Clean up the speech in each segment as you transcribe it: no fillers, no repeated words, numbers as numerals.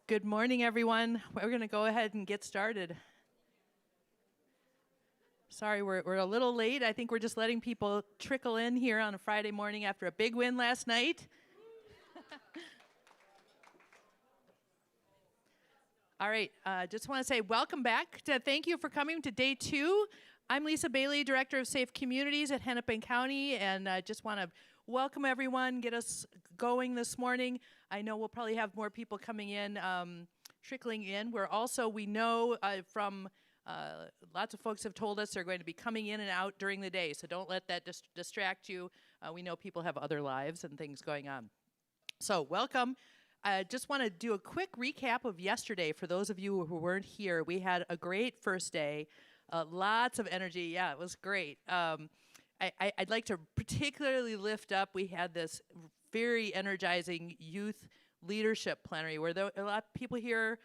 Good morning, everyone. We're going to go ahead and get started. Sorry, we're a little late. I think we're just letting people trickle in here on a Friday morning after a big win last night. All right, just want to say welcome back. Thank you for coming to day 2. I'm Lisa Bailey, Director of Safe Communities at Hennepin County, and I just want to welcome everyone, get us going this morning. I know we'll probably have more people coming in, trickling in. We know from lots of folks have told us they're going to be coming in and out during the day, so don't let that distract you. We know people have other lives and things going on. So welcome. I just want to do a quick recap of yesterday for those of you who weren't here. We had a great first day, lots of energy. Yeah, it was great. I'd like to particularly lift up, we had this very energizing youth leadership plenary where there were a lot of people here.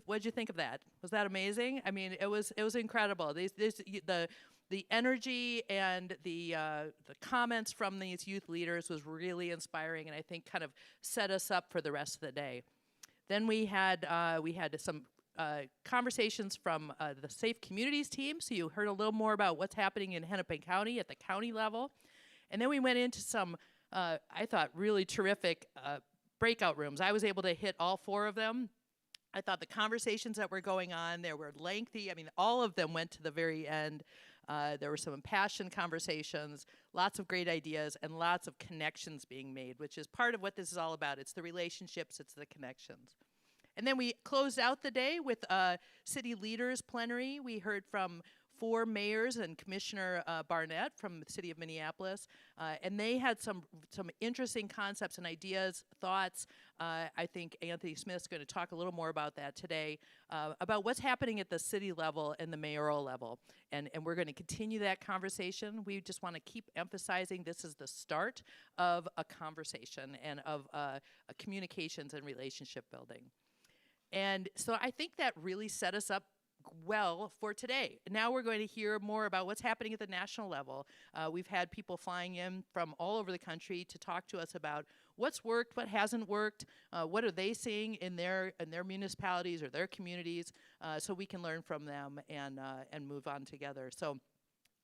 What'd you think of that? Was that amazing? I mean, it was incredible. The energy and the comments from these youth leaders was really inspiring, and I think kind of set us up for the rest of the day. Then we had some conversations from the Safe Communities team, so you heard a little more about what's happening in Hennepin County at the county level. And then we went into some, I thought, really terrific breakout rooms. I was able to hit all 4 of them. I thought the conversations that were going on, they were lengthy. I mean, all of them went to the very end. There were some impassioned conversations, lots of great ideas, and lots of connections being made, which is part of what this is all about. It's the relationships, it's the connections. And then we closed out the day with city leaders plenary. We heard from 4 mayors and Commissioner Barnett from the city of Minneapolis, and they had some interesting concepts and ideas, thoughts. I think Anthony Smith's going to talk a little more about that today, about what's happening at the city level and the mayoral level. And we're going to continue that conversation. We just want to keep emphasizing this is the start of a conversation and of a communications and relationship building. And so I think that really set us up well for today. Now we're going to hear more about what's happening at the national level. We've had people flying in from all over the country to talk to us about what's worked, what hasn't worked, what are they seeing in their municipalities or their communities, so we can learn from them and move on together. So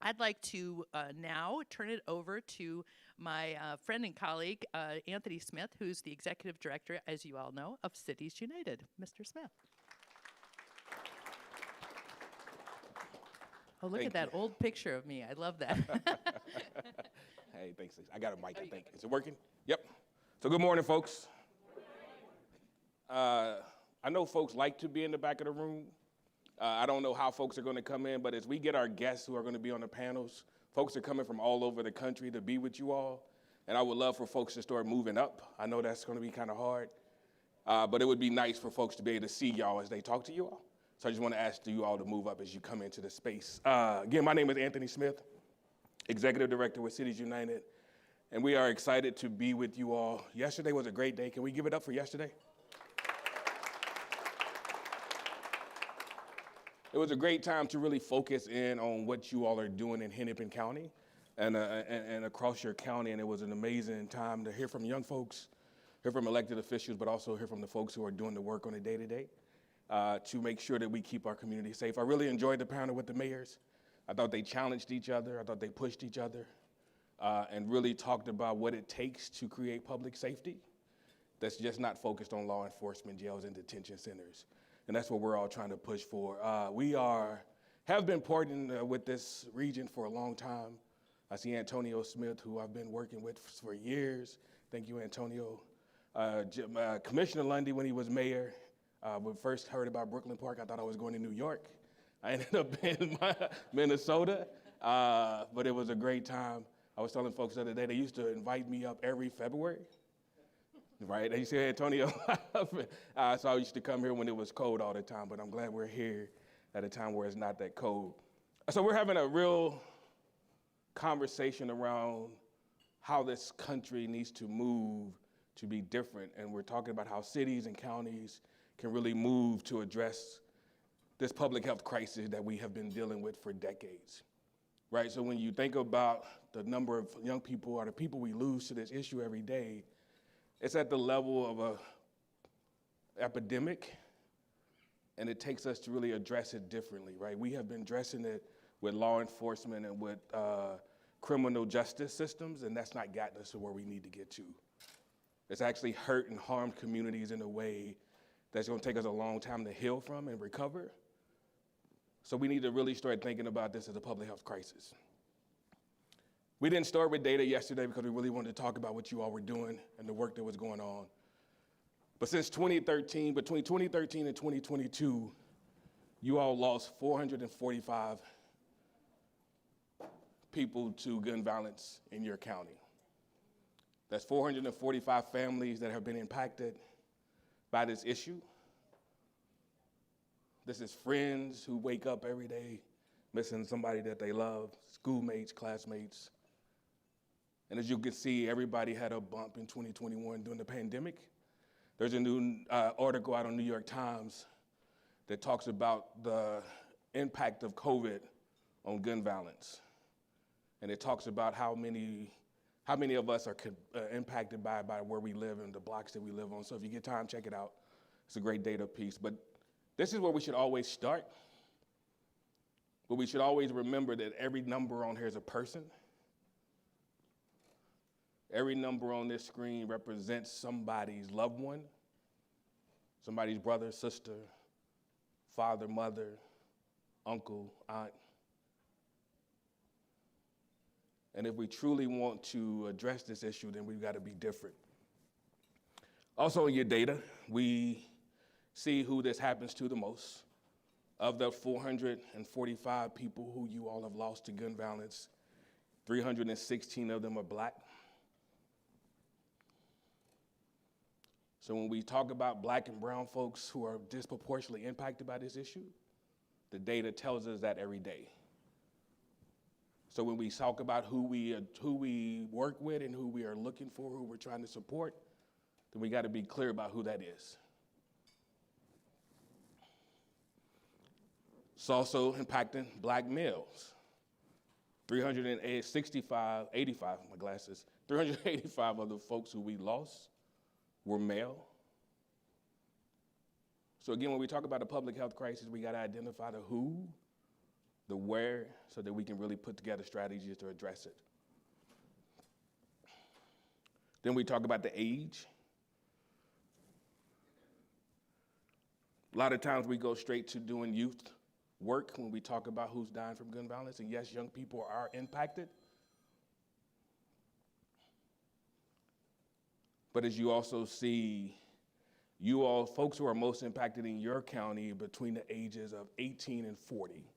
I'd like to now turn it over to my friend and colleague, Anthony Smith, who's the Executive Director, as you all know, of Cities United. Mr. Smith. Oh, look at that old picture of me. I love that. Hey, thanks. I got a mic, I think. Is it working? Yep. So good morning, folks. I know folks like to be in the back of the room. I don't know how folks are going to come in, but as we get our guests who are going to be on the panels, folks are coming from all over the country to be with you all, and I would love for folks to start moving up. I know that's going to be kind of hard, but it would be nice for folks to be able to see y'all as they talk to you all. So I just want to ask you all to move up as you come into the space. Again, my name is Anthony Smith, Executive Director with Cities United, and we are excited to be with you all. Yesterday was a great day. Can we give it up for yesterday? It was a great time to really focus in on what you all are doing in Hennepin County and across your county, and it was an amazing time to hear from young folks, hear from elected officials, but also hear from the folks who are doing the work on a day-to-day to make sure that we keep our community safe. I really enjoyed the panel with the mayors. I thought they challenged each other. I thought they pushed each other and really talked about what it takes to create public safety that's just not focused on law enforcement, jails, and detention centers. And that's what we're all trying to push for. We have been partnering with this region for a long time. I see Antonio Smith, who I've been working with for years. Thank you, Antonio. Commissioner Lundy, when he was mayor, when we first heard about Brooklyn Park, I thought I was going to New York. I ended up in Minnesota, but it was a great time. I was telling folks the other day, they used to invite me up every February. Right, they used to say Antonio. So I used to come here when it was cold all the time, but I'm glad we're here at a time where it's not that cold. So we're having a real conversation around how this country needs to move to be different, and we're talking about how cities and counties can really move to address this public health crisis that we have been dealing with for decades. Right, so when you think about the number of young people or the people we lose to this issue every day, it's at the level of an epidemic And it takes us to really address it differently, right? We have been addressing it with law enforcement and with criminal justice systems, and that's not gotten us to where we need to get to. It's actually hurt and harmed communities in a way that's going to take us a long time to heal from and recover. So we need to really start thinking about this as a public health crisis. We didn't start with data yesterday because we really wanted to talk about what you all were doing and the work that was going on. But since 2013, between 2013 and 2022, you all lost 445 people to gun violence in your county. That's 445 families that have been impacted by this issue. This is friends who wake up every day missing somebody that they love, schoolmates, classmates. And as you can see, everybody had a bump in 2021 during the pandemic. There's a new article out on New York Times that talks about the impact of COVID on gun violence. And it talks about how many of us are impacted by where we live and the blocks that we live on. So if you get time, check it out. It's a great data piece. But this is where we should always start. But we should always remember that every number on here is a person. Every number on this screen represents somebody's loved one, somebody's brother, sister, father, mother, uncle, aunt. And if we truly want to address this issue, then we've got to be different. Also in your data, we see who this happens to the most. Of the 445 people who you all have lost to gun violence, 316 of them are Black. So when we talk about Black and brown folks who are disproportionately impacted by this issue, the data tells us that every day. So when we talk about who we work with and who we are looking for, who we're trying to support, then we got to be clear about who that is. It's also impacting Black males. 385 of the folks who we lost were male. So again, when we talk about a public health crisis, we got to identify the who, the where, so that we can really put together strategies to address it. Then we talk about the age. A lot of times we go straight to doing youth work when we talk about who's dying from gun violence, and yes, young people are impacted. But as you also see, you all, folks who are most impacted in your county between the ages of 18 and 40.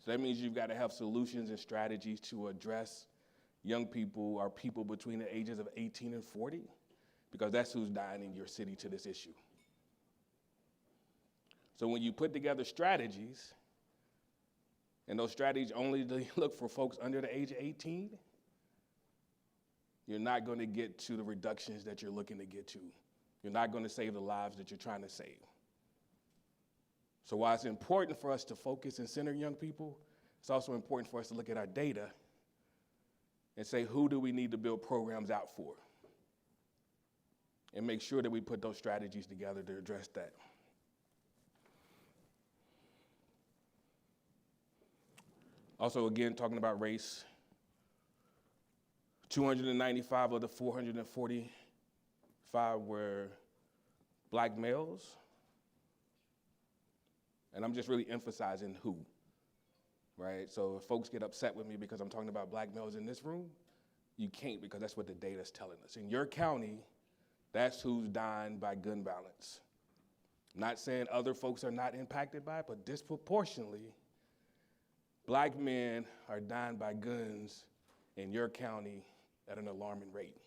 So that means you've got to have solutions and strategies to address young people or people between the ages of 18 and 40, because that's who's dying in your city to this issue. So when you put together strategies, and those strategies only look for folks under the age of 18, you're not going to get to the reductions that you're looking to get to. You're not going to save the lives that you're trying to save. So while it's important for us to focus and center young people, it's also important for us to look at our data and say, who do we need to build programs out for? And make sure that we put those strategies together to address that. Also, again, talking about race, 295 of the 445 were Black males. And I'm just really emphasizing who, right? So if folks get upset with me because I'm talking about Black males in this room, you can't, because that's what the data is telling us. In your county, that's who's dying by gun violence. I'm not saying other folks are not impacted by it, but disproportionately, Black men are dying by guns in your county at an alarming rate.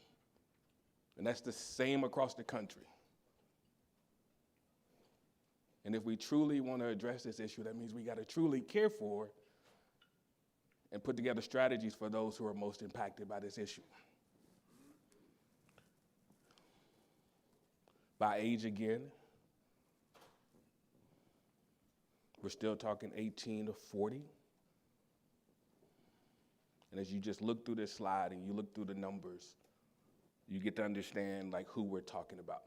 And that's the same across the country. And if we truly want to address this issue, that means we got to truly care for and put together strategies for those who are most impacted by this issue. By age again, we're still talking 18 to 40. And as you just look through this slide and you look through the numbers, you get to understand like who we're talking about.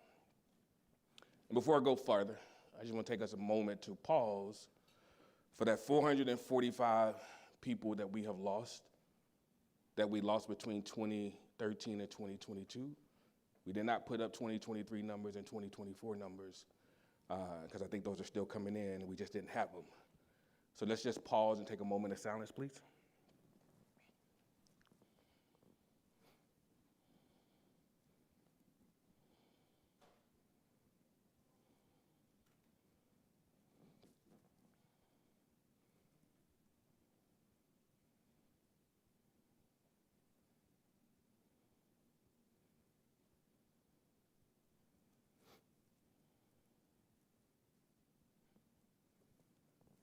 And before I go farther, I just want to take us a moment to pause for that 445 people that we have lost, that we lost between 2013 and 2022. We did not put up 2023 numbers and 2024 numbers because I think those are still coming in and we just didn't have them. So let's just pause and take a moment of silence, please.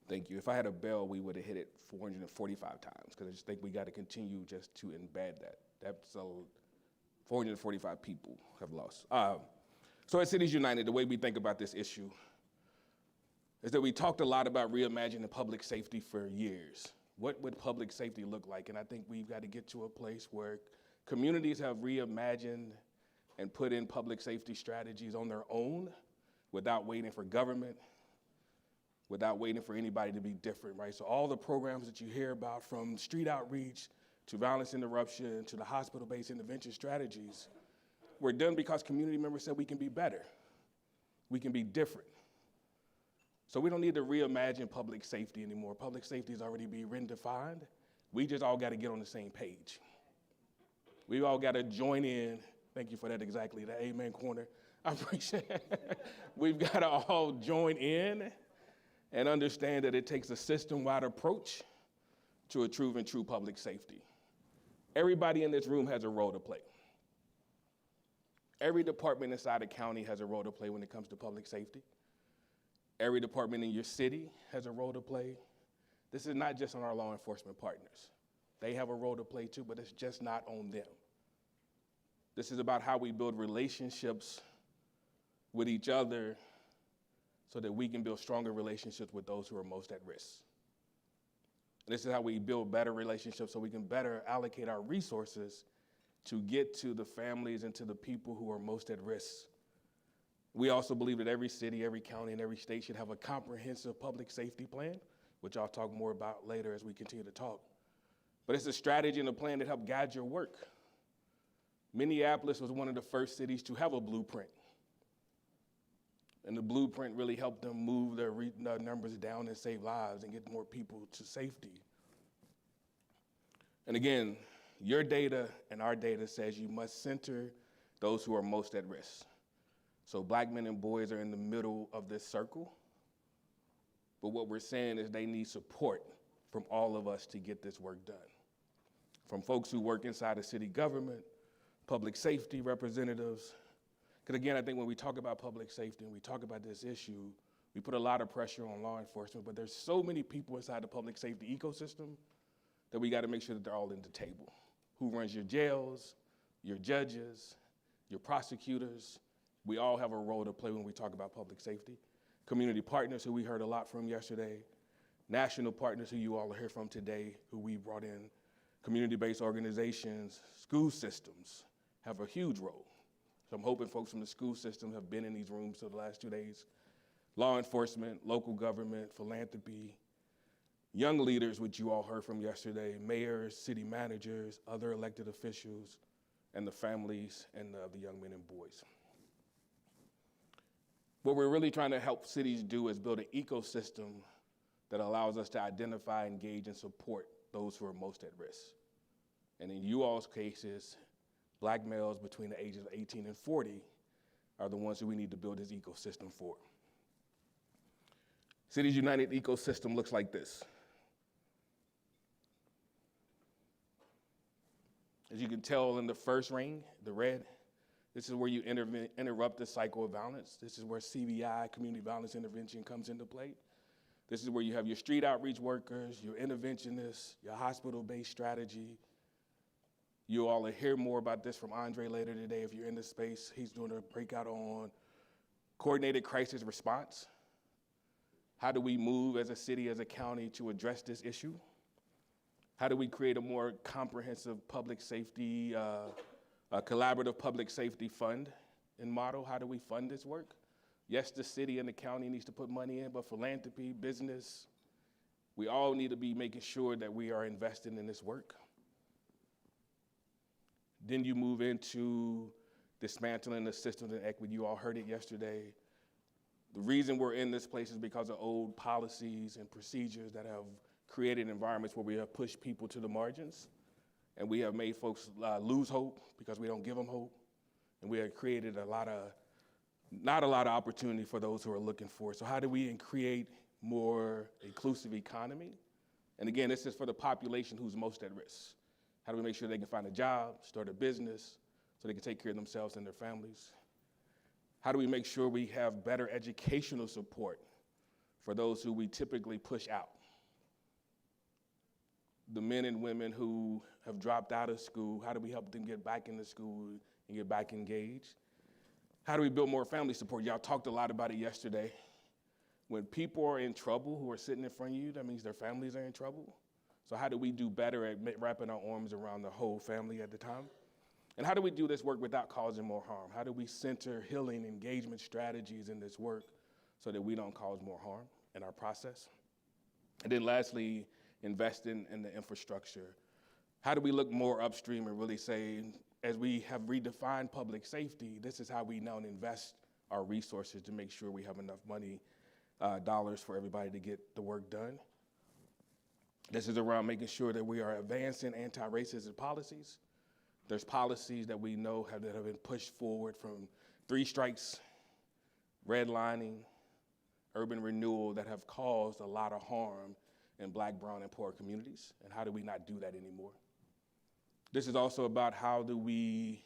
Thank you. If I had a bell, we would have hit it 445 times because I just think we got to continue just to embed that. That's 445 people have lost. So at Cities United, the way we think about this issue is that we talked a lot about reimagining public safety for years. What would public safety look like? And I think we've got to get to a place where communities have reimagined and put in public safety strategies on their own without waiting for government, without waiting for anybody to be different, right? So all the programs that you hear about, from street outreach to violence interruption to the hospital-based intervention strategies, were done because community members said we can be better. We can be different. So we don't need to reimagine public safety anymore. Public safety has already been redefined. We just all got to get on the same page. We all got to join in. Thank you for that, exactly, the amen corner. I appreciate it. We've got to all join in and understand that it takes a system-wide approach to achieving true public safety. Everybody in this room has a role to play. Every department inside the county has a role to play when it comes to public safety. Every department in your city has a role to play. This is not just on our law enforcement partners. They have a role to play too, but it's just not on them. This is about how we build relationships with each other so that we can build stronger relationships with those who are most at risk. This is how we build better relationships so we can better allocate our resources to get to the families and to the people who are most at risk. We also believe that every city, every county, and every state should have a comprehensive public safety plan, which I'll talk more about later as we continue to talk. But it's a strategy and a plan that help guide your work. Minneapolis was one of the first cities to have a blueprint. And the blueprint really helped them move their numbers down and save lives and get more people to safety. And again, your data and our data says you must center those who are most at risk. So black men and boys are in the middle of this circle. But what we're saying is they need support from all of us to get this work done. From folks who work inside of city government, public safety representatives. Because again, I think when we talk about public safety and we talk about this issue, we put a lot of pressure on law enforcement, but there's so many people inside the public safety ecosystem that we got to make sure that they're all in the table. Who runs your jails, your judges, your prosecutors. We all have a role to play when we talk about public safety. Community partners, who we heard a lot from yesterday. National partners, who you all hear from today, who we brought in. Community-based organizations, school systems have a huge role. So I'm hoping folks from the school system have been in these rooms for the last 2 days. Law enforcement, local government, philanthropy, young leaders, which you all heard from yesterday, mayors, city managers, other elected officials, and the families and the young men and boys. What we're really trying to help cities do is build an ecosystem that allows us to identify, engage, and support those who are most at risk. And in you all's cases, black males between the ages of 18 and 40 are the ones who we need to build this ecosystem for. Cities United ecosystem looks like this. As you can tell in the first ring, the red, this is where you interrupt the cycle of violence. This is where CVI, community violence intervention, comes into play. This is where you have your street outreach workers, your interventionists, your hospital-based strategy. You all will hear more about this from Andre later today if you're in this space. He's doing a breakout on coordinated crisis response. How do we move as a city, as a county, to address this issue? How do we create a more comprehensive public safety, a collaborative public safety fund and model? How do we fund this work? Yes, the city and the county needs to put money in, but philanthropy, business, we all need to be making sure that we are investing in this work. Then you move into dismantling the systems and equity. You all heard it yesterday. The reason we're in this place is because of old policies and procedures that have created environments where we have pushed people to the margins, and we have made folks lose hope because we don't give them hope, and we have created not a lot of opportunity for those who are looking for it. So how do we create more inclusive economy? And again, this is for the population who's most at risk. How do we make sure they can find a job, start a business, so they can take care of themselves and their families? How do we make sure we have better educational support for those who we typically push out? The men and women who have dropped out of school, how do we help them get back into school and get back engaged? How do we build more family support? Y'all talked a lot about it yesterday. When people are in trouble who are sitting in front of you, that means their families are in trouble. So how do we do better at wrapping our arms around the whole family at the time? And how do we do this work without causing more harm? How do we center healing engagement strategies in this work so that we don't cause more harm in our process? And then lastly, investing in the infrastructure. How do we look more upstream and really say, as we have redefined public safety, this is how we now invest our resources to make sure we have enough money, dollars for everybody to get the work done. This is around making sure that we are advancing anti-racist policies. There's policies that we know that have been pushed forward from 3 strikes, redlining, urban renewal that have caused a lot of harm in Black, brown, and poor communities. And how do we not do that anymore? This is also about how do we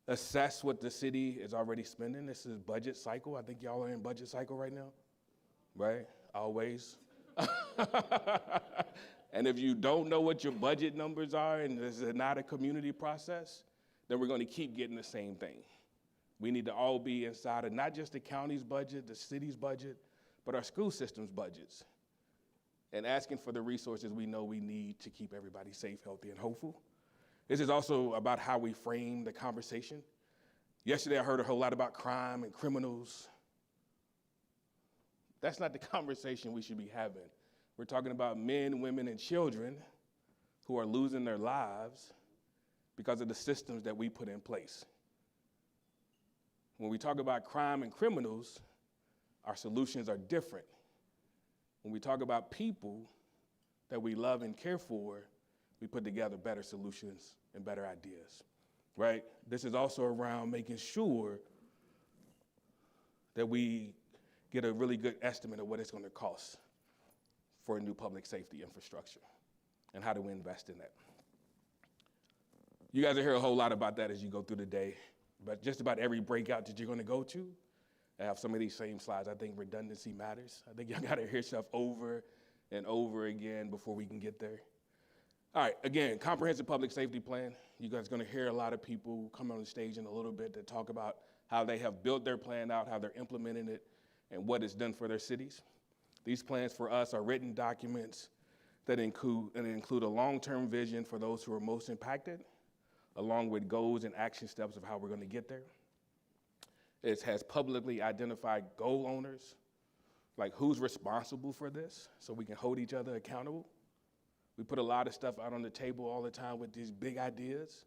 assess what the city is already spending. This is budget cycle. I think y'all are in budget cycle right now, right? Always. And if you don't know what your budget numbers are and this is not a community process, then we're going to keep getting the same thing. We need to all be inside of not just the county's budget, the city's budget, but our school system's budgets, and asking for the resources we know we need to keep everybody safe, healthy, and hopeful. This is also about how we frame the conversation. Yesterday, I heard a whole lot about crime and criminals. That's not the conversation we should be having. We're talking about men, women, and children who are losing their lives because of the systems that we put in place. When we talk about crime and criminals, our solutions are different. When we talk about people that we love and care for, we put together better solutions and better ideas, right? This is also around making sure that we get a really good estimate of what it's going to cost for a new public safety infrastructure, and how do we invest in that? You guys will hear a whole lot about that as you go through the day, but just about every breakout that you're going to go to, I have some of these same slides. I think redundancy matters. I think y'all got to hear stuff over and over again before we can get there. All right, again, comprehensive public safety plan. You guys are going to hear a lot of people come on the stage in a little bit to talk about how they have built their plan out, how they're implementing it, and what it's done for their cities. These plans for us are written documents that include a long-term vision for those who are most impacted, along with goals and action steps of how we're going to get there. It has publicly identified goal owners, like who's responsible for this, so we can hold each other accountable. We put a lot of stuff out on the table all the time with these big ideas,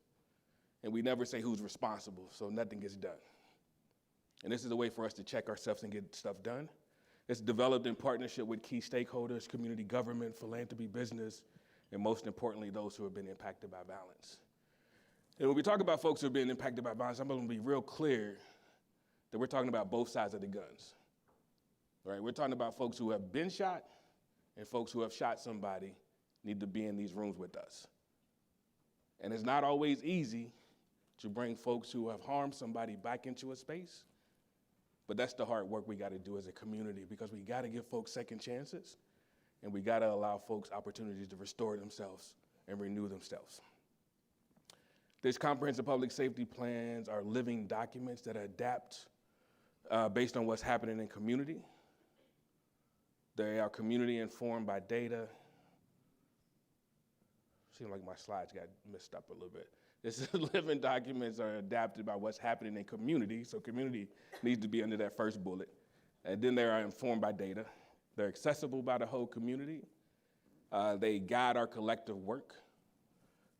and we never say who's responsible, so nothing gets done. And this is a way for us to check ourselves and get stuff done. It's developed in partnership with key stakeholders, community government, philanthropy, business, and most importantly, those who have been impacted by violence. And when we talk about folks who have been impacted by violence, I'm going to be real clear that we're talking about both sides of the guns, right? We're talking about folks who have been shot and folks who have shot somebody need to be in these rooms with us. And it's not always easy to bring folks who have harmed somebody back into a space, but that's the hard work we got to do as a community, because we got to give folks second chances, and we got to allow folks opportunities to restore themselves and renew themselves. These comprehensive public safety plans are living documents that adapt based on what's happening in community. They are community informed by data. Seems like my slides got messed up a little bit. This living documents are adapted by what's happening in community, so community needs to be under that first bullet. And then they are informed by data. They're accessible by the whole community. They guide our collective work.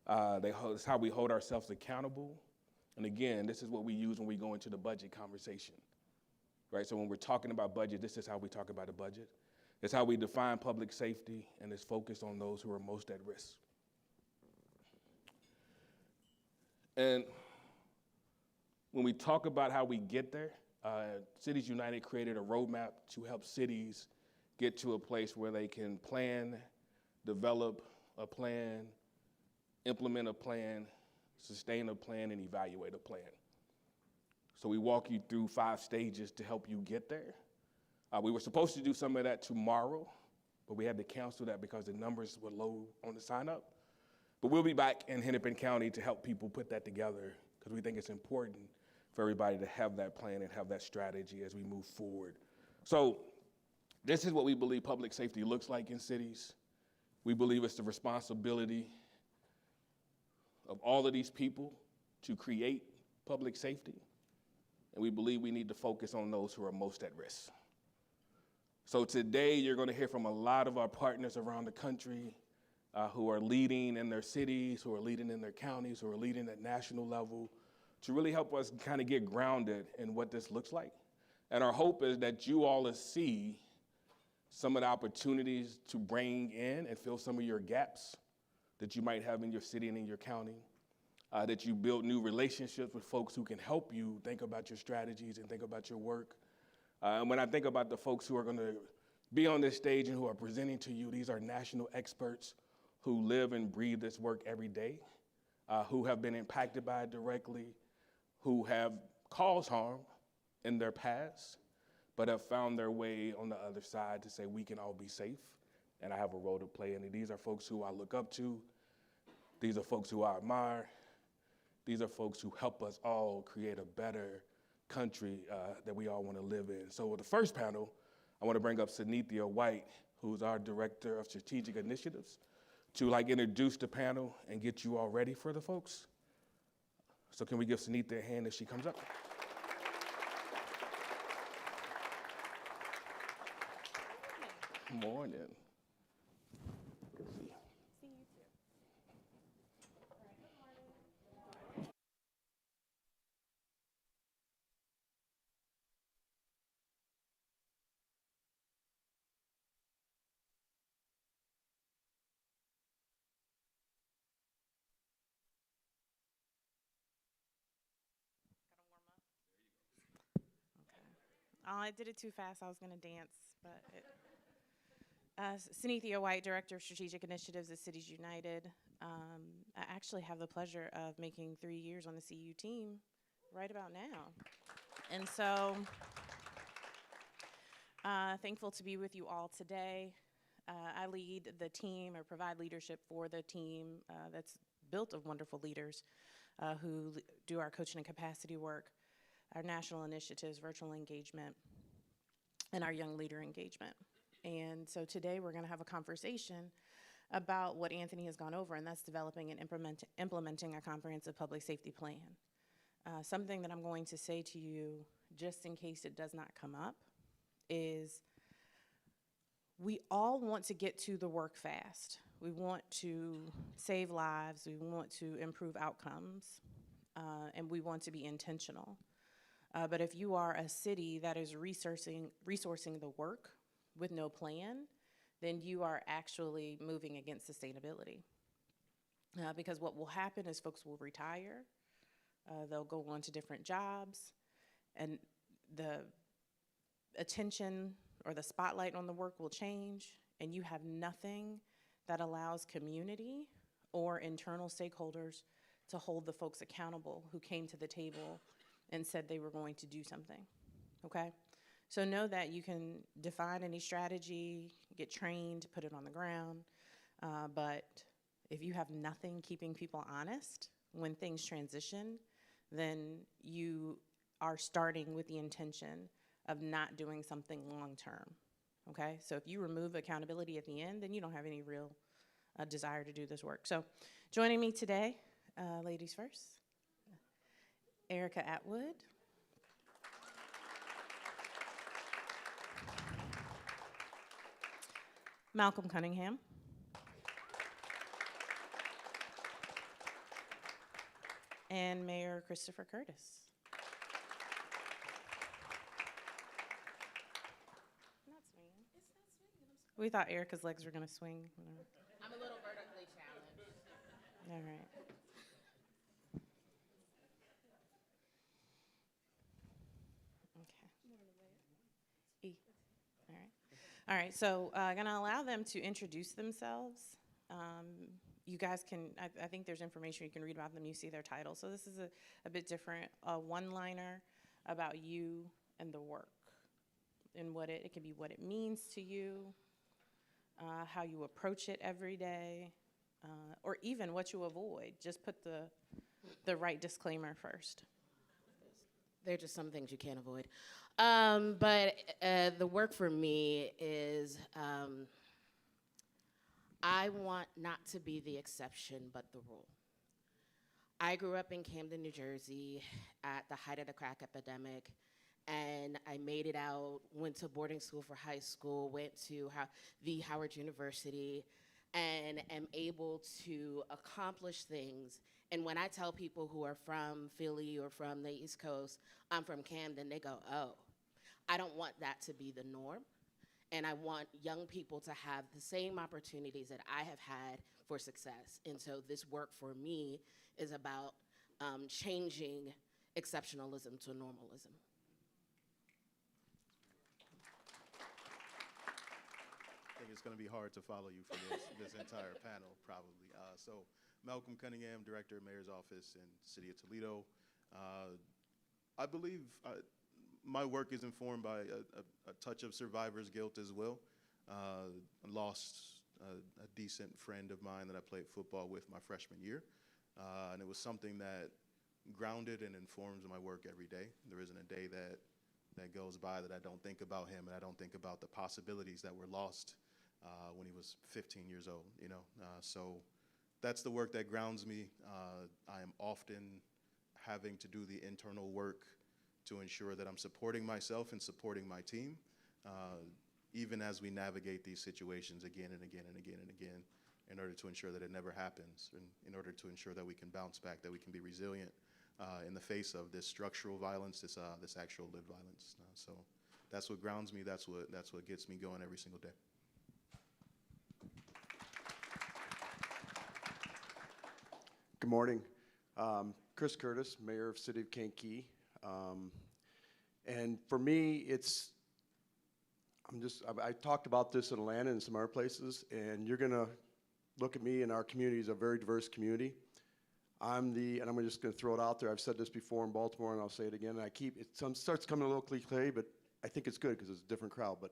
It's how we hold ourselves accountable. And again, this is what we use when we go into the budget conversation, right? So when we're talking about budget, this is how we talk about a budget. It's how we define public safety, and it's focused on those who are most at risk. And when we talk about how we get there, Cities United created a roadmap to help cities get to a place where they can plan, develop a plan, implement a plan, sustain a plan, and evaluate a plan. So we walk you through 5 stages to help you get there. We were supposed to do some of that tomorrow, but we had to cancel that because the numbers were low on the sign up. But we'll be back in Hennepin County to help people put that together because we think it's important for everybody to have that plan and have that strategy as we move forward. So this is what we believe public safety looks like in cities. We believe it's the responsibility of all of these people to create public safety, and we believe we need to focus on those who are most at risk. So today you're going to hear from a lot of our partners around the country who are leading in their cities, who are leading in their counties, who are leading at national level to really help us kind of get grounded in what this looks like. And our hope is that you all will see some of the opportunities to bring in and fill some of your gaps that you might have in your city and in your county, that you build new relationships with folks who can help you think about your strategies and think about your work. And when I think about the folks who are going to be on this stage and who are presenting to you, these are national experts who live and breathe this work every day, who have been impacted by it directly, who have caused harm in their past, but have found their way on the other side to say we can all be safe, and I have a role to play in it. These are folks who I look up to. These are folks who I admire. These are folks who help us all create a better country that we all want to live in. So with the first panel, I want to bring up Sanithia White, who's our Director of Strategic Initiatives, to introduce the panel and get you all ready for the folks. So can we give Sanithia a hand as she comes up? Morning. Good to see you. See you too. All right, good morning. Gotta warm up. Okay. Oh, I did it too fast. I was gonna dance, but it. Sanithia White, Director of Strategic Initiatives at Cities United. I actually have the pleasure of making 3 years on the CU team right about now. And so thankful to be with you all today. I lead the team or provide leadership for the team that's built of wonderful leaders who do our coaching and capacity work, our national initiatives, virtual engagement, and our young leader engagement. And so today we're going to have a conversation about what Anthony has gone over, and that's developing and implementing a comprehensive public safety plan. Something that I'm going to say to you, just in case it does not come up, is we all want to get to the work fast. We want to save lives, we want to improve outcomes, and we want to be intentional. But if you are a city that is resourcing the work with no plan, then you are actually moving against sustainability. Because what will happen is folks will retire, they'll go on to different jobs, and the attention or the spotlight on the work will change, and you have nothing that allows community or internal stakeholders to hold the folks accountable who came to the table and said they were going to do something, okay? So know that you can define any strategy, get trained, put it on the ground, but if you have nothing keeping people honest when things transition, then you are starting with the intention of not doing something long-term, okay? So if you remove accountability at the end, then you don't have any real desire to do this work. So joining me today Ladies first. Erica Atwood. Malcolm Cunningham. And Mayor Christopher Curtis. Not swinging. It's not swinging. We thought Erica's legs were going to swing. I'm a little vertically challenged. All right. Okay. E. All right. All right. So I'm going to allow them to introduce themselves. You guys can, I think there's information you can read about them. You see their title. So this is a bit different. A one-liner about you and the work. And what it can be what it means to you, how you approach it every day, or even what you avoid. Just put the right disclaimer first. There are just some things you can't avoid. But the work for me is I want not to be the exception, but the rule. I grew up in Camden, New Jersey at the height of the crack epidemic, and I made it out, went to boarding school for high school, went to the Howard University, and am able to accomplish things. And when I tell people who are from Philly or from the East Coast, I'm from Camden, they go, oh, I don't want that to be the norm. And I want young people to have the same opportunities that I have had for success. And so this work for me is about changing exceptionalism to normalism. I think it's going to be hard to follow you for this entire panel, probably. So Malcolm Cunningham, Director of Mayor's Office in City of Toledo. I believe my work is informed by a touch of survivor's guilt as well. I lost a decent friend of mine that I played football with my freshman year. And it was something that grounded and informs my work every day. There isn't a day that goes by that I don't think about him and I don't think about the possibilities that were lost when he was 15 years old, you know. So that's the work that grounds me. I am often having to do the internal work to ensure that I'm supporting myself and supporting my team, even as we navigate these situations again and again and again and again, in order to ensure that it never happens, and in order to ensure that we can bounce back, that we can be resilient in the face of this structural violence, this actual lived violence. So that's what grounds me. That's what gets me going every single day. Good morning. Chris Curtis, Mayor of City of Kankakee. And for me, I talked about this in Atlanta and some other places, and you're gonna look at me, and our community is a very diverse community. And I'm just gonna throw it out there. I've said this before in Baltimore, and I'll say it again. And it starts coming a little cliche, but I think it's good because it's a different crowd. But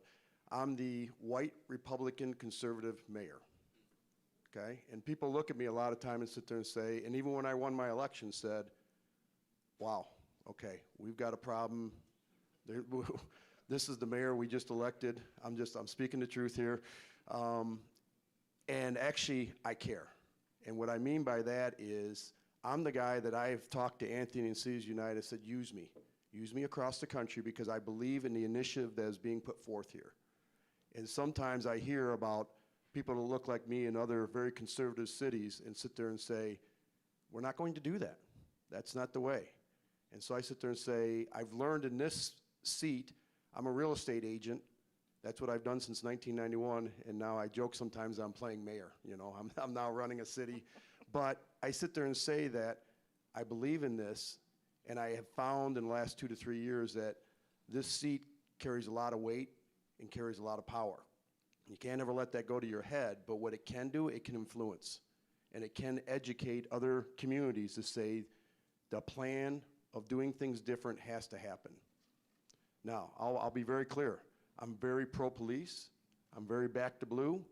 I'm the white Republican conservative mayor. Okay? And people look at me a lot of time and sit there and say, and even when I won my election, said, wow, okay, we've got a problem. This is the mayor we just elected. I'm speaking the truth here. And actually, I care. And what I mean by that is I'm the guy that I've talked to Anthony and Cities United, said, use me. Use me across the country because I believe in the initiative that is being put forth here. And sometimes I hear about people that look like me in other very conservative cities and sit there and say, we're not going to do that. That's not the way. And so I sit there and say, I've learned in this seat, I'm a real estate agent. That's what I've done since 1991, and now I joke sometimes I'm playing mayor. You know, I'm now running a city. But I sit there and say that I believe in this, and I have found in the last 2 to 3 years that this seat carries a lot of weight and carries a lot of power. You can't ever let that go to your head, but what it can do, it can influence. And it can educate other communities to say the plan of doing things different has to happen. Now, I'll be very clear. I'm very pro-police. I'm very back to blue.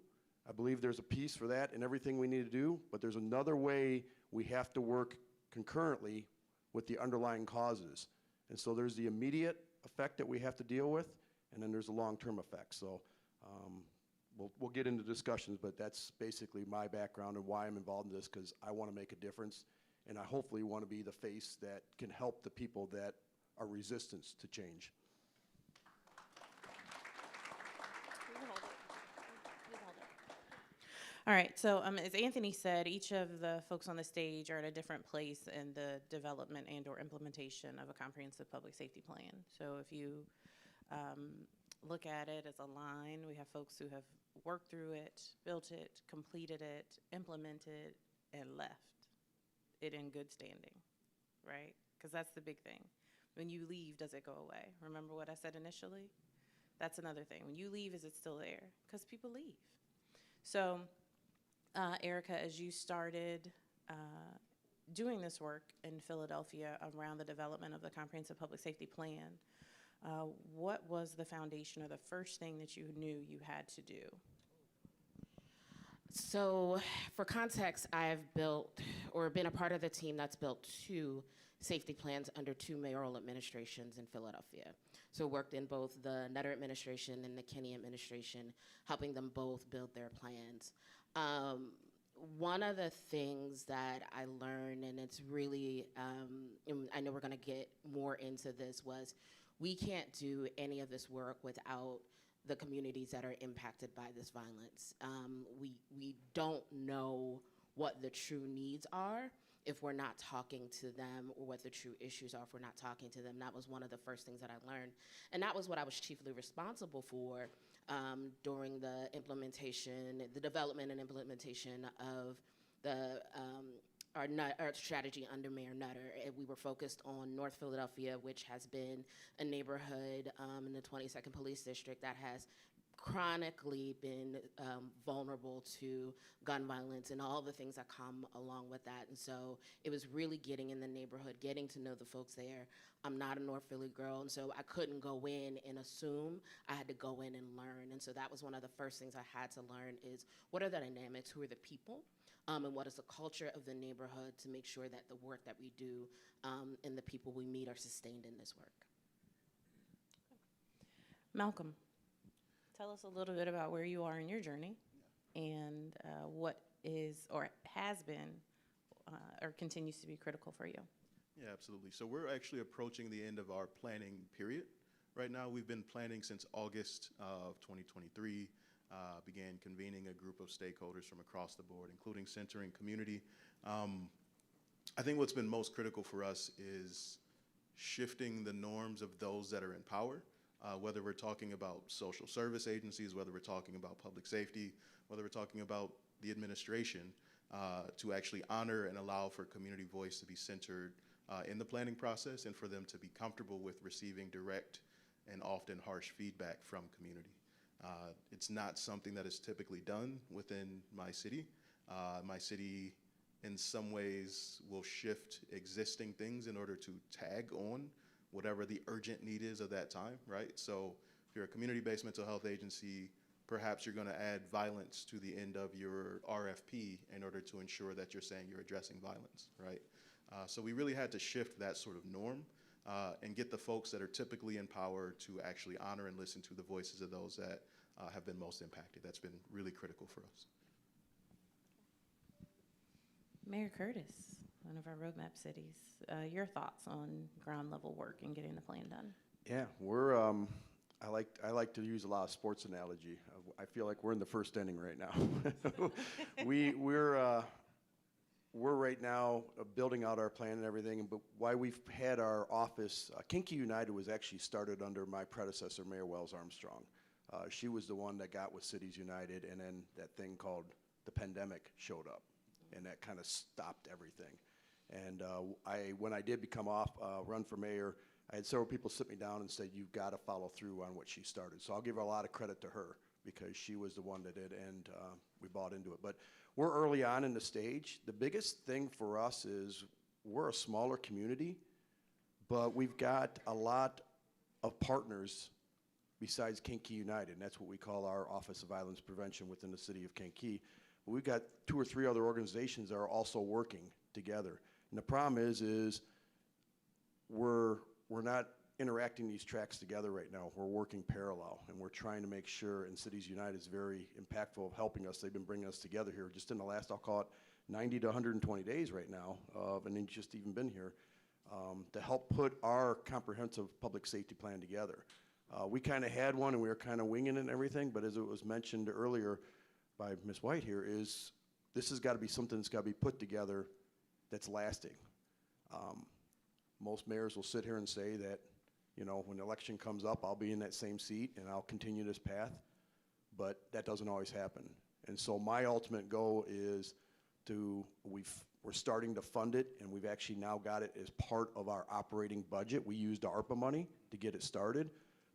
I believe there's a piece for that in everything we need to do, but there's another way we have to work concurrently with the underlying causes. And so there's the immediate effect that we have to deal with, and then there's a long-term effect. So we'll get into discussions, but that's basically my background and why I'm involved in this, because I want to make a difference. and I hopefully want to be the face that can help the people that are resistant to change. All right, so as Anthony said, each of the folks on the stage are at a different place in the development and or implementation of a comprehensive public safety plan. So if you look at it as a line, we have folks who have worked through it, built it, completed it, implemented, and left it in good standing, right? Because that's the big thing. When you leave, does it go away? Remember what I said initially? That's another thing. When you leave, is it still there? Because people leave. So Erica, as you started doing this work in Philadelphia around the development of the Comprehensive Public Safety Plan, what was the foundation or the first thing that you knew you had to do? So for context, I've built or been a part of the team that's built 2 safety plans under 2 mayoral administrations in Philadelphia. So worked in both the Nutter administration and the Kinney administration, helping them both build their plans. One of the things that I learned, and it's really, and I know we're gonna get more into this, was we can't do any of this work without the communities that are impacted by this violence. We don't know what the true needs are if we're not talking to them, or what the true issues are if we're not talking to them. That was one of the first things that I learned. And that was what I was chiefly responsible for during the implementation, the development and implementation of the our strategy under Mayor Nutter. We were focused on North Philadelphia, which has been a neighborhood in the 22nd Police District that has chronically been vulnerable to gun violence and all the things that come along with that. And so it was really getting in the neighborhood, getting to know the folks there. I'm not a North Philly girl, and so I couldn't go in and assume. I had to go in and learn. And so that was one of the first things I had to learn is what are the dynamics, who are the people, and what is the culture of the neighborhood to make sure that the work that we do and the people we meet are sustained in this work. Malcolm, tell us a little bit about where you are in your journey and what is or has been or continues to be critical for you. Yeah, absolutely. So we're actually approaching the end of our planning period. Right now, we've been planning since August of 2023, began convening a group of stakeholders from across the board, including centering community. I think what's been most critical for us is shifting the norms of those that are in power, whether we're talking about social service agencies, whether we're talking about public safety, whether we're talking about the administration, to actually honor and allow for community voice to be centered in the planning process and for them to be comfortable with receiving direct and often harsh feedback from community. It's not something that is typically done within my city. My city, in some ways, will shift existing things in order to tag on whatever the urgent need is of that time, right? So if you're a community-based mental health agency, perhaps you're gonna add violence to the end of your RFP in order to ensure that you're saying you're addressing violence, right? So we really had to shift that sort of norm and get the folks that are typically in power to actually honor and listen to the voices of those that have been most impacted. That's been really critical for us. Mayor Curtis, one of our roadmap cities, your thoughts on ground level work and getting the plan done? Yeah, we're. I like to use a lot of sports analogy. I feel like we're in the first inning right now. We're right now building out our plan and everything. But why we've had our office, Kinky United was actually started under my predecessor, Mayor Wells Armstrong. She was the one that got with Cities United, and then that thing called the pandemic showed up, and that kind of stopped everything. And when I did run for mayor, I had several people sit me down and say, you've got to follow through on what she started. So I'll give a lot of credit to her because she was the one that did, and we bought into it. But we're early on in the stage. The biggest thing for us is we're a smaller community, but we've got a lot of partners besides Kankakee United, and that's what we call our Office of Violence Prevention within the city of Kankakee. But we've got 2 or 3 other organizations that are also working together. And the problem is we're not interacting these tracks together right now. We're working parallel, and we're trying to make sure, and Cities United is very impactful of helping us. They've been bringing us together here just in the last, I'll call it, 90 to 120 days right now, and he's just even been here, to help put our comprehensive public safety plan together. We kind of had one and we were kind of winging it and everything, but as it was mentioned earlier by Ms. White here, is this has got to be something that's got to be put together that's lasting. Most mayors will sit here and say that, you know, when the election comes up, I'll be in that same seat and I'll continue this path, but that doesn't always happen. And so my ultimate goal is we're starting to fund it, and we've actually now got it as part of our operating budget. We used ARPA money to get it started,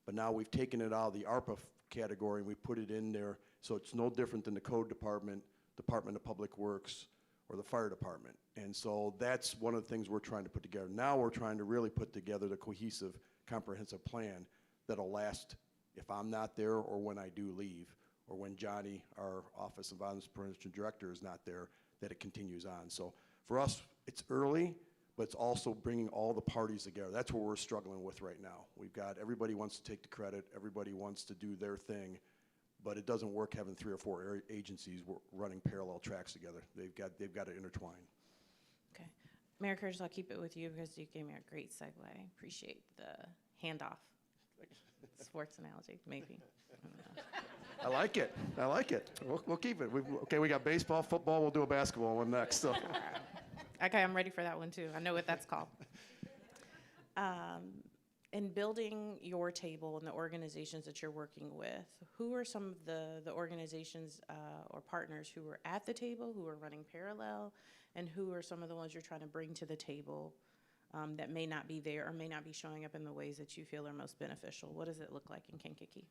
but now we've taken it out of the ARPA category and we put it in there, so it's no different than the Code Department, Department of Public Works, or the Fire Department. And so that's one of the things we're trying to put together. Now we're trying to really put together the cohesive, comprehensive plan that'll last if I'm not there or when I do leave, or when Johnny, our Office of Vice President Director, is not there, that it continues on. So for us, it's early, but it's also bringing all the parties together. That's what we're struggling with right now. We've got, everybody wants to take the credit, everybody wants to do their thing, but it doesn't work having 3 or 4 agencies running parallel tracks together. They've got to intertwine. Okay. Mayor Curtis, I'll keep it with you because you gave me a great segue. Appreciate the handoff. Sports analogy, maybe. I don't know. I like it. I like it. We'll keep it. Okay, we got baseball, football. We'll do a basketball one next. So. Okay, I'm ready for that one too. I know what that's called. In building your table and the organizations that you're working with, who are some of the organizations or partners who are at the table, who are running parallel, and who are some of the ones you're trying to bring to the table that may not be there or may not be showing up in the ways that you feel are most beneficial? What does it look like in Kankakee?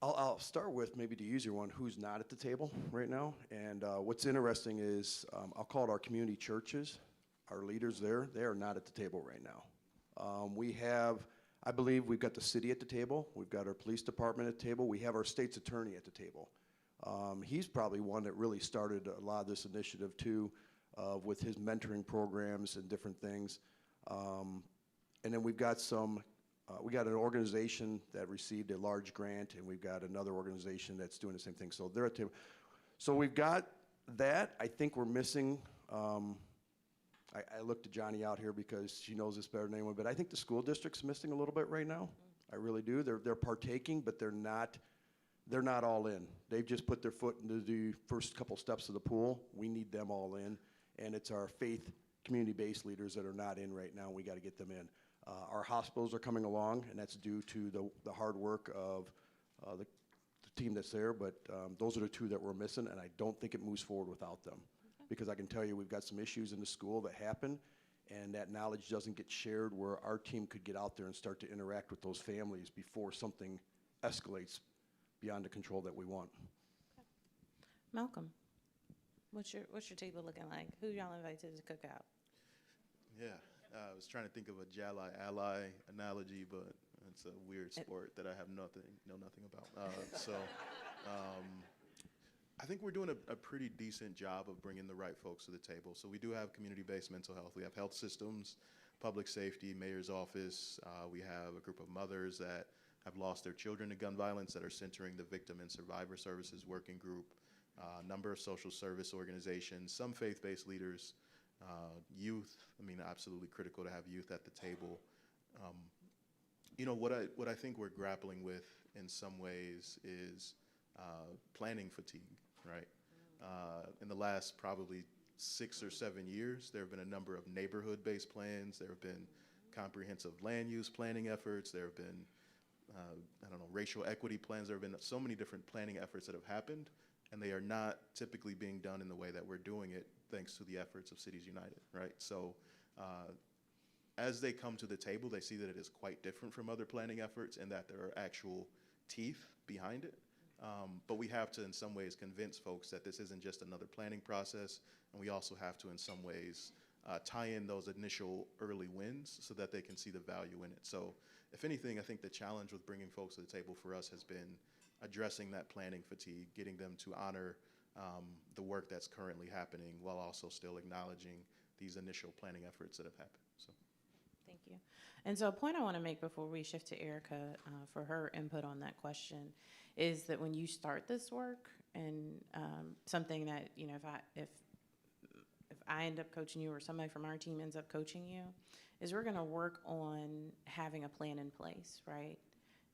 I'll start with maybe the easier one, who's not at the table right now. And what's interesting is, I'll call it our community churches, our leaders there, they are not at the table right now. We have, I believe we've got the city at the table, we've got our police department at the table, we have our state's attorney at the table. He's probably one that really started a lot of this initiative too, with his mentoring programs and different things. And then we've got we got an organization that received a large grant, and we've got another organization that's doing the same thing. So they're at the table. So we've got that. I think we're missing, I looked at Johnny out here because she knows this better than anyone, but I think the school district's missing a little bit right now. I really do. They're partaking, but they're not all in. They've just put their foot into the first couple steps of the pool. We need them all in, and it's our faith community-based leaders that are not in right now. We got to get them in. Our hospitals are coming along, and that's due to the hard work of the team that's there, but those are the 2 that we're missing, and I don't think it moves forward without them. Okay. Because I can tell you we've got some issues in the school that happen, and that knowledge doesn't get shared where our team could get out there and start to interact with those families before something escalates beyond the control that we want. Okay. Malcolm, what's your table looking like? Who y'all invited to the cookout? Yeah. I was trying to think of a Jali-ally analogy, but it's a weird sport that I know nothing about. I think we're doing a pretty decent job of bringing the right folks to the table. So we do have community-based mental health. We have health systems, public safety, mayor's office. We have a group of mothers that have lost their children to gun violence that are centering the Victim and Survivor Services Working Group, a number of social service organizations, some faith-based leaders, youth. I mean, absolutely critical to have youth at the table. You know, what I think we're grappling with in some ways is planning fatigue, right? In the last probably 6 or 7 years, there have been a number of neighborhood-based plans. There have been comprehensive land use planning efforts. There have been, racial equity plans. There have been so many different planning efforts that have happened, and they are not typically being done in the way that we're doing it, thanks to the efforts of Cities United, right? So as they come to the table, they see that it is quite different from other planning efforts and that there are actual teeth behind it. But we have to, in some ways, convince folks that this isn't just another planning process, and we also have to, in some ways, tie in those initial early wins so that they can see the value in it. So if anything, I think the challenge with bringing folks to the table for us has been addressing that planning fatigue, getting them to honor the work that's currently happening while also still acknowledging these initial planning efforts that have happened. So. Thank you. And so a point I want to make before we shift to Erica for her input on that question is that when you start this work, and something that, you know, if I end up coaching you or somebody from our team ends up coaching you, is we're gonna work on having a plan in place, right?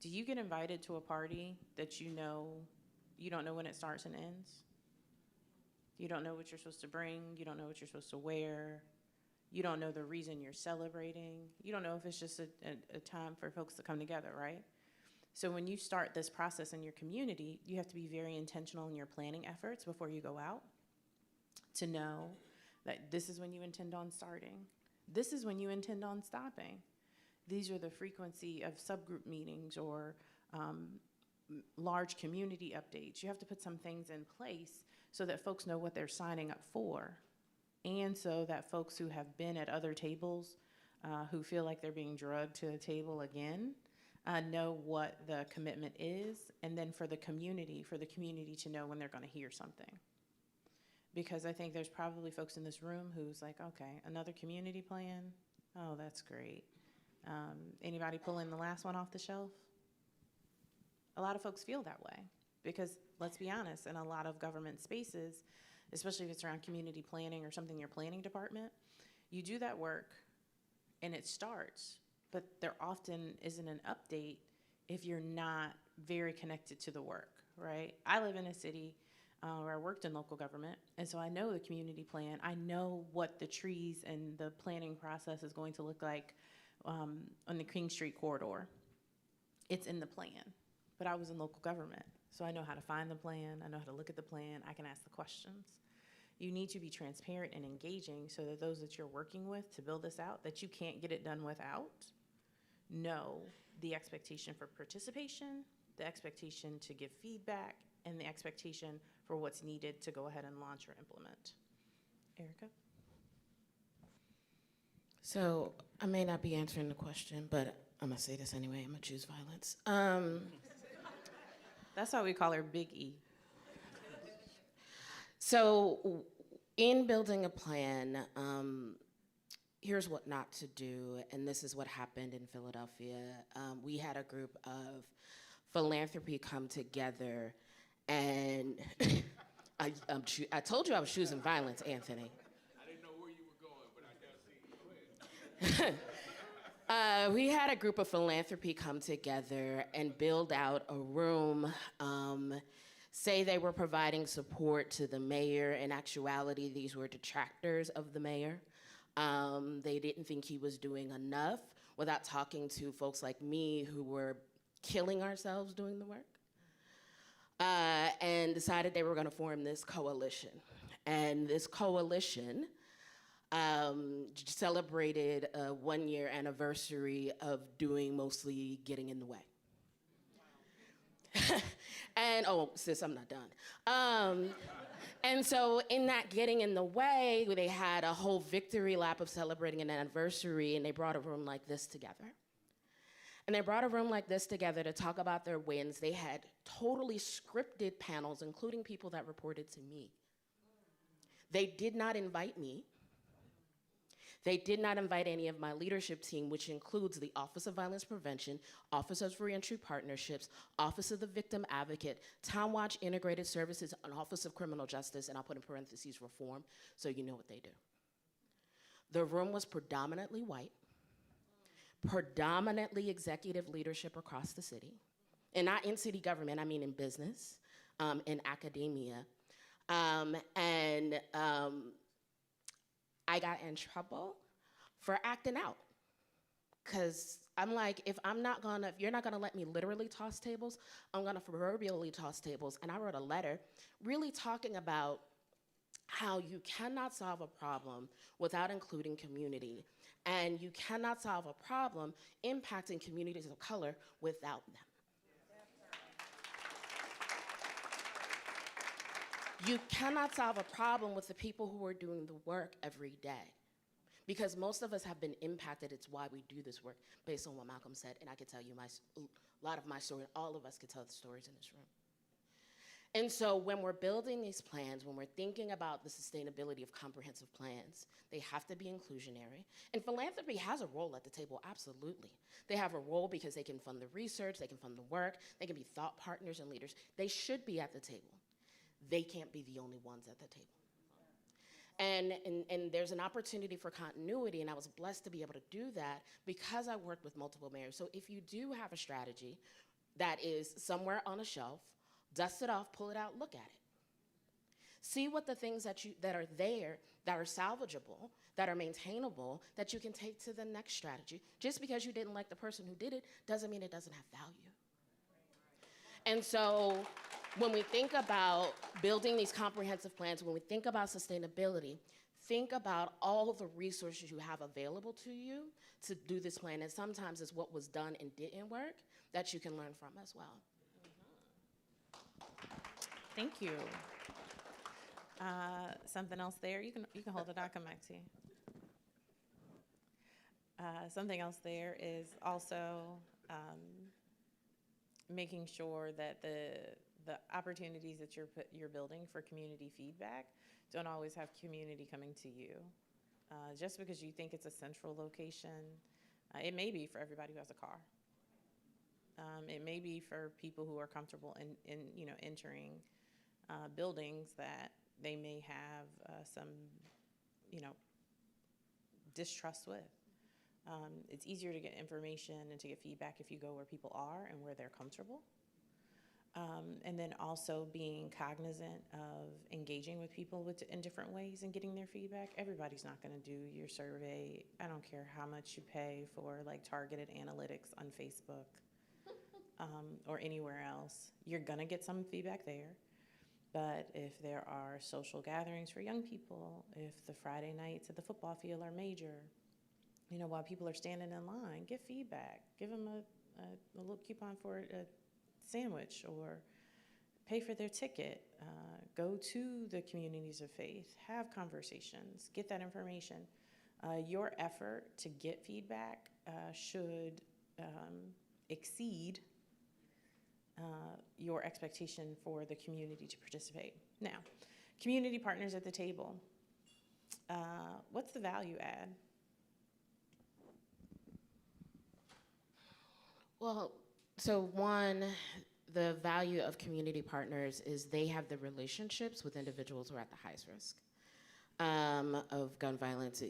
Do you get invited to a party that you don't know when it starts and ends? You don't know what you're supposed to bring. You don't know what you're supposed to wear. You don't know the reason you're celebrating. You don't know if it's just a time for folks to come together, right? So when you start this process in your community, you have to be very intentional in your planning efforts before you go out to know that this is when you intend on starting. This is when you intend on stopping. These are the frequency of subgroup meetings or large community updates. You have to put some things in place so that folks know what they're signing up for, and so that folks who have been at other tables who feel like they're being drugged to the table again know what the commitment is, and then for the community to know when they're going to hear something. Because I think there's probably folks in this room who's like, okay, another community plan? Oh, that's great. Anybody pulling the last one off the shelf? A lot of folks feel that way because, let's be honest, in a lot of government spaces, especially if it's around community planning or something in your planning department, you do that work and it starts, but there often isn't an update if you're not very connected to the work, right? I live in a city where I worked in local government, and so I know the community plan. I know what the trees and the planning process is going to look like on the King Street corridor. It's in the plan, but I was in local government, so I know how to find the plan. I know how to look at the plan. I can ask the questions. You need to be transparent and engaging so that those that you're working with to build this out, that you can't get it done without, know the expectation for participation, the expectation to give feedback, and the expectation for what's needed to go ahead and launch or implement. Erica? So I may not be answering the question, but I'm gonna say this anyway. I'm gonna choose violence. That's why we call her Big E. So in building a plan, here's what not to do, and this is what happened in Philadelphia. We had a group of philanthropy come together, and I told you I was choosing violence, Anthony. I didn't know where you were going, but I got to see. Go ahead. We had a group of philanthropy come together and build out a room, say they were providing support to the mayor. In actuality, these were detractors of the mayor. They didn't think he was doing enough without talking to folks like me who were killing ourselves doing the work, and decided they were gonna form this coalition. And this coalition celebrated a 1-year anniversary of doing mostly getting in the way. And, oh, sis, I'm not done. And so in that getting in the way, they had a whole victory lap of celebrating an anniversary, and they brought a room like this together. And they brought a room like this together to talk about their wins. They had totally scripted panels, including people that reported to me. They did not invite me. They did not invite any of my leadership team, which includes the Office of Violence Prevention, Office of Reentry Partnerships, Office of the Victim Advocate, Town Watch Integrated Services, and Office of Criminal Justice, and I'll put in parentheses reform, so you know what they do. The room was predominantly white, predominantly executive leadership across the city, and not in city government, I mean in business, in academia, and I got in trouble for acting out. Cause I'm like, if you're not gonna let me literally toss tables, I'm gonna proverbially toss tables. And I wrote a letter really talking about how you cannot solve a problem without including community. And you cannot solve a problem impacting communities of color without them. You cannot solve a problem with the people who are doing the work every day. Because most of us have been impacted. It's why we do this work, based on what Malcolm said. And I could tell you a lot of my story. All of us could tell the stories in this room. And so when we're building these plans, when we're thinking about the sustainability of comprehensive plans, they have to be inclusionary. And philanthropy has a role at the table, absolutely. They have a role because they can fund the research, they can fund the work, they can be thought partners and leaders. They should be at the table. They can't be the only ones at the table. And there's an opportunity for continuity, and I was blessed to be able to do that because I worked with multiple mayors. So if you do have a strategy that is somewhere on a shelf, dust it off, pull it out, look at it. See what the things that are there that are salvageable, that are maintainable, that you can take to the next strategy. Just because you didn't like the person who did it doesn't mean it doesn't have value. And so when we think about building these comprehensive plans, when we think about sustainability, think about all of the resources you have available to you to do this plan. And sometimes it's what was done and didn't work that you can learn from as well. Thank you. Something else there? You can hold it. I'll come back to you. Something else there is also making sure that the opportunities that you're building for community feedback don't always have community coming to you. Just because you think it's a central location, it may be for everybody who has a car. It may be for people who are comfortable in entering buildings that they may have some distrust with. It's easier to get information and to get feedback if you go where people are and where they're comfortable. And then also being cognizant of engaging with people in different ways and getting their feedback. Everybody's not going to do your survey. I don't care how much you pay for targeted analytics on Facebook or anywhere else. You're going to get some feedback there. But if there are social gatherings for young people, if the Friday nights at the football field are major, while people are standing in line, give feedback. Give them a little coupon for a sandwich or pay for their ticket. Go to the communities of faith, have conversations, get that information. Your effort to get feedback should exceed your expectation for the community to participate. Now, community partners at the table. What's the value add? Well, so one, the value of community partners is they have the relationships with individuals who are at the highest risk of gun violence,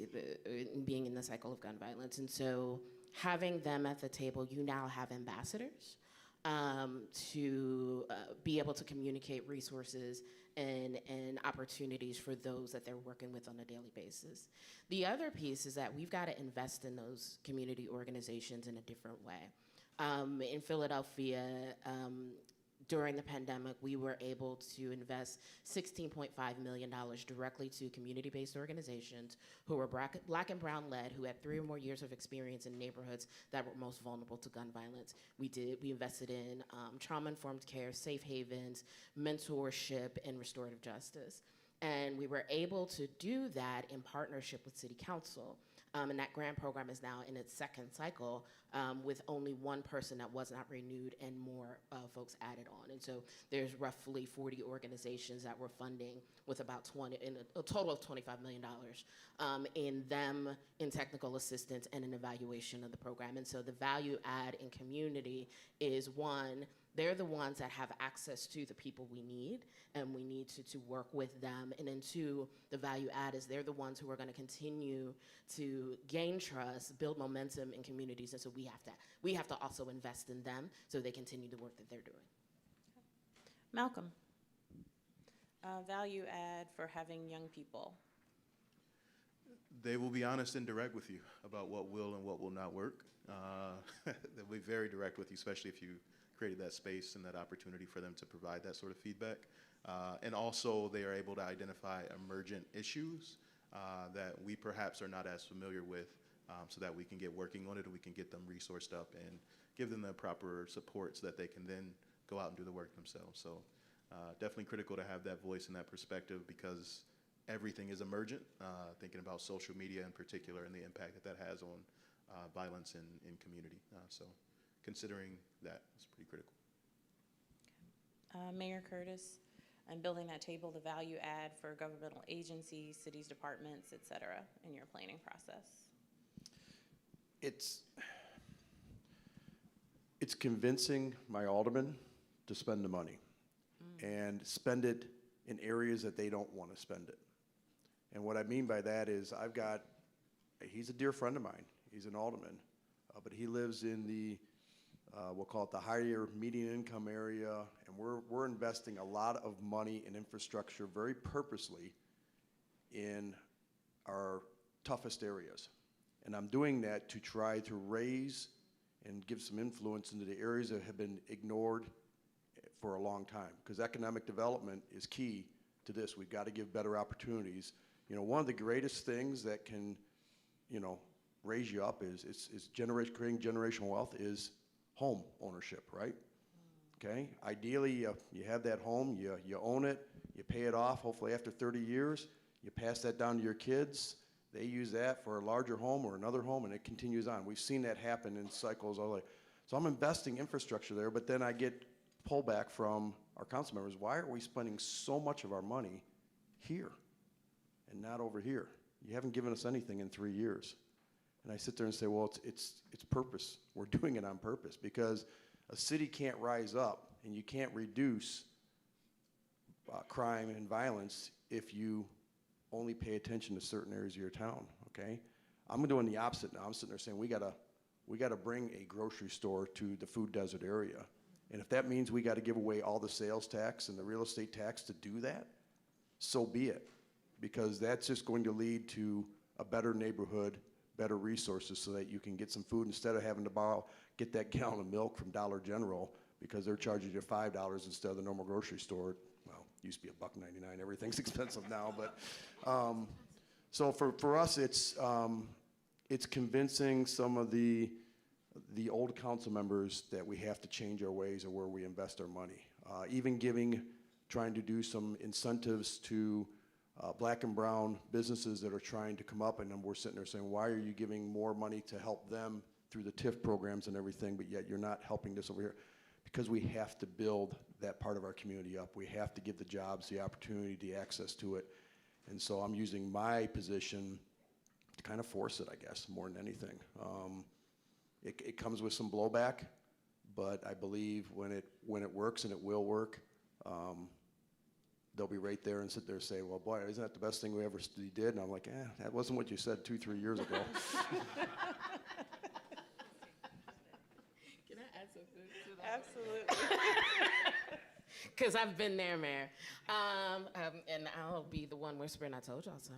being in the cycle of gun violence. And so having them at the table, you now have ambassadors to be able to communicate resources and opportunities for those that they're working with on a daily basis. The other piece is that we've got to invest in those community organizations in a different way. In Philadelphia, during the pandemic, we were able to invest $16.5 million directly to community-based organizations who were black and brown led, who had 3 or more years of experience in neighborhoods that were most vulnerable to gun violence. We invested in trauma-informed care, safe havens, mentorship, and restorative justice. And we were able to do that in partnership with City Council. And that grant program is now in its second cycle with only one person that was not renewed and more folks added on. And so there's roughly 40 organizations that we're funding with about a total of $25 million in technical assistance and an evaluation of the program. And so the value add in community is one, they're the ones that have access to the people we need, and we need to work with them. And then two, the value add is they're the ones who are going to continue to gain trust, build momentum in communities, and so we have to also invest in them so they continue the work that they're doing. Malcolm, value add for having young people. They will be honest and direct with you about what will and what will not work. They'll be very direct with you, especially if you created that space and that opportunity for them to provide that sort of feedback. And also they are able to identify emergent issues that we perhaps are not as familiar with so that we can get working on it and we can get them resourced up and give them the proper support so that they can then go out and do the work themselves. So definitely critical to have that voice and that perspective because everything is emergent, thinking about social media in particular and the impact that has on violence in community. So considering that is pretty critical. Mayor Curtis, and building that table, the value add for governmental agencies, cities, departments, et cetera, in your planning process. It's convincing my aldermen to spend the money and spend it in areas that they don't want to spend it. And what I mean by that is he's a dear friend of mine. He's an alderman, but he lives in the, we'll call it the higher median income area, and we're investing a lot of money in infrastructure very purposely in our toughest areas. And I'm doing that to try to raise and give some influence into the areas that have been ignored for a long time, because economic development is key to this. We've got to give better opportunities. You know, one of the greatest things that can, you know, raise you up is creating generational wealth is home ownership, right? Okay, ideally you have that home, you own it, you pay it off, hopefully after 30 years, you pass that down to your kids, they use that for a larger home or another home, and it continues on. We've seen that happen in cycles all the way. So I'm investing infrastructure there, but then I get pullback from our council members. Why are we spending so much of our money here and not over here? You haven't given us anything in 3 years. And I sit there and say, well, it's purpose. We're doing it on purpose, because a city can't rise up and you can't reduce crime and violence if you only pay attention to certain areas of your town, okay? I'm doing the opposite now. I'm sitting there saying we gotta bring a grocery store to the food desert area. And if that means we gotta give away all the sales tax and the real estate tax to do that, so be it. Because that's just going to lead to a better neighborhood, better resources, so that you can get some food instead of having to get that gallon of milk from Dollar General because they're charging you $5 instead of the normal grocery store. Well, it used to be $1.99. Everything's expensive now, but so for us, it's convincing some of the old council members that we have to change our ways of where we invest our money. Even trying to do some incentives to black and brown businesses that are trying to come up, and then we're sitting there saying, why are you giving more money to help them through the TIF programs and everything, but yet you're not helping this over here? Because we have to build that part of our community up. We have to give the jobs, the opportunity, the access to it. And so I'm using my position to kind of force it, I guess, more than anything. It comes with some blowback, but I believe when it works, and it will work, they'll be right there and sit there and say, well, boy, isn't that the best thing we ever did? And I'm like, that wasn't what you said 2-3 years ago. Can I add something to that? Absolutely. Because I've been there, Mayor. And I'll be the one whispering, I told y'all so.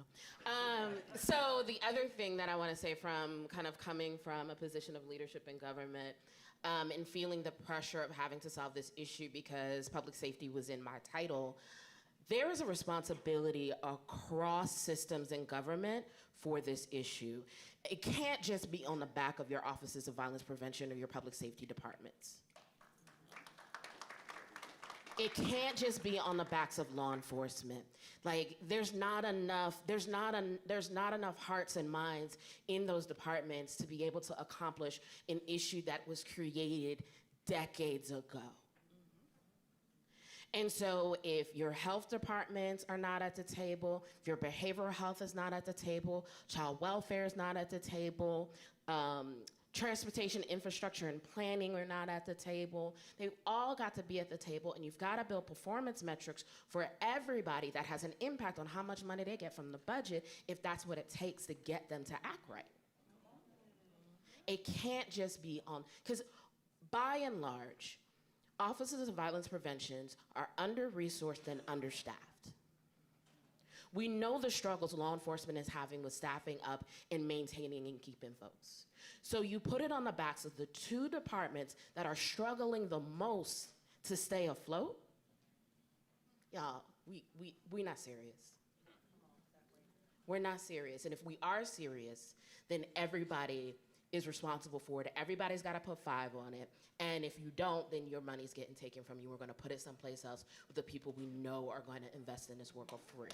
So the other thing that I want to say, from kind of coming from a position of leadership in government, and feeling the pressure of having to solve this issue because public safety was in my title, there is a responsibility across systems in government for this issue. It can't just be on the back of your offices of violence prevention or your public safety departments. It can't just be on the backs of law enforcement. Like, there's not enough hearts and minds in those departments to be able to accomplish an issue that was created decades ago. And so if your health departments are not at the table, if your behavioral health is not at the table, child welfare is not at the table, transportation, infrastructure, and planning are not at the table. They've all got to be at the table, and you've got to build performance metrics for everybody that has an impact on how much money they get from the budget, if that's what it takes to get them to act right. It can't just be on, because by and large, offices of violence prevention are under-resourced and understaffed. We know the struggles law enforcement is having with staffing up and maintaining and keeping folks. So you put it on the backs of the two departments that are struggling the most to stay afloat. Y'all, we're not serious. We're not serious. And if we are serious, then everybody is responsible for it. Everybody's got to put 5 on it. And if you don't, then your money's getting taken from you. We're going to put it someplace else with the people we know are going to invest in this work for free.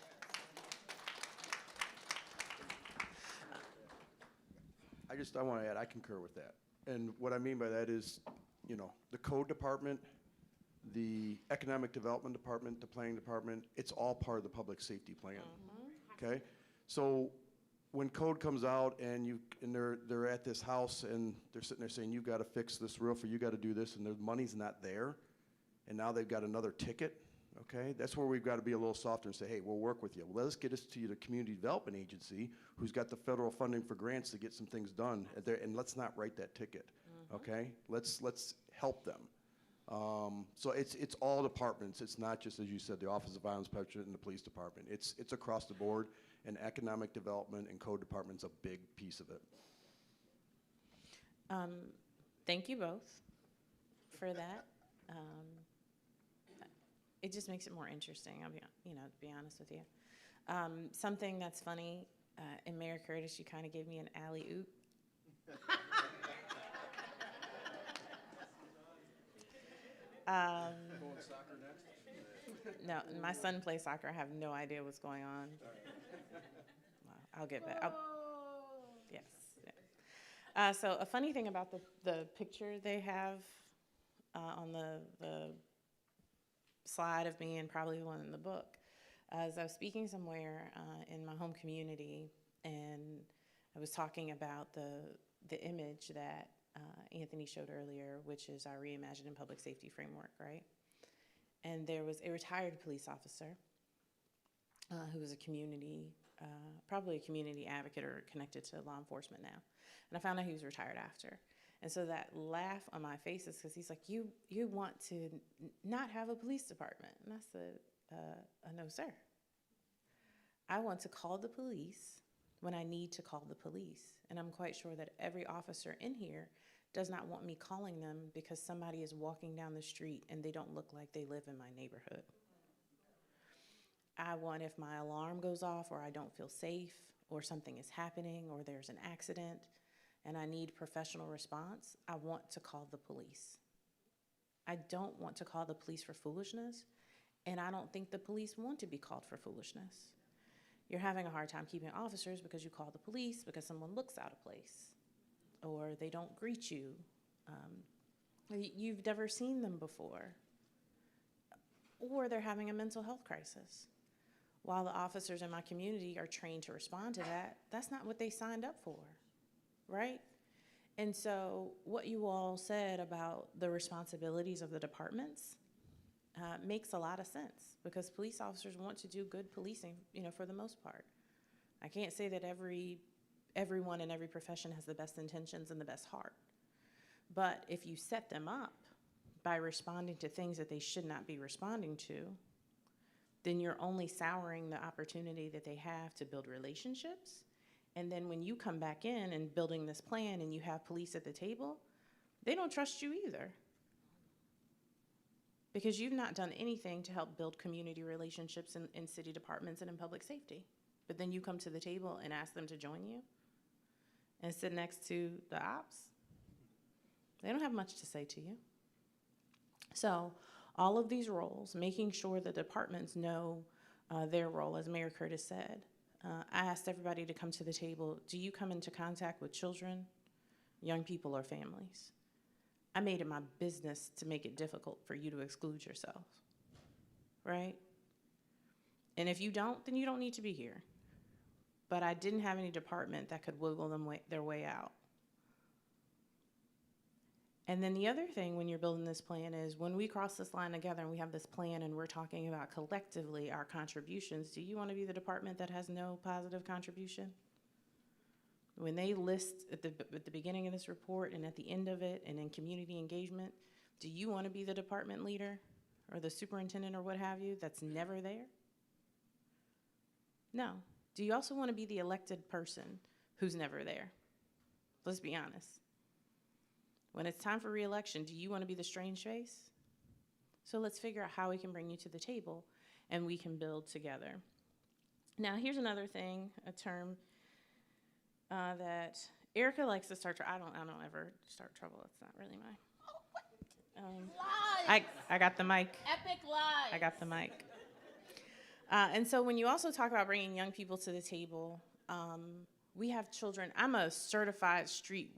I want to add, I concur with that. And what I mean by that is, you know, the code department, the economic development department, the planning department, it's all part of the public safety plan. Okay? So when code comes out and they're at this house and they're sitting there saying, you've got to fix this roof or you got to do this, and the money's not there, and now they've got another ticket, okay? That's where we've got to be a little softer and say, hey, we'll work with you. Well, let's get us to the community development agency who's got the federal funding for grants to get some things done there, and let's not write that ticket, okay? Let's help them. So it's all departments. It's not just, as you said, the Office of Violence Prevention and the police department. It's across the board, and economic development and code department's a big piece of it. Thank you both for that. It just makes it more interesting. I'll be, to be honest with you. Something that's funny, in Mayor Curtis, you kind of gave me an alley-oop. No, my son plays soccer. I have no idea what's going on. Well, I'll get back. Yes. Yeah. So a funny thing about the picture they have on the slide of me, and probably the one in the book, is I was speaking somewhere in my home community, and I was talking about the image that Anthony showed earlier, which is our Reimagined Public Safety Framework, right? And there was a retired police officer who was a community, probably a community advocate or connected to law enforcement now. And I found out he was retired after. And so that laugh on my face is because he's like, you want to not have a police department. And I said, no, sir. I want to call the police when I need to call the police. And I'm quite sure that every officer in here does not want me calling them because somebody is walking down the street and they don't look like they live in my neighborhood. I want, if my alarm goes off or I don't feel safe or something is happening or there's an accident and I need professional response, I want to call the police. I don't want to call the police for foolishness, and I don't think the police want to be called for foolishness. You're having a hard time keeping officers because you call the police because someone looks out of place, or they don't greet you. You've never seen them before, or they're having a mental health crisis. While the officers in my community are trained to respond to that, that's not what they signed up for, right? And so what you all said about the responsibilities of the departments makes a lot of sense, because police officers want to do good policing, for the most part. I can't say that everyone in every profession has the best intentions and the best heart. But if you set them up by responding to things that they should not be responding to, then you're only souring the opportunity that they have to build relationships. And then when you come back in and building this plan and you have police at the table, they don't trust you either, because you've not done anything to help build community relationships in city departments and in public safety. But then you come to the table and ask them to join you and sit next to the ops. They don't have much to say to you. So all of these roles, making sure the departments know their role, as Mayor Curtis said. I asked everybody to come to the table. Do you come into contact with children, young people, or families? I made it my business to make it difficult for you to exclude yourself, right? And if you don't, then you don't need to be here. But I didn't have any department that could wiggle their way out. And then the other thing when you're building this plan is, when we cross this line together and we have this plan and we're talking about collectively our contributions, do you want to be the department that has no positive contribution? When they list at the beginning of this report and at the end of it and in community engagement, do you want to be the department leader or the superintendent or what have you that's never there? No. Do you also want to be the elected person who's never there? Let's be honest. When it's time for re-election, do you want to be the strange face? So let's figure out how we can bring you to the table and we can build together. Now, here's another thing, a term that Erica likes to start. I don't ever start trouble. It's not really my. I got the mic. Epic lies. I got the mic. And so when you also talk about bringing young people to the table, we have children. I'm a certified street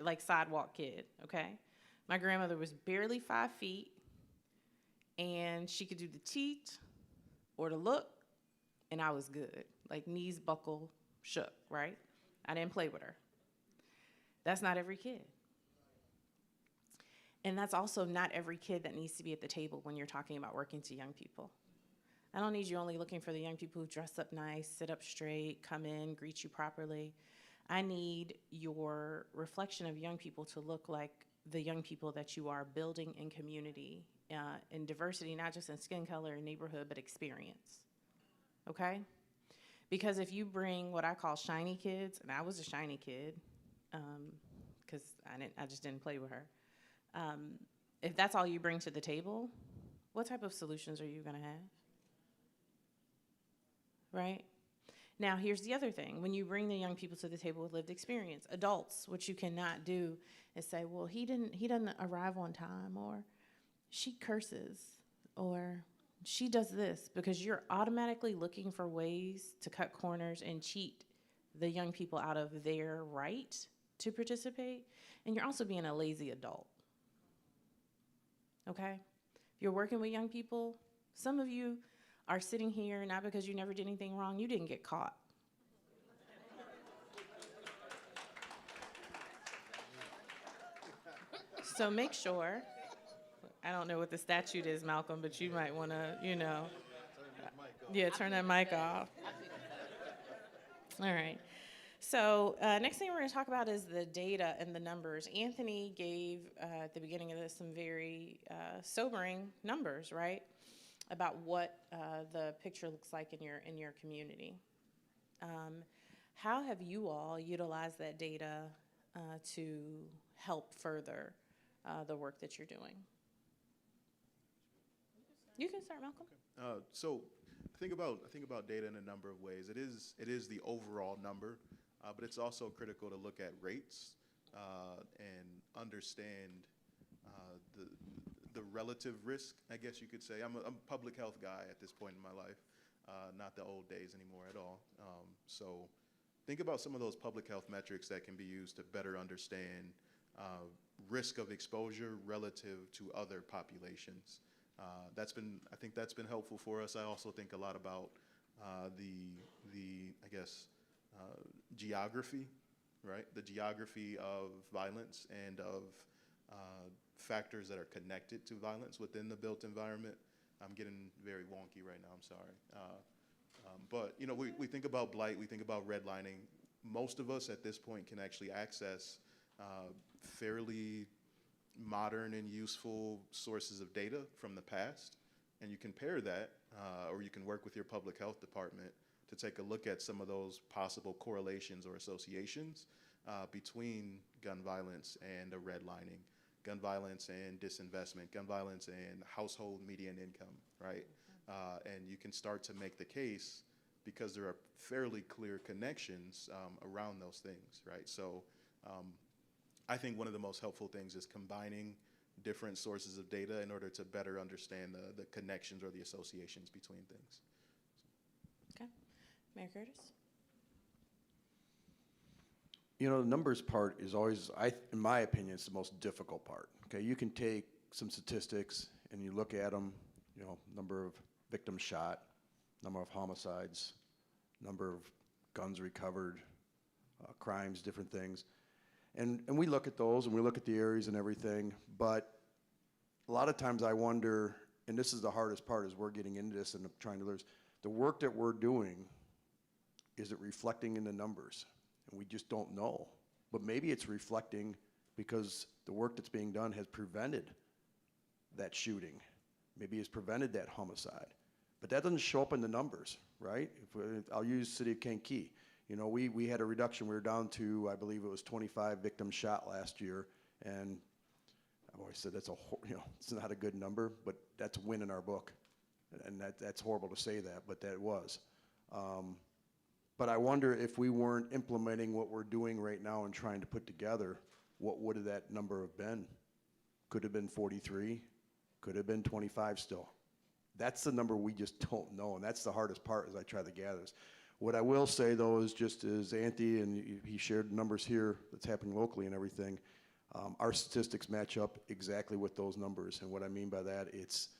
like sidewalk kid. Okay, my grandmother was barely 5 feet, and she could do the teat or the look, and I was good. Like knees buckle, shook. Right. I didn't play with her. That's not every kid. And that's also not every kid that needs to be at the table when you're talking about working to young people. I don't need you only looking for the young people who dress up nice, sit up straight, come in, greet you properly. I need your reflection of young people to look like the young people that you are building in community, in diversity, not just in skin color and neighborhood, but experience, okay? Because if you bring what I call shiny kids, and I was a shiny kid, because I just didn't play with her. If that's all you bring to the table, what type of solutions are you gonna have? Right? Now, here's the other thing. When you bring the young people to the table with lived experience, adults, what you cannot do is say, well, he doesn't arrive on time, or she curses, or she does this, because you're automatically looking for ways to cut corners and cheat the young people out of their right to participate, and you're also being a lazy adult. Okay? If you're working with young people, some of you are sitting here not because you never did anything wrong, you didn't get caught. So make sure, I don't know what the statute is, Malcolm, but you might want to, turn that mic off. All right. So next thing we're going to talk about is the data and the numbers. Anthony gave, at the beginning of this, some very sobering numbers, right, about what the picture looks like in your community. How have you all utilized that data to help further the work that you're doing? You can start, Malcolm. So I think about data in a number of ways. It is the overall number, but it's also critical to look at rates and understand the relative risk, I guess you could say. I'm a public health guy at this point in my life, not the old days anymore at all. So think about some of those public health metrics that can be used to better understand risk of exposure relative to other populations. I think that's been helpful for us. I also think a lot about geography, right? The geography of violence and of factors that are connected to violence within the built environment. I'm getting very wonky right now, I'm sorry. But we think about blight, we think about redlining. Most of us at this point can actually access fairly modern and useful sources of data from the past, and you compare that, or you can work with your public health department to take a look at some of those possible correlations or associations between gun violence and a redlining, gun violence and disinvestment, gun violence and household median income, right? And you can start to make the case because there are fairly clear connections around those things, right? So I think one of the most helpful things is combining different sources of data in order to better understand the connections or the associations between things. Okay. Mayor Curtis? The numbers part is always, in my opinion, it's the most difficult part. Okay, you can take some statistics and you look at them, number of victims shot, number of homicides, number of guns recovered, crimes, different things. And we look at those and we look at the areas and everything, but a lot of times I wonder, and this is the hardest part as we're getting into this and trying to learn, the work that we're doing, is it reflecting in the numbers? And we just don't know. But maybe it's reflecting because the work that's being done has prevented that shooting. Maybe it's prevented that homicide. But that doesn't show up in the numbers, right? I'll use City of Kankakee. We had a reduction. We were down to, I believe it was 25 victims shot last year. And I've always said it's not a good number, but that's a win in our book. And that's horrible to say that, but that was. But I wonder if we weren't implementing what we're doing right now and trying to put together, what would that number have been? Could have been 43, could have been 25 still. That's the number we just don't know, and that's the hardest part as I try to gather this. What I will say, though, is just as Anthony, and he shared numbers here that's happening locally and everything, our statistics match up exactly with those numbers. And what I mean by that, it's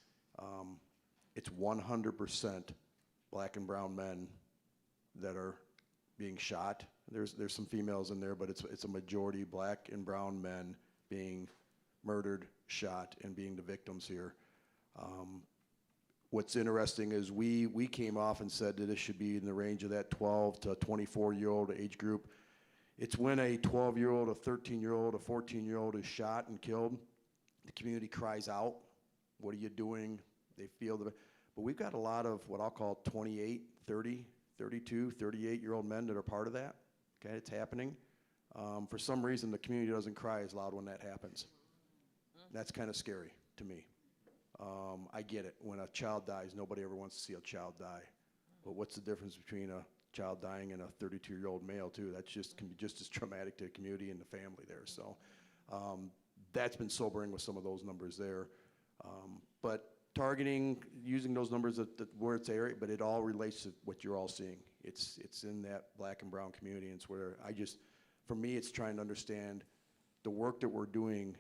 100% black and brown men that are being shot. There's some females in there, but it's a majority black and brown men being murdered, shot, and being the victims here. What's interesting is we came off and said that it should be in the range of that 12 to 24-year-old age group. It's when a 12-year-old, a 13-year-old, a 14-year-old is shot and killed, the community cries out, what are you doing? They feel the, but we've got a lot of what I'll call 28, 30, 32, 38-year-old men that are part of that. Okay, it's happening. For some reason, the community doesn't cry as loud when that happens. That's kind of scary to me. I get it. When a child dies, nobody ever wants to see a child die. But what's the difference between a child dying and a 32-year-old male, too? That's just can be just as traumatic to the community and the family there. So that's been sobering with some of those numbers there. But targeting, using those numbers where it's area, but it all relates to what you're all seeing. It's in that black and brown community, and it's where for me, it's trying to understand the work that we're doing.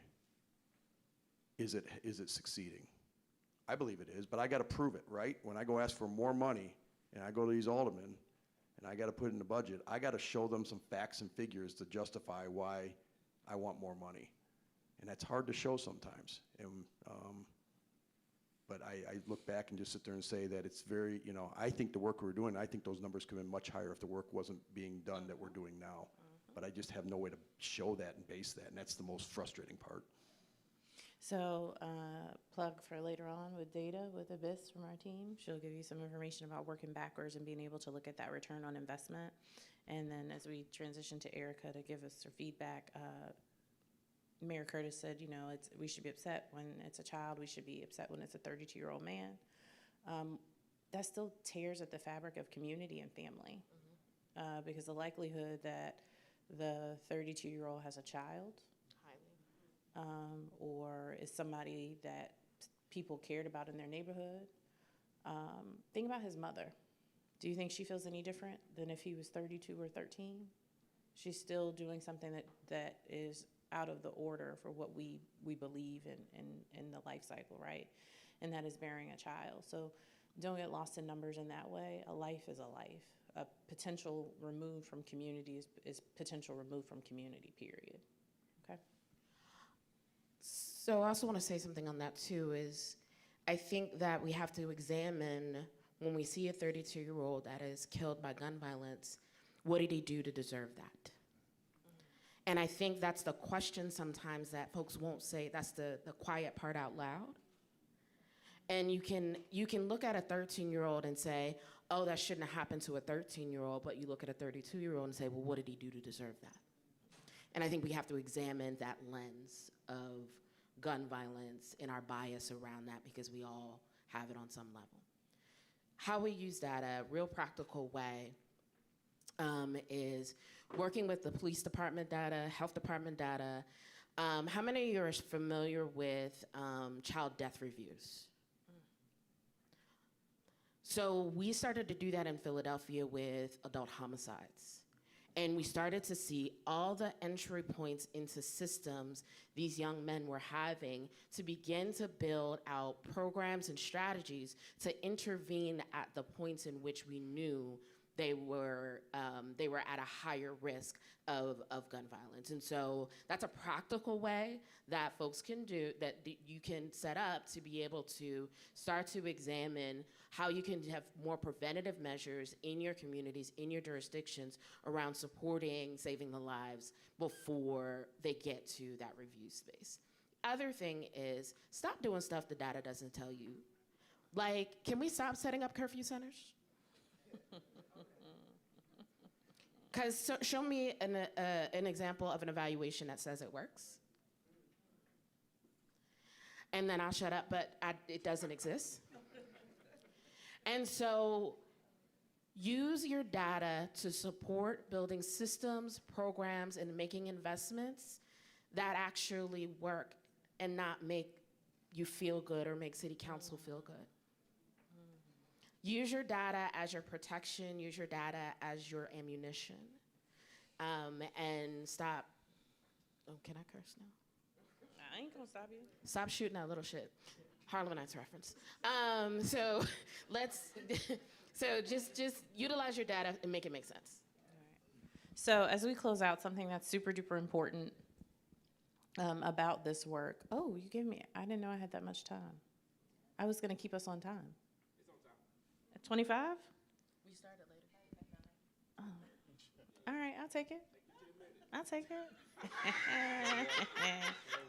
Is it succeeding? I believe it is, but I got to prove it, right? When I go ask for more money, and I go to these aldermen, and I got to put it in the budget, I got to show them some facts and figures to justify why I want more money, and that's hard to show sometimes. And but I look back and just sit there and say that it's very, I think the work we're doing, I think those numbers could have been much higher if the work wasn't being done that we're doing now. But I just have no way to show that and base that, and that's the most frustrating part. So plug for later on with data with Abyss from our team. She'll give you some information about working backwards and being able to look at that return on investment. And then as we transition to Erica to give us her feedback, Mayor Curtis said, we should be upset when it's a child. We should be upset when it's a 32-year-old man. That still tears at the fabric of community and family, because the likelihood that the 32-year-old has a child or is somebody that people cared about in their neighborhood. Think about his mother. Do you think she feels any different than if he was 32 or 13? She's still doing something that is out of the order for what we believe in the life cycle, right? And that is bearing a child. So don't get lost in numbers in that way. A life is a life. A potential removed from community is potential removed from community, period. Okay? So I also want to say something on that too, is I think that we have to examine when we see a 32-year-old that is killed by gun violence, what did he do to deserve that? And I think that's the question sometimes that folks won't say, that's the quiet part out loud. And you can look at a 13-year-old and say, oh, that shouldn't have happened to a 13-year-old, but you look at a 32-year-old and say, well, what did he do to deserve that? And I think we have to examine that lens of gun violence and our bias around that, because we all have it on some level. How we use that, a real practical way, is working with the police department data, health department data. How many of you are familiar with child death reviews? So we started to do that in Philadelphia with adult homicides. And we started to see all the entry points into systems these young men were having to begin to build out programs and strategies to intervene at the points in which we knew they were at a higher risk of gun violence. And so that's a practical way that folks can do, that you can set up to be able to start to examine how you can have more preventative measures in your communities, in your jurisdictions, around supporting, saving the lives before they get to that review space. Other thing is, stop doing stuff the data doesn't tell you. Like, can we stop setting up curfew centers? Because show me an example of an evaluation that says it works. And then I'll shut up, but it doesn't exist. And so use your data to support building systems, programs, and making investments that actually work and not make you feel good or make city council feel good. Use your data as your protection, use your data as your ammunition. And stop, oh, can I curse now? I ain't gonna stop you. Stop shooting that little shit. Harlem Nights reference. So let's, so just utilize your data and make it make sense. So as we close out, something that's super duper important about this work. Oh, you gave me, I didn't know I had that much time. I was going to keep us on time. It's on time. At 25? We started later. All right, I'll take it. I'll take it.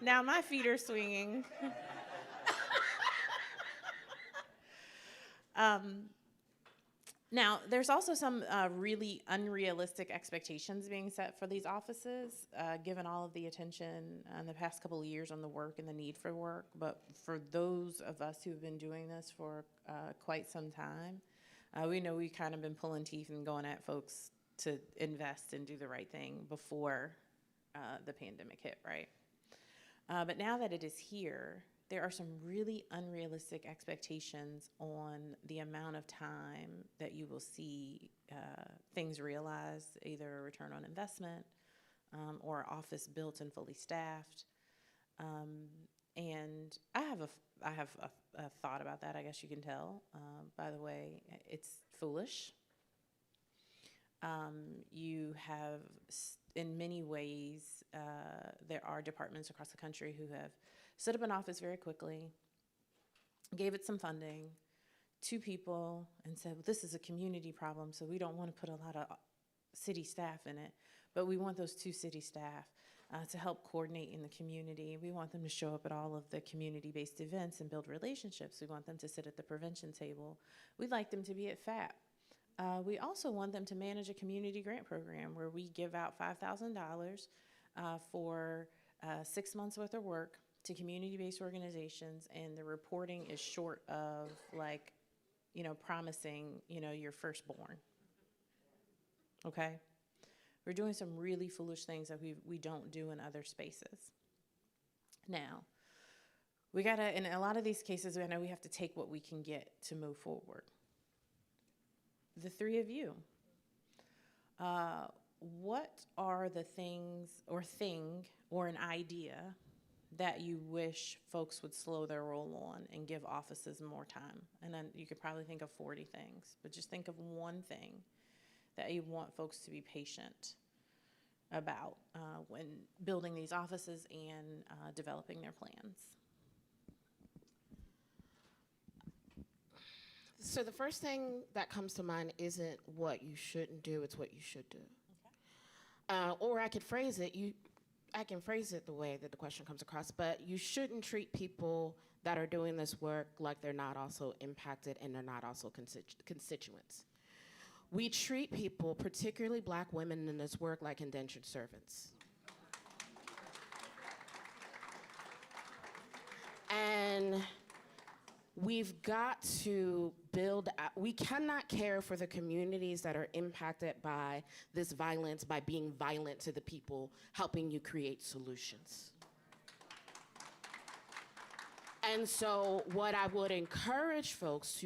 Now my feet are swinging. Now, there's also some really unrealistic expectations being set for these offices, given all of the attention in the past couple of years on the work and the need for work. But for those of us who have been doing this for quite some time, we know we've kind of been pulling teeth and going at folks to invest and do the right thing before the pandemic hit, right? But now that it is here, there are some really unrealistic expectations on the amount of time that you will see things realized, either a return on investment or office built and fully staffed. And I have a thought about that, I guess you can tell. By the way, it's foolish. You have, in many ways, there are departments across the country who have set up an office very quickly, gave it some funding, 2 people, and said, well, this is a community problem, so we don't want to put a lot of city staff in it, but we want those 2 city staff to help coordinate in the community. We want them to show up at all of the community-based events and build relationships. We want them to sit at the prevention table. We'd like them to be at FAP. We also want them to manage a community grant program where we give out $5,000 for 6 months worth of work to community-based organizations, and the reporting is short of, like, promising, your firstborn. Okay? We're doing some really foolish things that we don't do in other spaces. Now, we gotta, in a lot of these cases, I know we have to take what we can get to move forward. The 3 of you, what are the things or an idea that you wish folks would slow their roll on and give offices more time? And then you could probably think of 40 things, but just think of one thing that you want folks to be patient about when building these offices and developing their plans. So the first thing that comes to mind isn't what you shouldn't do, it's what you should do. Okay. Or I can phrase it the way that the question comes across, but you shouldn't treat people that are doing this work like they're not also impacted and they're not also constituents. We treat people, particularly Black women in this work, like indentured servants. And we've got to build out, we cannot care for the communities that are impacted by this violence by being violent to the people helping you create solutions. And so what I would encourage folks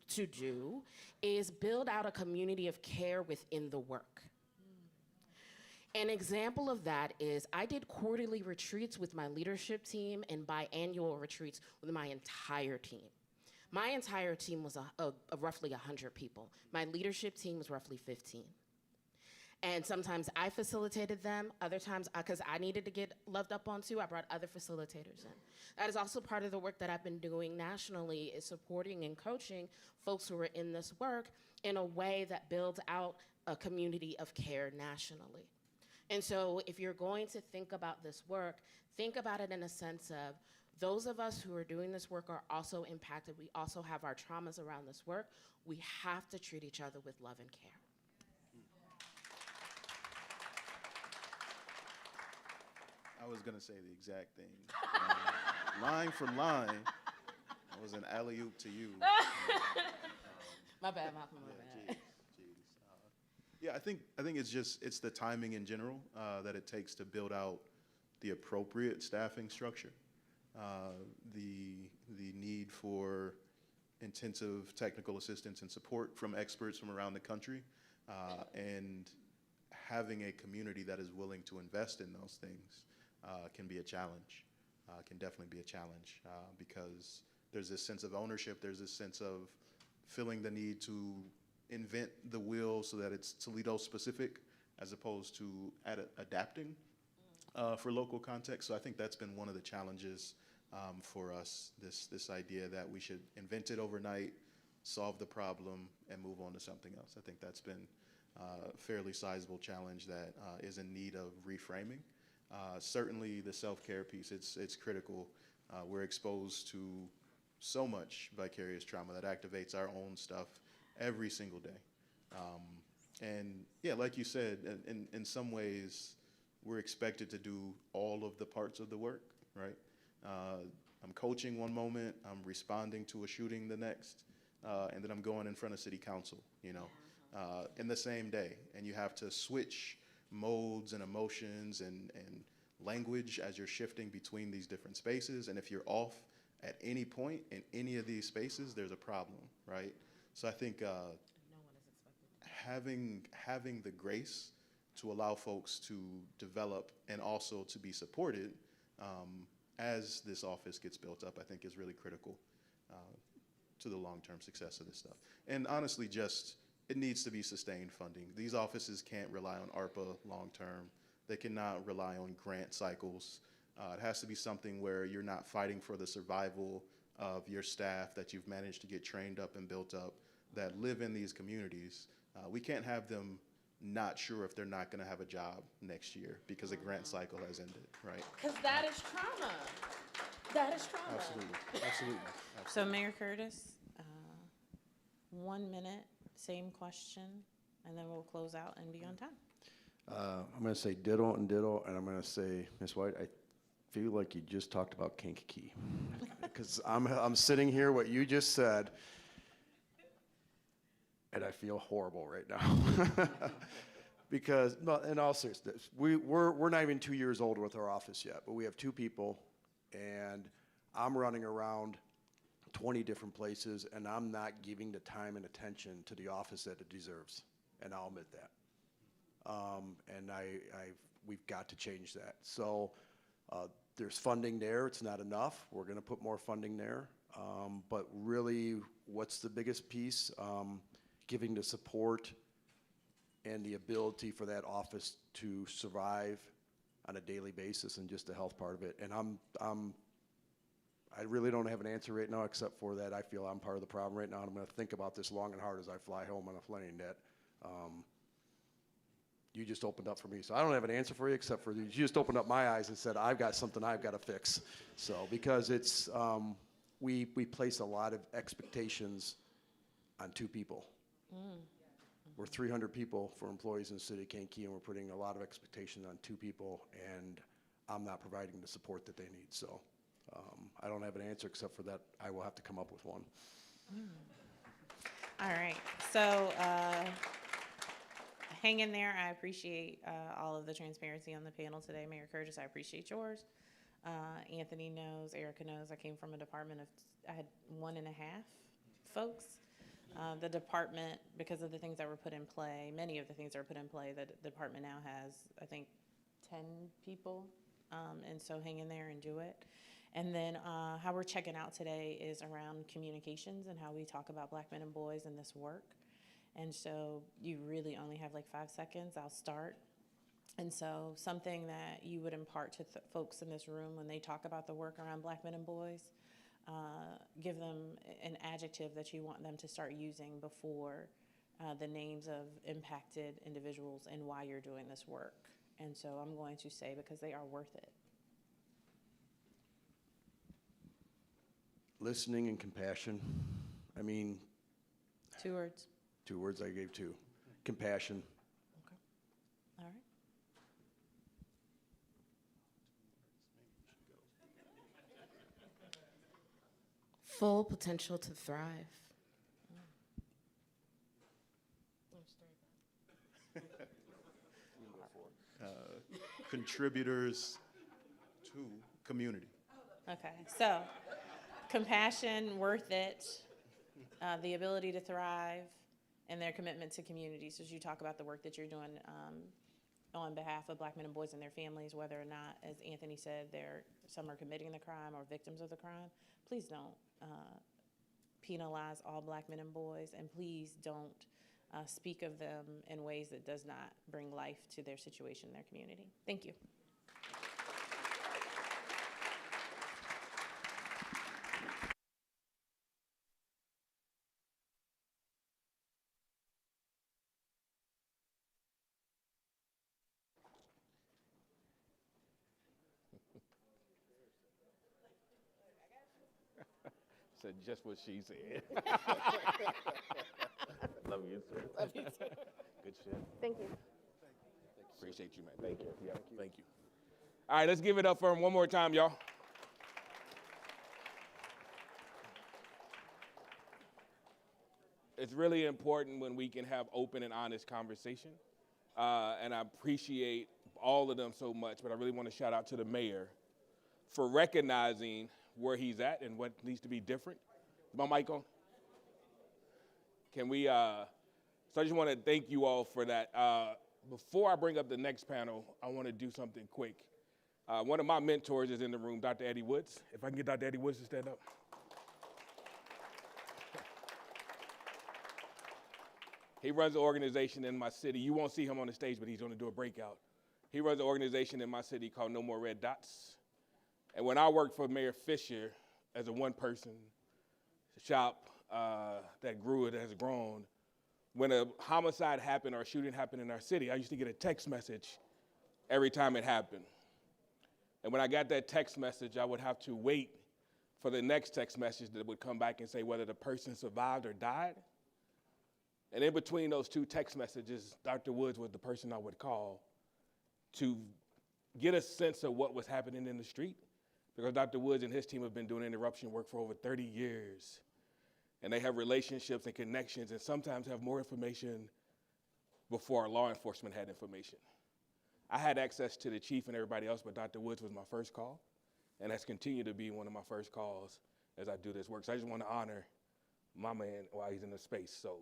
to do is build out a community of care within the work. An example of that is I did quarterly retreats with my leadership team and biannual retreats with my entire team. My entire team was roughly 100 people. My leadership team was roughly 15. And sometimes I facilitated them, other times, because I needed to get loved up on too, I brought other facilitators in. That is also part of the work that I've been doing nationally, is supporting and coaching folks who are in this work in a way that builds out a community of care nationally. And so if you're going to think about this work, think about it in a sense of, those of us who are doing this work are also impacted. We also have our traumas around this work. We have to treat each other with love and care. I was going to say the exact thing. Line for line, that was an alley-oop to you. My bad, Malcolm, my bad. Yeah, I think it's the timing in general that it takes to build out the appropriate staffing structure. The need for intensive technical assistance and support from experts from around the country, and having a community that is willing to invest in those things can be a challenge, can definitely be a challenge, because there's this sense of ownership, there's this sense of feeling the need to invent the wheel so that it's Toledo specific as opposed to adapting. for local context. So I think that's been one of the challenges for us, this idea that we should invent it overnight, solve the problem, and move on to something else. I think that's been a fairly sizable challenge that is in need of reframing. Certainly the self-care piece, it's critical. We're exposed to so much vicarious trauma that activates our own stuff every single day. And yeah, like you said, in some ways, we're expected to do all of the parts of the work, right? I'm coaching one moment, I'm responding to a shooting the next, and then I'm going in front of city council, you know, in the same day. And you have to switch modes and emotions and language as you're shifting between these different spaces. And if you're off at any point in any of these spaces, there's a problem, right? So I think having the grace to allow folks to develop and also to be supported as this office gets built up, I think is really critical to the long-term success of this stuff. And honestly, just it needs to be sustained funding. These offices can't rely on ARPA long-term. They cannot rely on grant cycles. It has to be something where you're not fighting for the survival of your staff that you've managed to get trained up and built up that live in these communities. We can't have them not sure if they're not going to have a job next year because a grant cycle has ended, right? Because that is trauma. That is trauma. Absolutely, absolutely. So Mayor Curtis, 1 minute, same question, and then we'll close out and be on time. I'm going to say ditto and ditto, and I'm going to say, Ms. White, I feel like you just talked about Kankakee. Because I'm sitting here, what you just said, and I feel horrible right now. Because, no, in all seriousness, we're not even 2 years old with our office yet, but we have 2 people, and I'm running around 20 different places, and I'm not giving the time and attention to the office that it deserves, and I'll admit that. And we've got to change that. So there's funding there. It's not enough. We're going to put more funding there. But really, what's the biggest piece? Giving the support and the ability for that office to survive on a daily basis, and just the health part of it. And I really don't have an answer right now, except for that I feel I'm part of the problem right now, and I'm going to think about this long and hard as I fly home on a plane. That you just opened up for me. So I don't have an answer for you, except for you just opened up my eyes and said, I've got something I've got to fix. So because it's, we place a lot of expectations on 2 people. We're 300 people for employees in the city of Kankakee, and we're putting a lot of expectations on 2 people, and I'm not providing the support that they need. So I don't have an answer, except for that I will have to come up with one. All right, so hang in there. I appreciate all of the transparency on the panel today. Mayor Curtis, I appreciate yours. Anthony knows, Erica knows, I came from a department of, I had 1.5 folks. The department, because of the things that were put in play, many of the things that were put in play, the department now has, I think, 10 people. And so hang in there and do it. And then how we're checking out today is around communications and how we talk about Black men and boys in this work. And so you really only have like 5 seconds. I'll start. And so something that you would impart to folks in this room when they talk about the work around Black men and boys, give them an adjective that you want them to start using before the names of impacted individuals and why you're doing this work. And so I'm going to say, because they are worth it. Listening and compassion. I mean, 2 words. 2 words I gave 2. Compassion. Okay. All right. Full potential to thrive. Contributors to community. Okay, so compassion, worth it, the ability to thrive, and their commitment to communities. As you talk about the work that you're doing on behalf of Black men and boys and their families, whether or not, as Anthony said, some are committing the crime or victims of the crime, please don't penalize all Black men and boys, and please don't speak of them in ways that does not bring life to their situation in their community. Thank you. said just what she said. Love you, sir. Love you too. Good shit. Thank you. Appreciate you, man. Thank you. Yeah, thank you. All right, let's give it up for him one more time, y'all. It's really important when we can have open and honest conversation. And I appreciate all of them so much, but I really want to shout out to the mayor for recognizing where he's at and what needs to be different. Is my mic on? Can we, so I just want to thank you all for that. Before I bring up the next panel, I want to do something quick. One of my mentors is in the room, Dr. Eddie Woods. If I can get Dr. Eddie Woods to stand up. He runs an organization in my city. You won't see him on the stage, but he's going to do a breakout. He runs an organization in my city called No More Red Dots. And when I worked for Mayor Fisher as a one-person shop that grew, it has grown, when a homicide happened or a shooting happened in our city, I used to get a text message every time it happened. And when I got that text message, I would have to wait for the next text message that would come back and say whether the person survived or died. And in between those two text messages, Dr. Woods was the person I would call to get a sense of what was happening in the street, because Dr. Woods and his team have been doing interruption work for over 30 years. And they have relationships and connections and sometimes have more information before law enforcement had information. I had access to the chief and everybody else, but Dr. Woods was my first call, and that's continued to be one of my first calls as I do this work. So I just want to honor my man while he's in the space. So.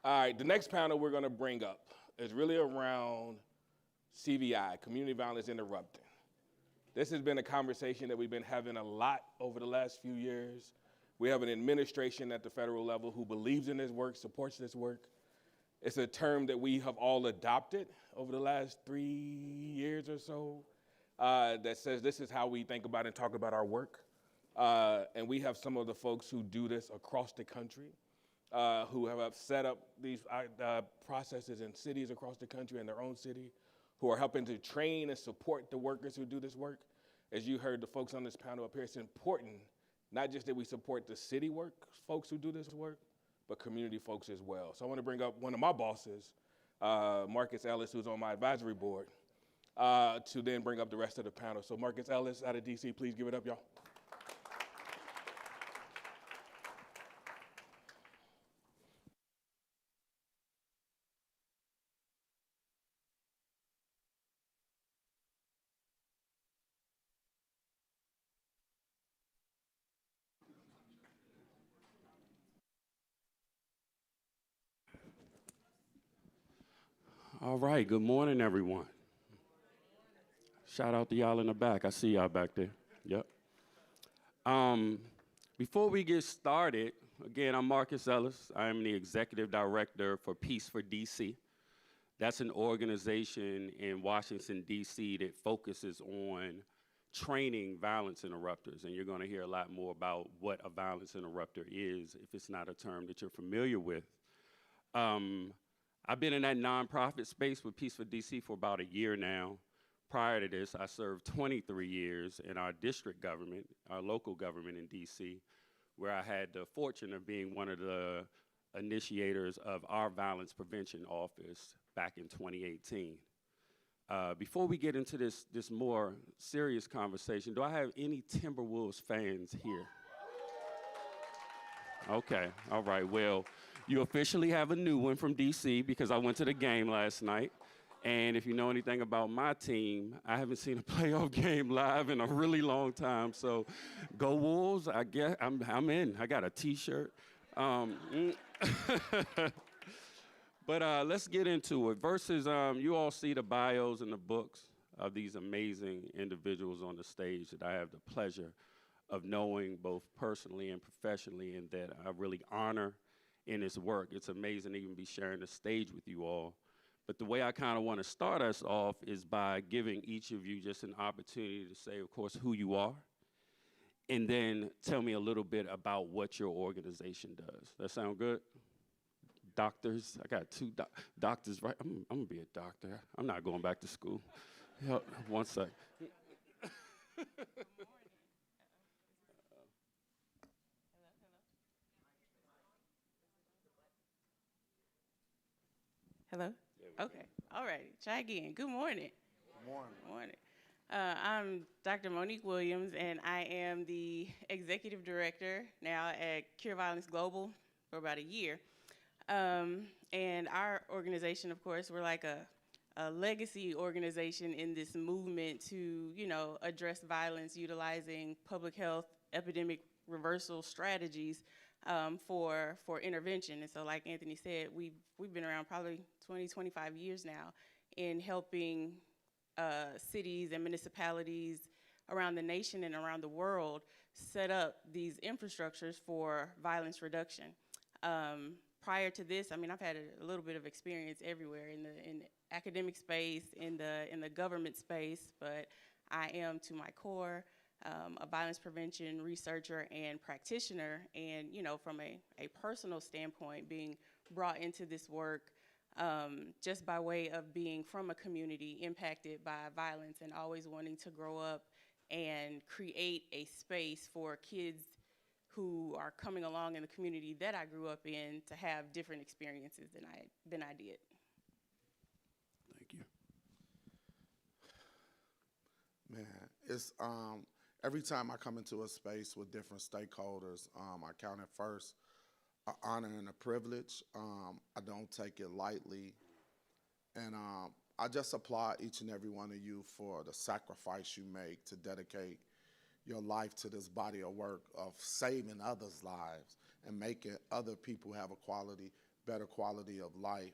All right, the next panel we're going to bring up is really around CVI, Community Violence Interrupting. This has been a conversation that we've been having a lot over the last few years. We have an administration at the federal level who believes in this work, supports this work. It's a term that we have all adopted over the last 3 years or so that says this is how we think about and talk about our work. And we have some of the folks who do this across the country. Who have set up these processes in cities across the country in their own city, who are helping to train and support the workers who do this work. As you heard the folks on this panel up here, it's important not just that we support the city work, folks who do this work, but community folks as well. So I want to bring up one of my bosses, Marcus Ellis, who's on my advisory board, to then bring up the rest of the panel. So Marcus Ellis out of DC, please give it up, y'all. All right, good morning, everyone. Shout out to y'all in the back. I see y'all back there. Yep. Before we get started, again, I'm Marcus Ellis. I am the Executive Director for Peace for DC. That's an organization in Washington, DC that focuses on training violence interrupters. And you're going to hear a lot more about what a violence interrupter is if it's not a term that you're familiar with. I've been in that nonprofit space with Peace for DC for about a year now. Prior to this, I served 23 years in our district government, our local government in DC, where I had the fortune of being one of the initiators of our violence prevention office back in 2018. Before we get into this more serious conversation, do I have any Timberwolves fans here? Okay, all right, well, you officially have a new one from DC because I went to the game last night. And if you know anything about my team, I haven't seen a playoff game live in a really long time. So go Wolves, I guess I'm in. I got a T-shirt. But let's get into it. Versus, you all see the bios and the books of these amazing individuals on the stage that I have the pleasure of knowing both personally and professionally, and that I really honor in his work. It's amazing to even be sharing the stage with you all. But the way I kind of want to start us off is by giving each of you just an opportunity to say, of course, who you are, and then tell me a little bit about what your organization does. That sound good? Doctors, I got two doctors, right? I'm gonna be a doctor. I'm not going back to school. One sec. Hello? Okay. All right. Try again. Good morning. Morning. Morning. I'm Dr. Monique Williams, and I am the executive director now at Cure Violence Global for about a year. And our organization, of course, we're like a legacy organization in this movement to, address violence utilizing public health epidemic reversal strategies for intervention. And so, like Anthony said, we've been around probably 20, 25 years now in helping cities and municipalities around the nation and around the world set up these infrastructures for violence reduction. Prior to this, I've had a little bit of experience everywhere in the academic space, in the government space, but I am, to my core, a violence prevention researcher and practitioner. And from a personal standpoint, being brought into this work just by way of being from a community impacted by violence and always wanting to grow up and create a space for kids who are coming along in the community that I grew up in to have different experiences than I did. Thank you. Man, it's every time I come into a space with different stakeholders, I count it first an honor and a privilege. I don't take it lightly, and I just applaud each and every one of you for the sacrifice you make to dedicate your life to this body of work of saving others' lives and making other people have a better quality of life.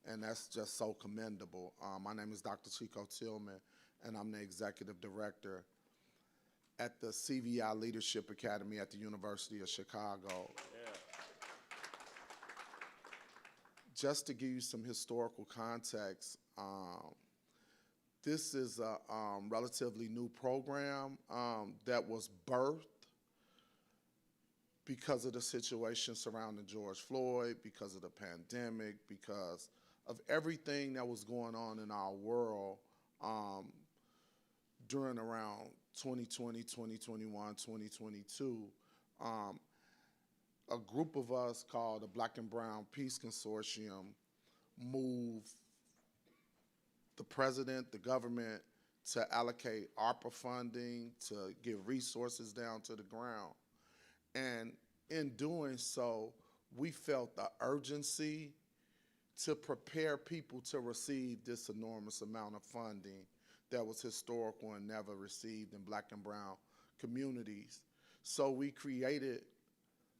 And that's just so commendable. My name is Dr. Chico Tillman, and I'm the executive director at the CVI Leadership Academy at the University of Chicago. Yeah. Just to give you some historical context, this is a relatively new program that was birthed because of the situation surrounding George Floyd, because of the pandemic, because of everything that was going on in our world during around 2020, 2021, 2022. A group of us called the Black and Brown Peace Consortium moved the president, the government, to allocate ARPA funding, to give resources down to the ground. And in doing so, we felt the urgency to prepare people to receive this enormous amount of funding that was historical and never received in Black and brown communities. So we created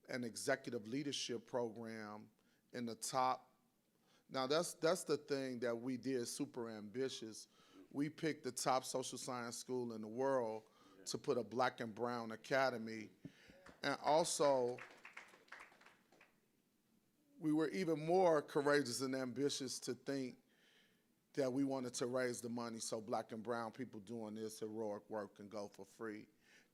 an executive leadership program in the top. Now that's the thing that we did super ambitious. We picked the top social science school in the world to put a Black and brown academy. And also, we were even more courageous and ambitious to think that we wanted to raise the money so Black and brown people doing this heroic work can go for free.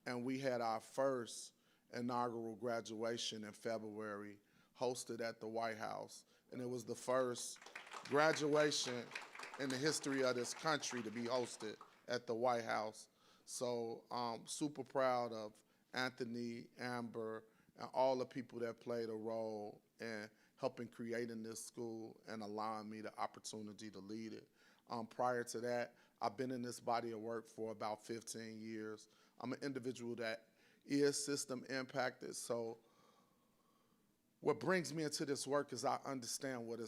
And we had our first inaugural graduation in February, hosted at the White House. And it was the first graduation in the history of this country to be hosted at the White House. So I'm super proud of Anthony, Amber, and all the people that played a role in helping creating this school and allowing me the opportunity to lead it. Prior to that, I've been in this body of work for about 15 years. I'm an individual that is system impacted, so what brings me into this work is I understand what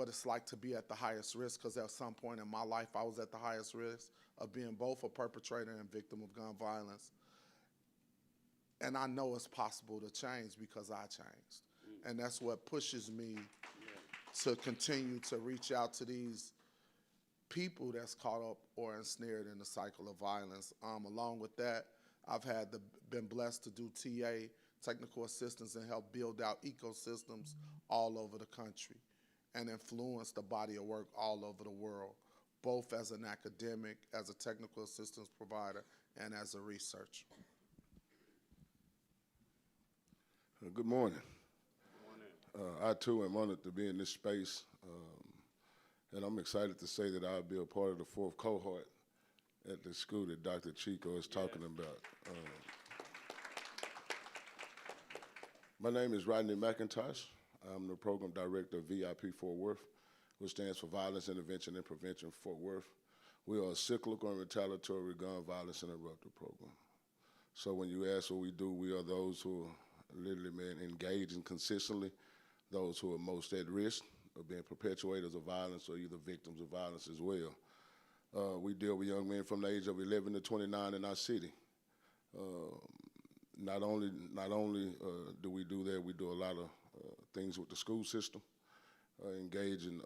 it's like to be at the highest risk, because at some point in my life, I was at the highest risk of being both a perpetrator and victim of gun violence. And I know it's possible to change because I changed. And that's what pushes me to continue to reach out to these people that's caught up or ensnared in the cycle of violence. Along with that, I've been blessed to do TA, technical assistance, and help build out ecosystems all over the country and influence the body of work all over the world, both as an academic, as a technical assistance provider, and as a researcher. Good morning. I too am honored to be in this space. And I'm excited to say that I'll be a part of the 4th cohort at the school that Dr. Chico is talking about. My name is Rodney McIntosh. I'm the program director of VIP Fort Worth, which stands for Violence Intervention and Prevention Fort Worth. We are a cyclical and retaliatory gun violence interrupter program. So when you ask what we do, we are those who are literally engaging consistently, those who are most at risk of being perpetuators of violence or either victims of violence as well. We deal with young men from the age of 11 to 29 in our city. Not only do we do that, we do a lot of things with the school system, engaging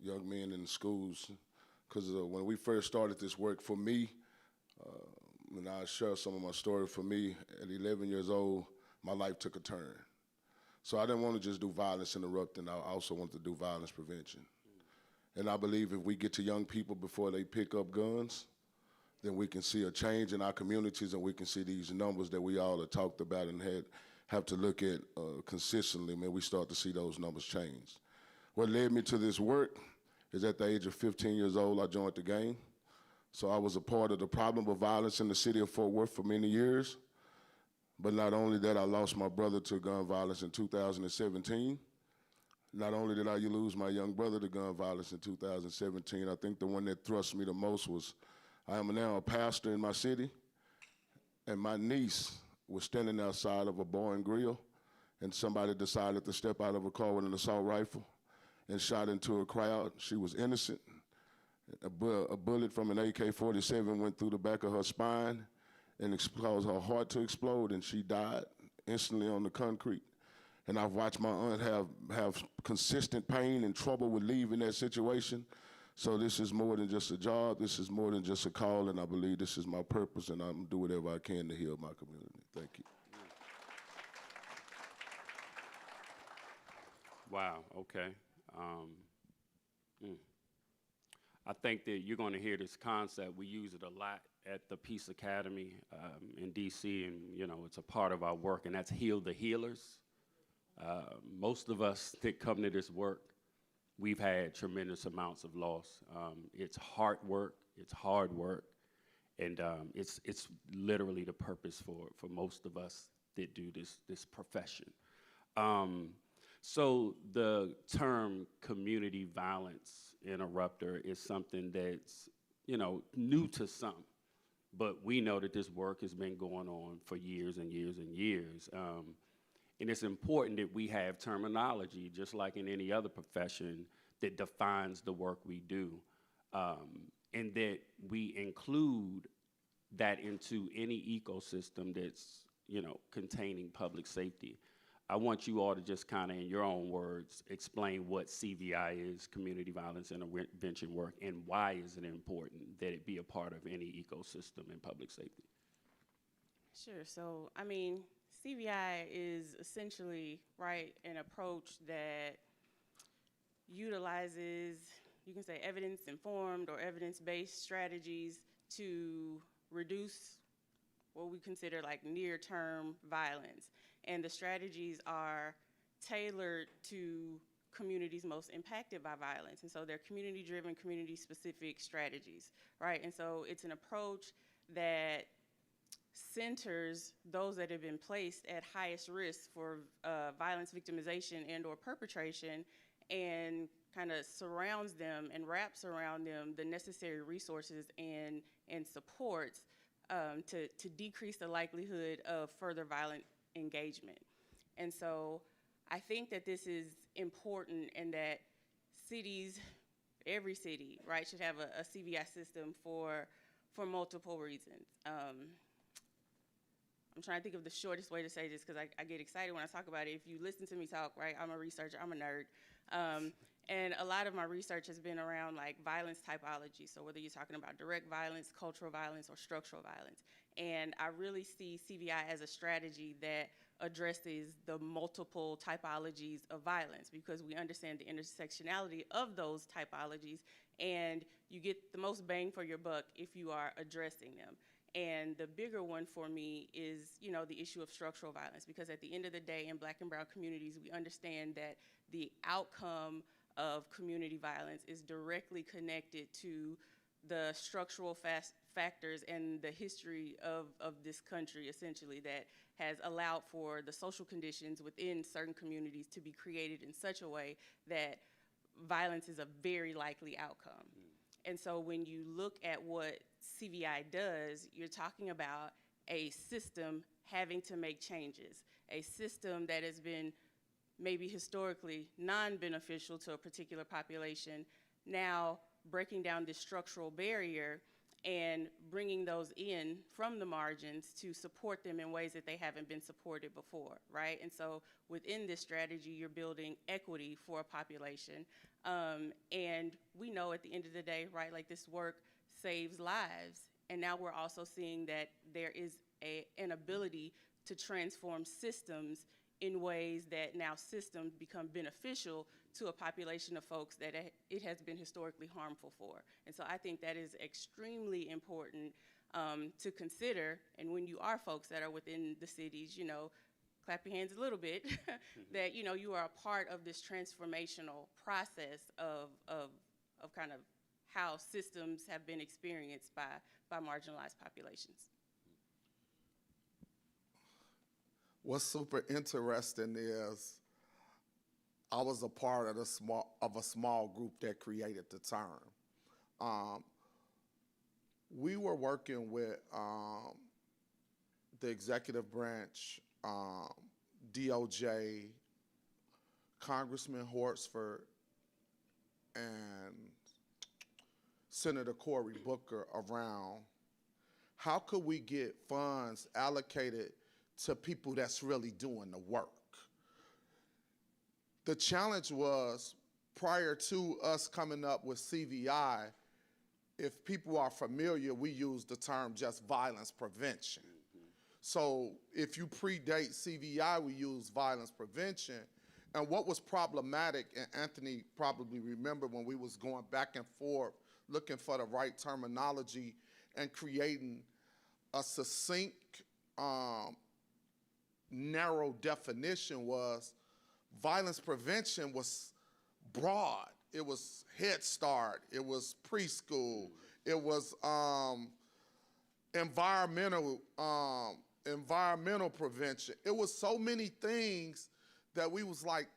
young men in the schools. Because when we first started this work, for me, and I'll share some of my story, for me, at 11 years old, my life took a turn. So I didn't want to just do violence interrupting, I also wanted to do violence prevention. And I believe if we get to young people before they pick up guns, then we can see a change in our communities and we can see these numbers that we all have talked about and have to look at consistently, man, we start to see those numbers change. What led me to this work is at the age of 15 years old, I joined the gang. So I was a part of the problem of violence in the city of Fort Worth for many years. But not only that, I lost my brother to gun violence in 2017. Not only did I lose my young brother to gun violence in 2017, I think the one that thrust me the most was I am now a pastor in my city, and my niece was standing outside of a bar and grill, and somebody decided to step out of a car with an assault rifle and shot into a crowd. She was innocent. A bullet from an AK-47 went through the back of her spine and caused her heart to explode, and she died instantly on the concrete. And I've watched my aunt have consistent pain and trouble with leaving that situation. So this is more than just a job. This is more than just a call, and I believe this is my purpose, and I'm going to do whatever I can to heal my community. Thank you. Wow, okay. I think that you're going to hear this concept. We use it a lot at the Peace Academy in DC, and it's a part of our work, and that's heal the healers. Most of us that come to this work, we've had tremendous amounts of loss. It's hard work, and it's literally the purpose for most of us that do this profession. So the term community violence interrupter is something that's, new to some, but we know that this work has been going on for years and years and years. And it's important that we have terminology, just like in any other profession, that defines the work we do, and that we include that into any ecosystem that's, containing public safety. I want you all to just kind of, in your own words, explain what CVI is, community violence intervention work, and why is it important that it be a part of any ecosystem in public safety? Sure. So, CVI is essentially, an approach that utilizes, you can say, evidence-informed or evidence-based strategies to reduce what we consider near-term violence. And the strategies are tailored to communities most impacted by violence. And so they're community-driven, community-specific strategies, And so it's an approach that centers those that have been placed at highest risk for violence victimization and or perpetration, and kind of surrounds them and wraps around them the necessary resources and supports to decrease the likelihood of further violent engagement. And so I think that this is important, and that cities, every city, should have a CVI system for multiple reasons. I'm trying to think of the shortest way to say this, because I get excited when I talk about it. If you listen to me talk, I'm a researcher, I'm a nerd. And a lot of my research has been around violence typology. So whether you're talking about direct violence, cultural violence, or structural violence. And I really see CVI as a strategy that addresses the multiple typologies of violence, because we understand the intersectionality of those typologies, and you get the most bang for your buck if you are addressing them. And the bigger one for me is, the issue of structural violence, because at the end of the day, in Black and brown communities, we understand that the outcome of community violence is directly connected to the structural factors and the history of this country, essentially, that has allowed for the social conditions within certain communities to be created in such a way that violence is a very likely outcome. And so when you look at what CVI does, you're talking about a system having to make changes, a system that has been maybe historically non-beneficial to a particular population, now breaking down this structural barrier and bringing those in from the margins to support them in ways that they haven't been supported before, right? And so within this strategy, you're building equity for a population. And we know at the end of the day, right, like this work saves lives. And now we're also seeing that there is an ability to transform systems in ways that now systems become beneficial to a population of folks that it has been historically harmful for. And so I think that is extremely important to consider. And when you are folks that are within the cities, you know, clap your hands a little bit, that, you know, you are a part of this transformational process of kind of how systems have been experienced by marginalized populations. What's super interesting is I was a part of a small group that created the term. We were working with the executive branch, DOJ, Congressman Hortsford, and Senator Cory Booker around how could we get funds allocated to people that's really doing the work. The challenge was, prior to us coming up with CVI, if people are familiar, we use the term just violence prevention. So if you predate CVI, we use violence prevention. And what was problematic, and Anthony probably remember when we was going back and forth looking for the right terminology and creating a succinct, narrow definition, was violence prevention was broad. It was Head Start, it was preschool, it was environmental prevention. It was so many things that we was like,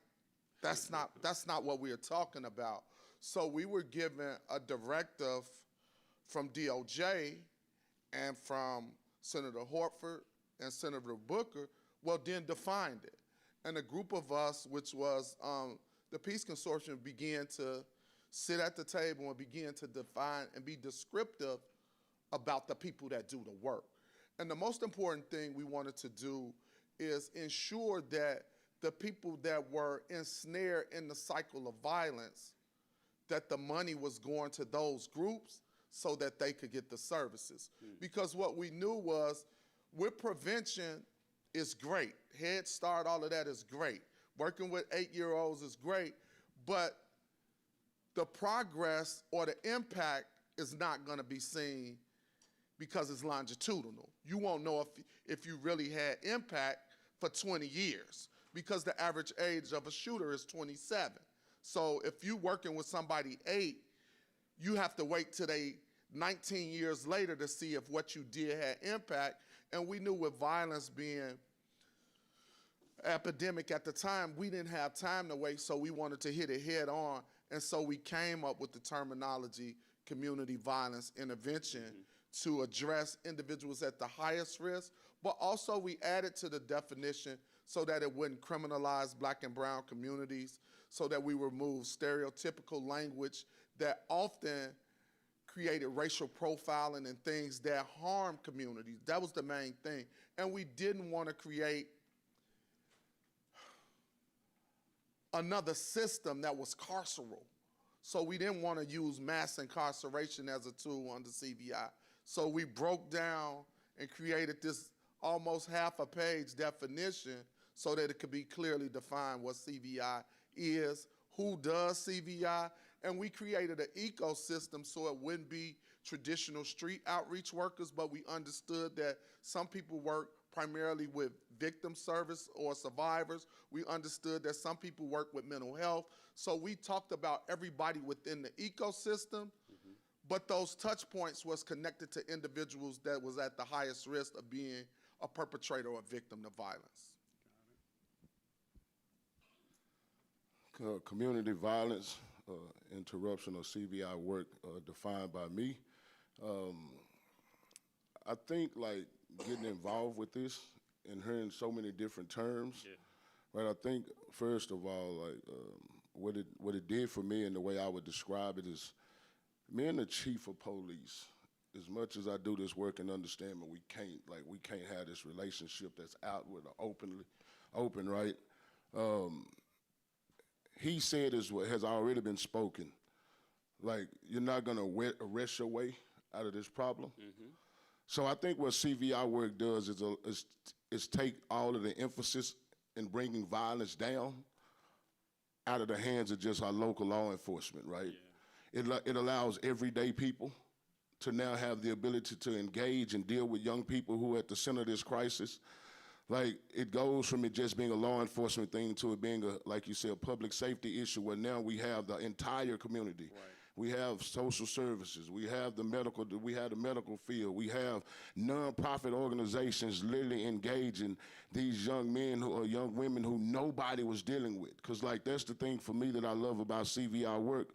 that's not what we are talking about. So we were given a directive from DOJ and from Senator Hortford and Senator Booker, well, then defined it. And a group of us, which was the Peace Consortium, began to sit at the table and begin to define and be descriptive about the people that do the work. And the most important thing we wanted to do is ensure that the people that were ensnared in the cycle of violence, that the money was going to those groups so that they could get the services. Because what we knew was, with prevention is great. Head Start, all of that is great. Working with 8-year-olds is great, but the progress or the impact is not gonna be seen because it's longitudinal. You won't know if you really had impact for 20 years because the average age of a shooter is 27. So if you're working with somebody 8, you have to wait till they 19 years later to see if what you did had impact. And we knew with violence being epidemic at the time, we didn't have time to wait, so we wanted to hit it head on. And so we came up with the terminology community violence intervention to address individuals at the highest risk, but also we added to the definition so that it wouldn't criminalize Black and brown communities, so that we remove stereotypical language that often created racial profiling and things that harm communities. That was the main thing. And we didn't want to create another system that was carceral. So we didn't want to use mass incarceration as a tool under CVI. So we broke down and created this almost half a page definition so that it could be clearly defined what CVI is, who does CVI, and we created an ecosystem so it wouldn't be traditional street outreach workers, but we understood that some people work primarily with victim service or survivors. We understood that some people work with mental health. So we talked about everybody within the ecosystem, but those touch points was connected to individuals that was at the highest risk of being a perpetrator or a victim to violence. Community violence interruption or CVI work defined by me. I think like getting involved with this and hearing so many different terms, right? I think first of all, like what it did for me and the way I would describe it is me and the chief of police, as much as I do this work and understand that we can't have this relationship that's outward or open, right? He said is what has already been spoken. Like, you're not gonna arrest your way out of this problem. So I think what CVI work does is take all of the emphasis in bringing violence down out of the hands of just our local law enforcement, right? It allows everyday people to now have the ability to engage and deal with young people who are at the center of this crisis. Like, it goes from it just being a law enforcement thing to it being like you said, a public safety issue where now we have the entire community. Right. We have social services, we have the medical field, we have nonprofit organizations literally engaging these young men or young women who nobody was dealing with. Because like, that's the thing for me that I love about CVI work,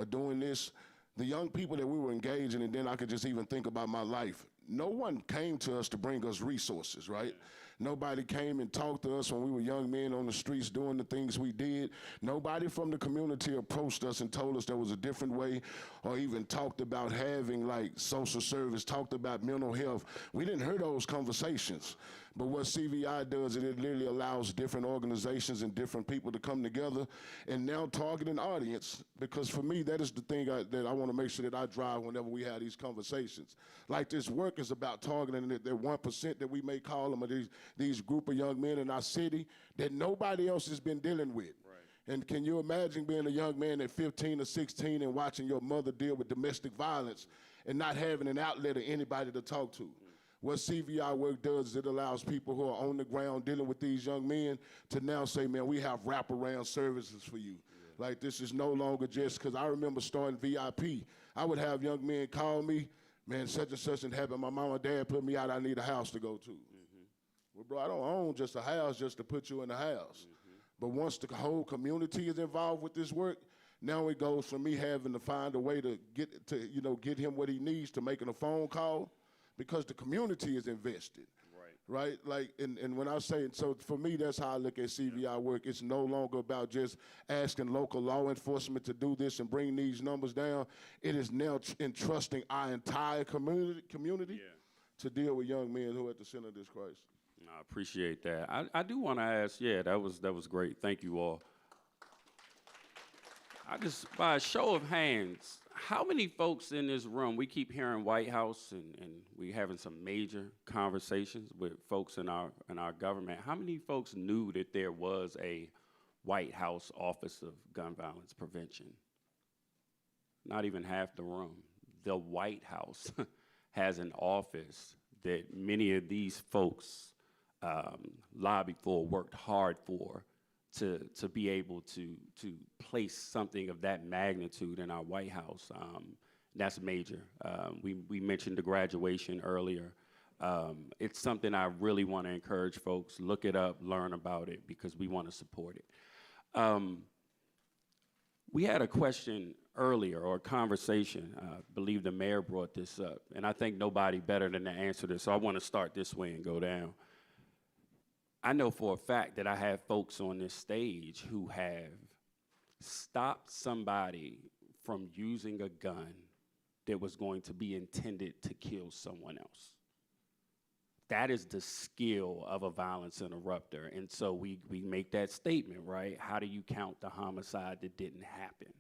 doing this. The young people that we were engaging, and then I could just even think about my life. No one came to us to bring us resources, right? Nobody came and talked to us when we were young men on the streets doing the things we did. Nobody from the community approached us and told us there was a different way, or even talked about having like social service, talked about mental health. We didn't hear those conversations. But what CVI does is it literally allows different organizations and different people to come together and now target an audience, because for me, that is the thing that I want to make sure that I drive whenever we have these conversations. Like, this work is about targeting that 1% that we may call them, or these group of young men in our city that nobody else has been dealing with. Right. And can you imagine being a young man at 15 or 16 and watching your mother deal with domestic violence and not having an outlet or anybody to talk to? What CVI work does is it allows people who are on the ground dealing with these young men to now say, man, we have wraparound services for you. Like, this is no longer just, because I remember starting VIP. I would have young men call me, man, such and such happened. My mom and dad put me out. I need a house to go to. Well, bro, I don't own just a house just to put you in the house. But once the whole community is involved with this work, now it goes from me having to find a way to get him what he needs to making a phone call, because the community is invested. Right? Like, and when I say, so for me, that's how I look at CVI work. It's no longer about just asking local law enforcement to do this and bring these numbers down. It is now entrusting our entire community to deal with young men who are at the center of this crisis. I appreciate that. I do want to ask, that was great. Thank you all. By a show of hands, how many folks in this room, we keep hearing White House and we having some major conversations with folks in our government. How many folks knew that there was a White House Office of Gun Violence Prevention? Not even half the room. The White House has an office that many of these folks lobbied for, worked hard for, to be able to place something of that magnitude in our White House. That's major. We mentioned the graduation earlier. It's something I really want to encourage folks. Look it up, learn about it, because we want to support it. We had a question earlier, or a conversation. I believe the mayor brought this up, and I think nobody better than to answer this, so I want to start this way and go down. I know for a fact that I have folks on this stage who have stopped somebody from using a gun that was going to be intended to kill someone else. That is the skill of a violence interrupter. And so we make that statement, right? How do you count the homicide that didn't happen?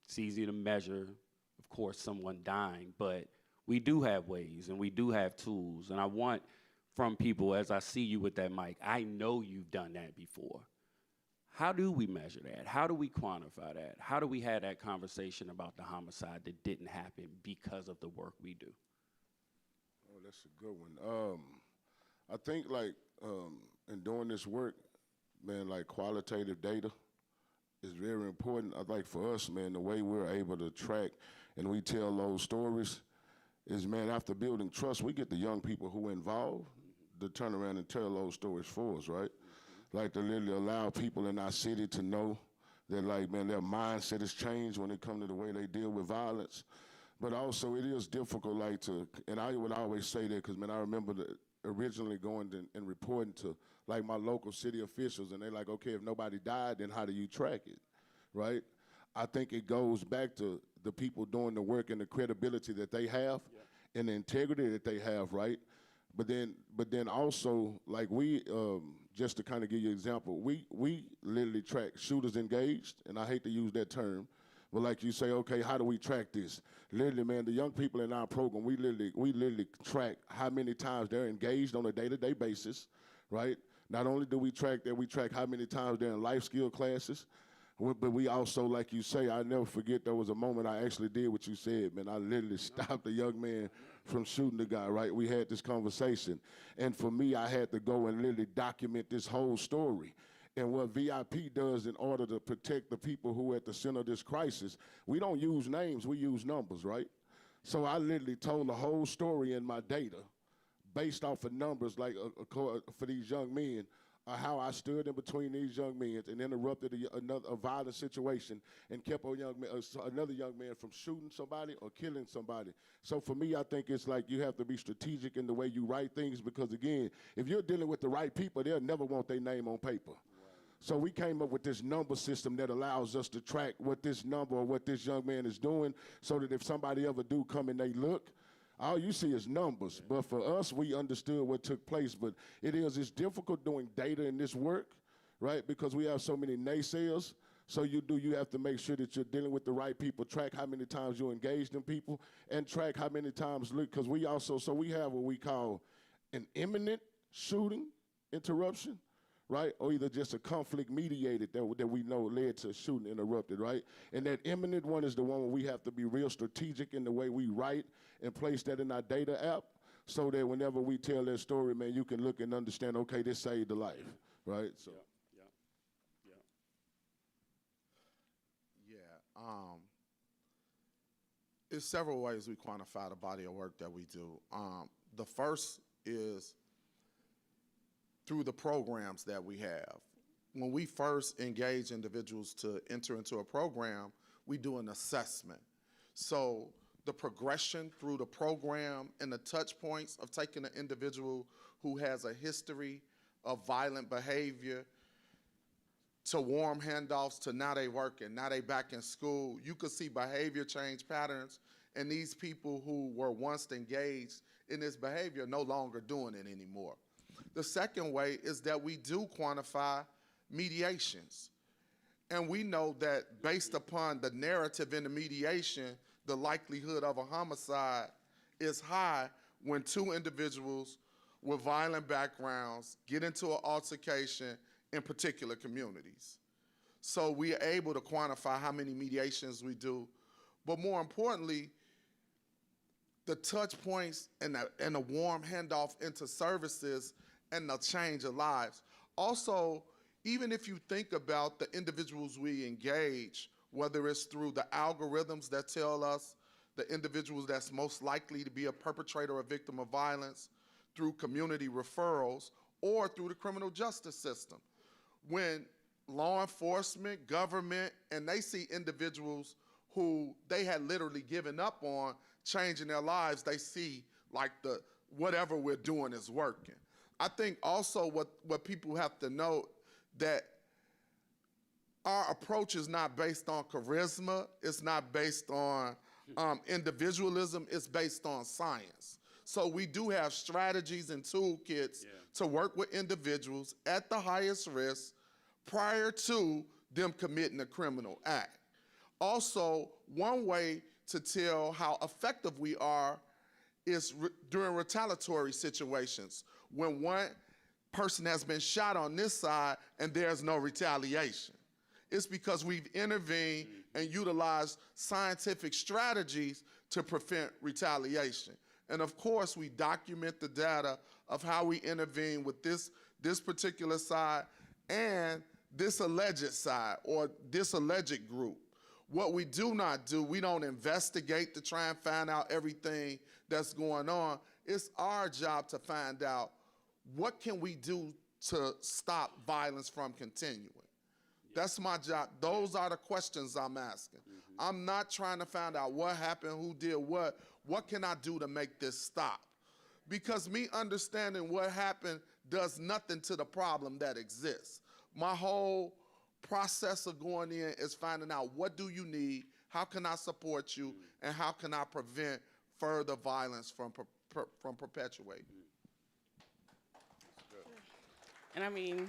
It's easy to measure, of course, someone dying, but we do have ways and we do have tools. And I want from people, as I see you with that mic, I know you've done that before. How do we measure that? How do we quantify that? How do we have that conversation about the homicide that didn't happen because of the work we do? Oh, that's a good one. I think like in doing this work, man, like qualitative data is very important. I think for us, man, the way we're able to track and we tell those stories is, man, after building trust, we get the young people who are involved to turn around and tell those stories for us, right? Like to literally allow people in our city to know that, like, man, their mindset has changed when it comes to the way they deal with violence. But also it is difficult, like and I would always say that because, man, I remember originally going and reporting to, like, my local city officials, and they're like, okay, if nobody died, then how do you track it, right? I think it goes back to the people doing the work and the credibility that they have and the integrity that they have, right? But then also, like, we, just to kind of give you an example, we literally track shooters engaged, and I hate to use that term, but like you say, okay, how do we track this? Literally, man, the young people in our program, we literally track how many times they're engaged on a day-to-day basis, right? Not only do we track that, we track how many times they're in life skill classes, but we also, like you say, I never forget there was a moment I actually did what you said, man. I literally stopped a young man from shooting the guy, right? We had this conversation. And for me, I had to go and literally document this whole story. And what VIP does in order to protect the people who are at the center of this crisis, we don't use names, we use numbers, right? So I literally told the whole story in my data based off of numbers, like for these young men, how I stood in between these young men and interrupted a violent situation and kept another young man from shooting somebody or killing somebody. So for me, I think it's like you have to be strategic in the way you write things because, again, if you're dealing with the right people, they'll never want their name on paper. So we came up with this number system that allows us to track what this number or what this young man is doing so that if somebody ever do come and they look, all you see is numbers. But for us, we understood what took place. But it's difficult doing data in this work, right? Because we have so many naysayers. So you have to make sure that you're dealing with the right people, track how many times you engaged in people, and track how many times, because we have what we call an imminent shooting interruption, right? Or either just a conflict mediated that we know led to a shooting interrupted, right? And that imminent one is the one where we have to be real strategic in the way we write and place that in our data app so that whenever we tell that story, man, you can look and understand, okay, this saved a life, right? So. There's several ways we quantify the body of work that we do. The first is through the programs that we have. When we first engage individuals to enter into a program, we do an assessment. So the progression through the program and the touch points of taking an individual who has a history of violent behavior to warm handoffs to now they working, now they back in school. You could see behavior change patterns, and these people who were once engaged in this behavior no longer doing it anymore. The second way is that we do quantify mediations. And we know that based upon the narrative in the mediation, the likelihood of a homicide is high when two individuals with violent backgrounds get into an altercation in particular communities. So we are able to quantify how many mediations we do, but more importantly, the touch points and the warm handoff into services and the change of lives. Also, even if you think about the individuals we engage, whether it's through the algorithms that tell us the individuals that's most likely to be a perpetrator or victim of violence, through community referrals, or through the criminal justice system. When law enforcement, government, and they see individuals who they had literally given up on changing their lives, they see like whatever we're doing is working. I think also what people have to know that our approach is not based on charisma, it's not based on individualism, it's based on science. So we do have strategies and toolkits to work with individuals at the highest risk prior to them committing a criminal act. Also, one way to tell how effective we are is during retaliatory situations. When one person has been shot on this side and there's no retaliation. It's because we've intervened and utilized scientific strategies to prevent retaliation. And of course, we document the data of how we intervene with this particular side and this alleged side or this alleged group. What we do not do, we don't investigate to try and find out everything that's going on. It's our job to find out what can we do to stop violence from continuing. That's my job. Those are the questions I'm asking. I'm not trying to find out what happened, who did what. What can I do to make this stop? Because me understanding what happened does nothing to the problem that exists. My whole process of going in is finding out what do you need, how can I support you, and how can I prevent further violence from perpetuating. And I mean,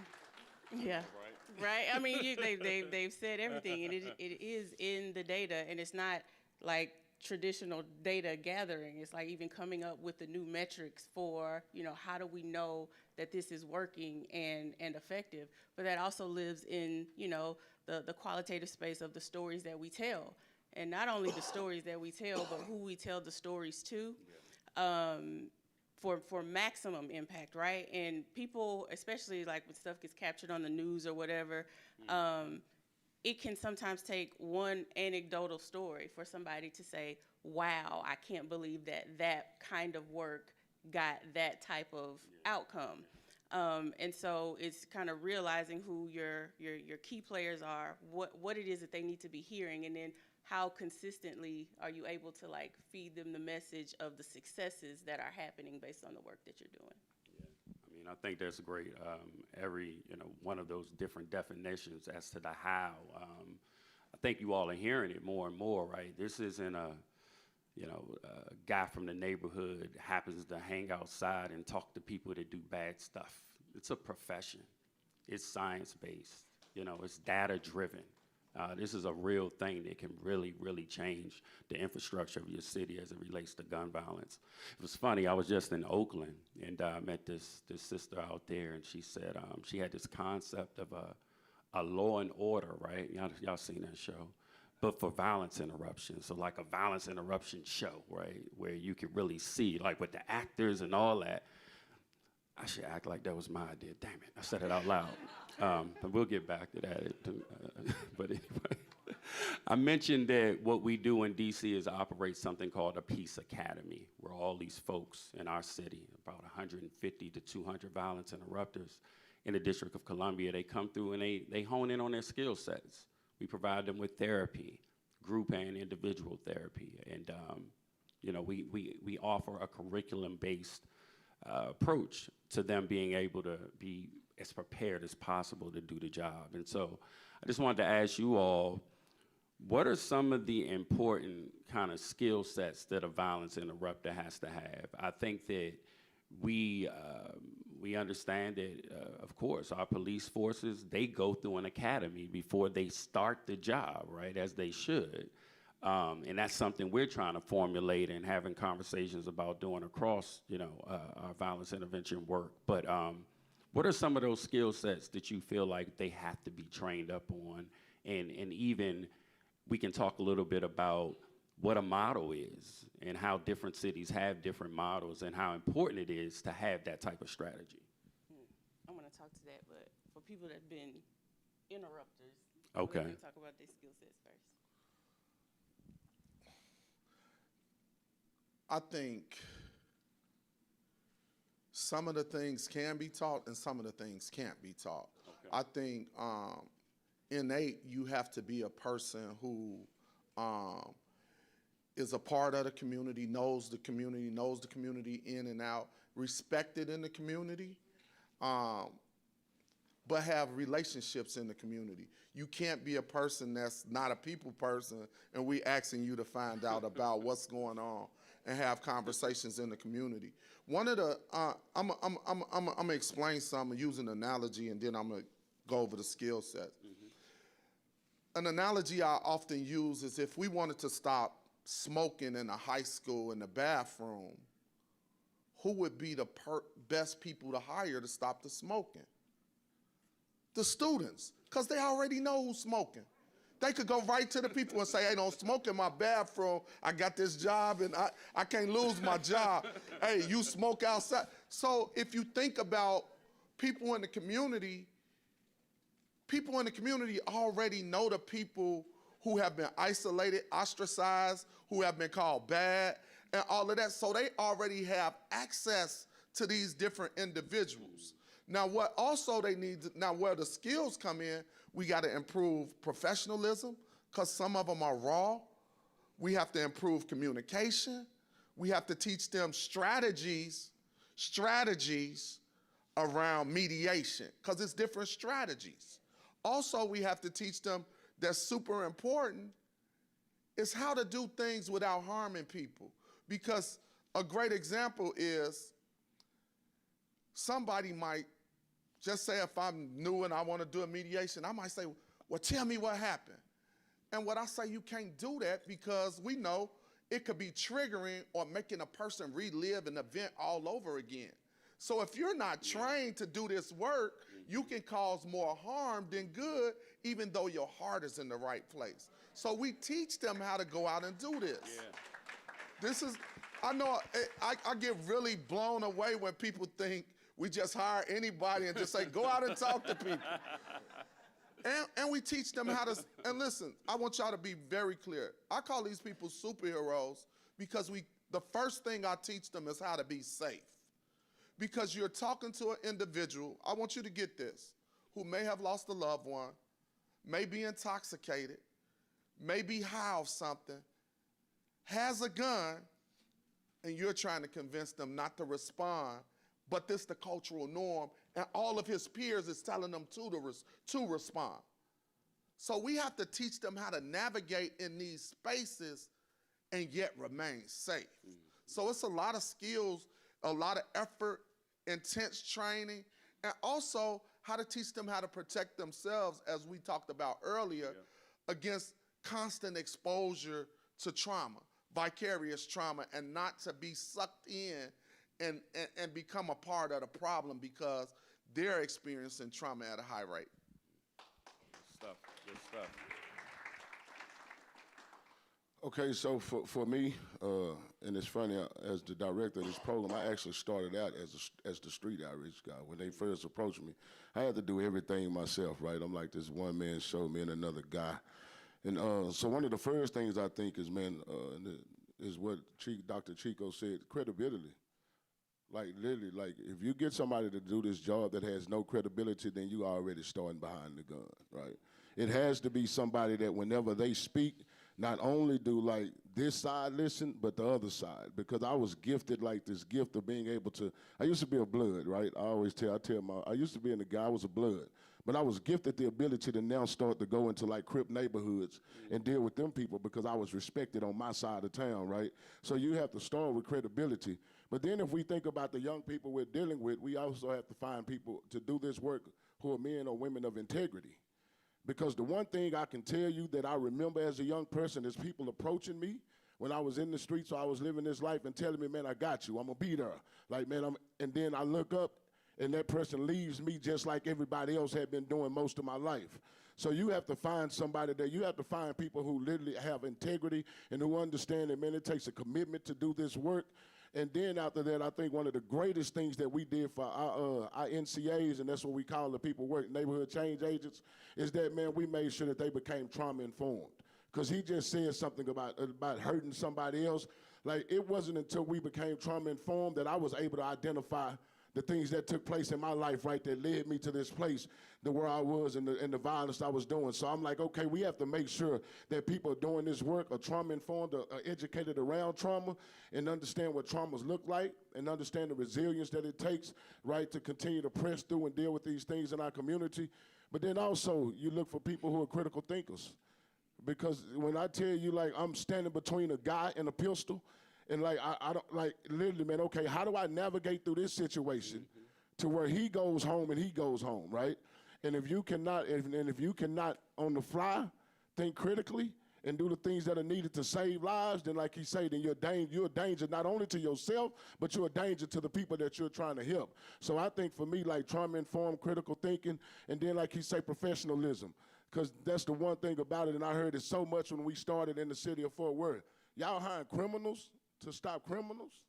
yeah. Right? I mean, they've said everything, and it is in the data, and it's not like traditional data gathering. It's like even coming up with the new metrics for, how do we know that this is working and effective? But that also lives in, the qualitative space of the stories that we tell. And not only the stories that we tell, but who we tell the stories to. For maximum impact, right? And people, especially like when stuff gets captured on the news or whatever, it can sometimes take one anecdotal story for somebody to say, wow, I can't believe that kind of work got that type of outcome. And so it's kind of realizing who your key players are, what it is that they need to be hearing, and then how consistently are you able to like feed them the message of the successes that are happening based on the work that you're doing? I mean, I think that's great. Every, one of those different definitions as to the how. I think you all are hearing it more and more, right? This isn't a guy from the neighborhood happens to hang outside and talk to people that do bad stuff. It's a profession. It's science-based. It's data-driven. This is a real thing that can really, really change the infrastructure of your city as it relates to gun violence. It was funny, I was just in Oakland and I met this sister out there, and she said she had this concept of a Law and Order, right? Y'all seen that show? But for violence interruption, so like a violence interruption show, right? Where you could really see, like with the actors and all that. I should act like that was my idea. Damn it, I said it out loud. But we'll get back to that. But anyway, I mentioned that what we do in DC is operate something called a Peace Academy, where all these folks in our city, about 150 to 200 violence interrupters in the District of Columbia, they come through and they hone in on their skill sets. We provide them with therapy, group and individual therapy. And we offer a curriculum-based approach to them being able to be as prepared as possible to do the job. And so I just wanted to ask you all, what are some of the important kind of skill sets that a violence interrupter has to have? I think that we understand that, of course, our police forces, they go through an academy before they start the job, right, as they should. And that's something we're trying to formulate and having conversations about doing across, our violence intervention work. But what are some of those skill sets that you feel like they have to be trained up on? And even we can talk a little bit about what a model is and how different cities have different models and how important it is to have that type of strategy. I want to talk to that, but for people that have been interrupters, okay, we can talk about their skill sets first. I think some of the things can be taught and some of the things can't be taught. Okay. I think innate, you have to be a person who is a part of the community, knows the community in and out, respected in the community, but have relationships in the community. You can't be a person that's not a people person and we asking you to find out about what's going on and have conversations in the community. One of the, I'm gonna explain something using an analogy, and then I'm gonna go over the skill set. An analogy I often use is if we wanted to stop smoking in a high school in the bathroom, who would be the best people to hire to stop the smoking? The students, because they already know who's smoking. They could go right to the people and say, hey, don't smoke in my bathroom. I got this job and I can't lose my job. Hey, you smoke outside. So if you think about people in the community already know the people who have been isolated, ostracized, who have been called bad, and all of that. So they already have access to these different individuals. Now, what also they need, now where the skills come in, we got to improve professionalism, because some of them are raw. We have to improve communication. We have to teach them strategies around mediation, because it's different strategies. Also, we have to teach them that's super important is how to do things without harming people. Because a great example is somebody might, just say if I'm new and I want to do a mediation, I might say, well, tell me what happened. And what I say, you can't do that because we know it could be triggering or making a person relive an event all over again. So if you're not trained to do this work, you can cause more harm than good, even though your heart is in the right place. So we teach them how to go out and do this. Yeah. This is, I know I get really blown away when people think we just hire anybody and just say, go out and talk to people. And we teach them how to, and listen, I want y'all to be very clear. I call these people superheroes because the first thing I teach them is how to be safe. Because you're talking to an individual, I want you to get this, who may have lost a loved one, may be intoxicated, may be high off something, has a gun, and you're trying to convince them not to respond, but this is the cultural norm, and all of his peers is telling them to respond. So we have to teach them how to navigate in these spaces and yet remain safe. So it's a lot of skills, a lot of effort, intense training, and also how to teach them how to protect themselves, as we talked about earlier, against constant exposure to trauma, vicarious trauma, and not to be sucked in and become a part of the problem because they're experiencing trauma at a high rate. Good stuff. Okay, so for me, and it's funny, as the director of this program, I actually started out as the street outreach guy. When they first approached me, I had to do everything myself, right? I'm like this one-man show, me and another guy. And so one of the first things I think is, man, is what Dr. Chico said, credibility. Like, literally, like, if you get somebody to do this job that has no credibility, then you already starting behind the gun, right? It has to be somebody that whenever they speak, not only do, like, this side listen, but the other side. Because I was gifted, like, this gift of being able to, I used to be a blood, right? I used to be in the guy, I was a blood. But I was gifted the ability to now start to go into, like, Crip neighborhoods and deal with them people because I was respected on my side of town, right? So you have to start with credibility. But then if we think about the young people we're dealing with, we also have to find people to do this work who are men or women of integrity. Because the one thing I can tell you that I remember as a young person is people approaching me when I was in the streets, so I was living this life and telling me, man, I got you, I'm gonna be there. Like, man, and then I look up and that person leaves me just like everybody else had been doing most of my life. So you have to find somebody that, you have to find people who literally have integrity and who understand that, man, it takes a commitment to do this work. And then after that, I think one of the greatest things that we did for our NCAs, and that's what we call the people work, neighborhood change agents, is that, man, we made sure that they became trauma-informed. Because he just said something about hurting somebody else. Like, it wasn't until we became trauma-informed that I was able to identify the things that took place in my life, right, that led me to this place, to where I was and the violence I was doing. So I'm like, okay, we have to make sure that people doing this work are trauma-informed, are educated around trauma, and understand what traumas look like, and understand the resilience that it takes, right, to continue to press through and deal with these things in our community. But then also, you look for people who are critical thinkers. Because when I tell you, like, I'm standing between a guy and a pistol, and like, I don't, like, literally, man, okay, how do I navigate through this situation to where he goes home and he goes home, right? And if you cannot, and if you cannot on the fly think critically and do the things that are needed to save lives, then like he said, then you're a danger not only to yourself, but you're a danger to the people that you're trying to help. So I think for me, like trauma-informed critical thinking, and then like he say, professionalism, because that's the one thing about it, and I heard it so much when we started in the city of Fort Worth. Y'all hiring criminals to stop criminals?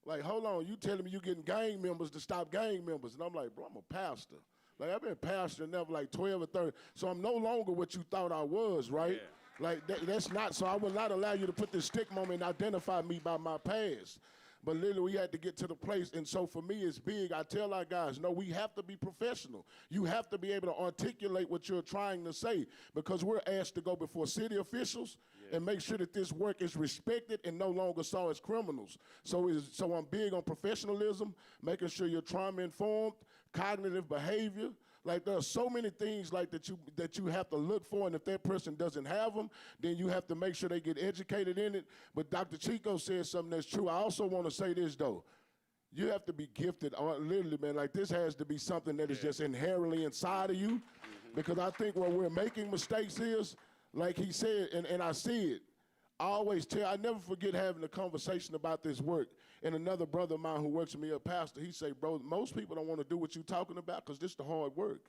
Like, hold on, you telling me you getting gang members to stop gang members. And I'm like, bro, I'm a pastor. Like, I've been pastoring now for like 12 or 30. So I'm no longer what you thought I was, right? Yeah. Like, that's not, so I will not allow you to put this stick moment and identify me by my past. But literally, we had to get to the place. And so for me, it's big. I tell our guys, no, we have to be professional. You have to be able to articulate what you're trying to say, because we're asked to go before city officials and make sure that this work is respected and no longer saw as criminals. So I'm big on professionalism, making sure you're trauma-informed, cognitive behavior. Like, there are so many things like that you have to look for, and if that person doesn't have them, then you have to make sure they get educated in it. But Dr. Chico said something that's true. I also want to say this, though. You have to be gifted, literally, man. Like, this has to be something that is just inherently inside of you, because I think where we're making mistakes is, like he said, and I see it, I never forget having a conversation about this work. And another brother of mine who works with me, a pastor, he say, bro, most people don't want to do what you're talking about because this is the hard work.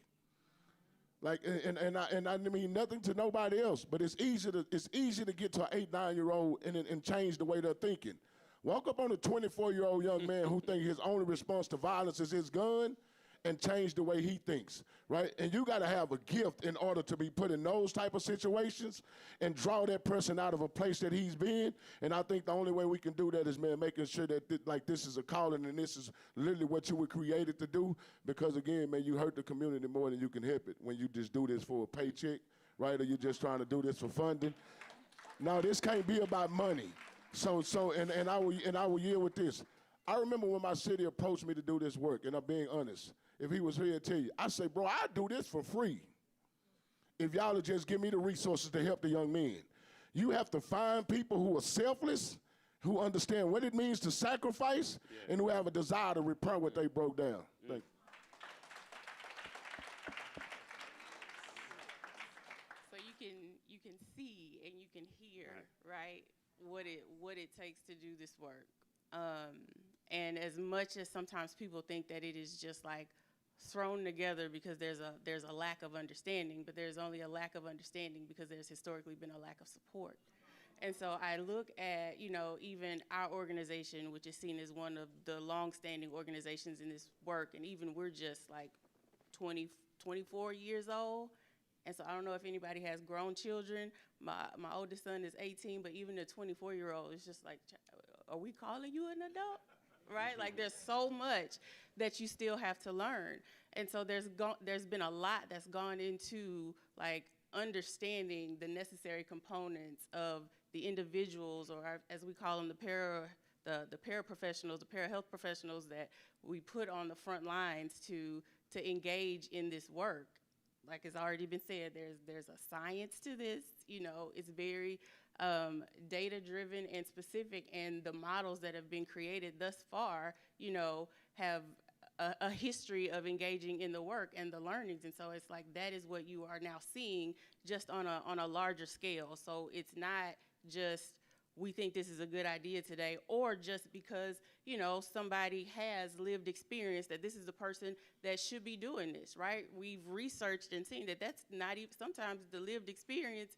Like, and I mean nothing to nobody else, but it's easy to get to an 8-9-year-old and change the way they're thinking. Walk up on a 24-year-old young man who thinks his only response to violence is his gun, and change the way he thinks, right? And you gotta have a gift in order to be put in those type of situations and draw that person out of a place that he's been. And I think the only way we can do that is, man, making sure that this is a calling and this is literally what you were created to do. Because again, man, you hurt the community more than you can help it when you just do this for a paycheck, right? Or you're just trying to do this for funding. No, this can't be about money. And I will yield with this. I remember when my city approached me to do this work, and I'm being honest. If he was here to tell you, I say, bro, I do this for free. If y'all would just give me the resources to help the young men. You have to find people who are selfless, who understand what it means to sacrifice, and who have a desire to repair what they broke down. Thank you. So you can see and you can hear, right, what it takes to do this work. And as much as sometimes people think that it is just like thrown together because there's a lack of understanding, but there's only a lack of understanding because there's historically been a lack of support. And so I look at, even our organization, which is seen as one of the long-standing organizations in this work, and even we're just like 24 years old. And so I don't know if anybody has grown children. My oldest son is 18, but even the 24-year-old is just like, are we calling you an adult? Right? Like, there's so much that you still have to learn. And so there's been a lot that's gone into, like, understanding the necessary components of the individuals, or as we call them, the paraprofessionals, the parahealth professionals that we put on the front lines to engage in this work. Like it's already been said, there's a science to this. It's very data-driven and specific, and the models that have been created thus far, have a history of engaging in the work and the learnings. And so it's like that is what you are now seeing just on a larger scale. So it's not just we think this is a good idea today, or just because, somebody has lived experience that this is the person that should be doing this, right? We've researched and seen that that's not even, sometimes the lived experience,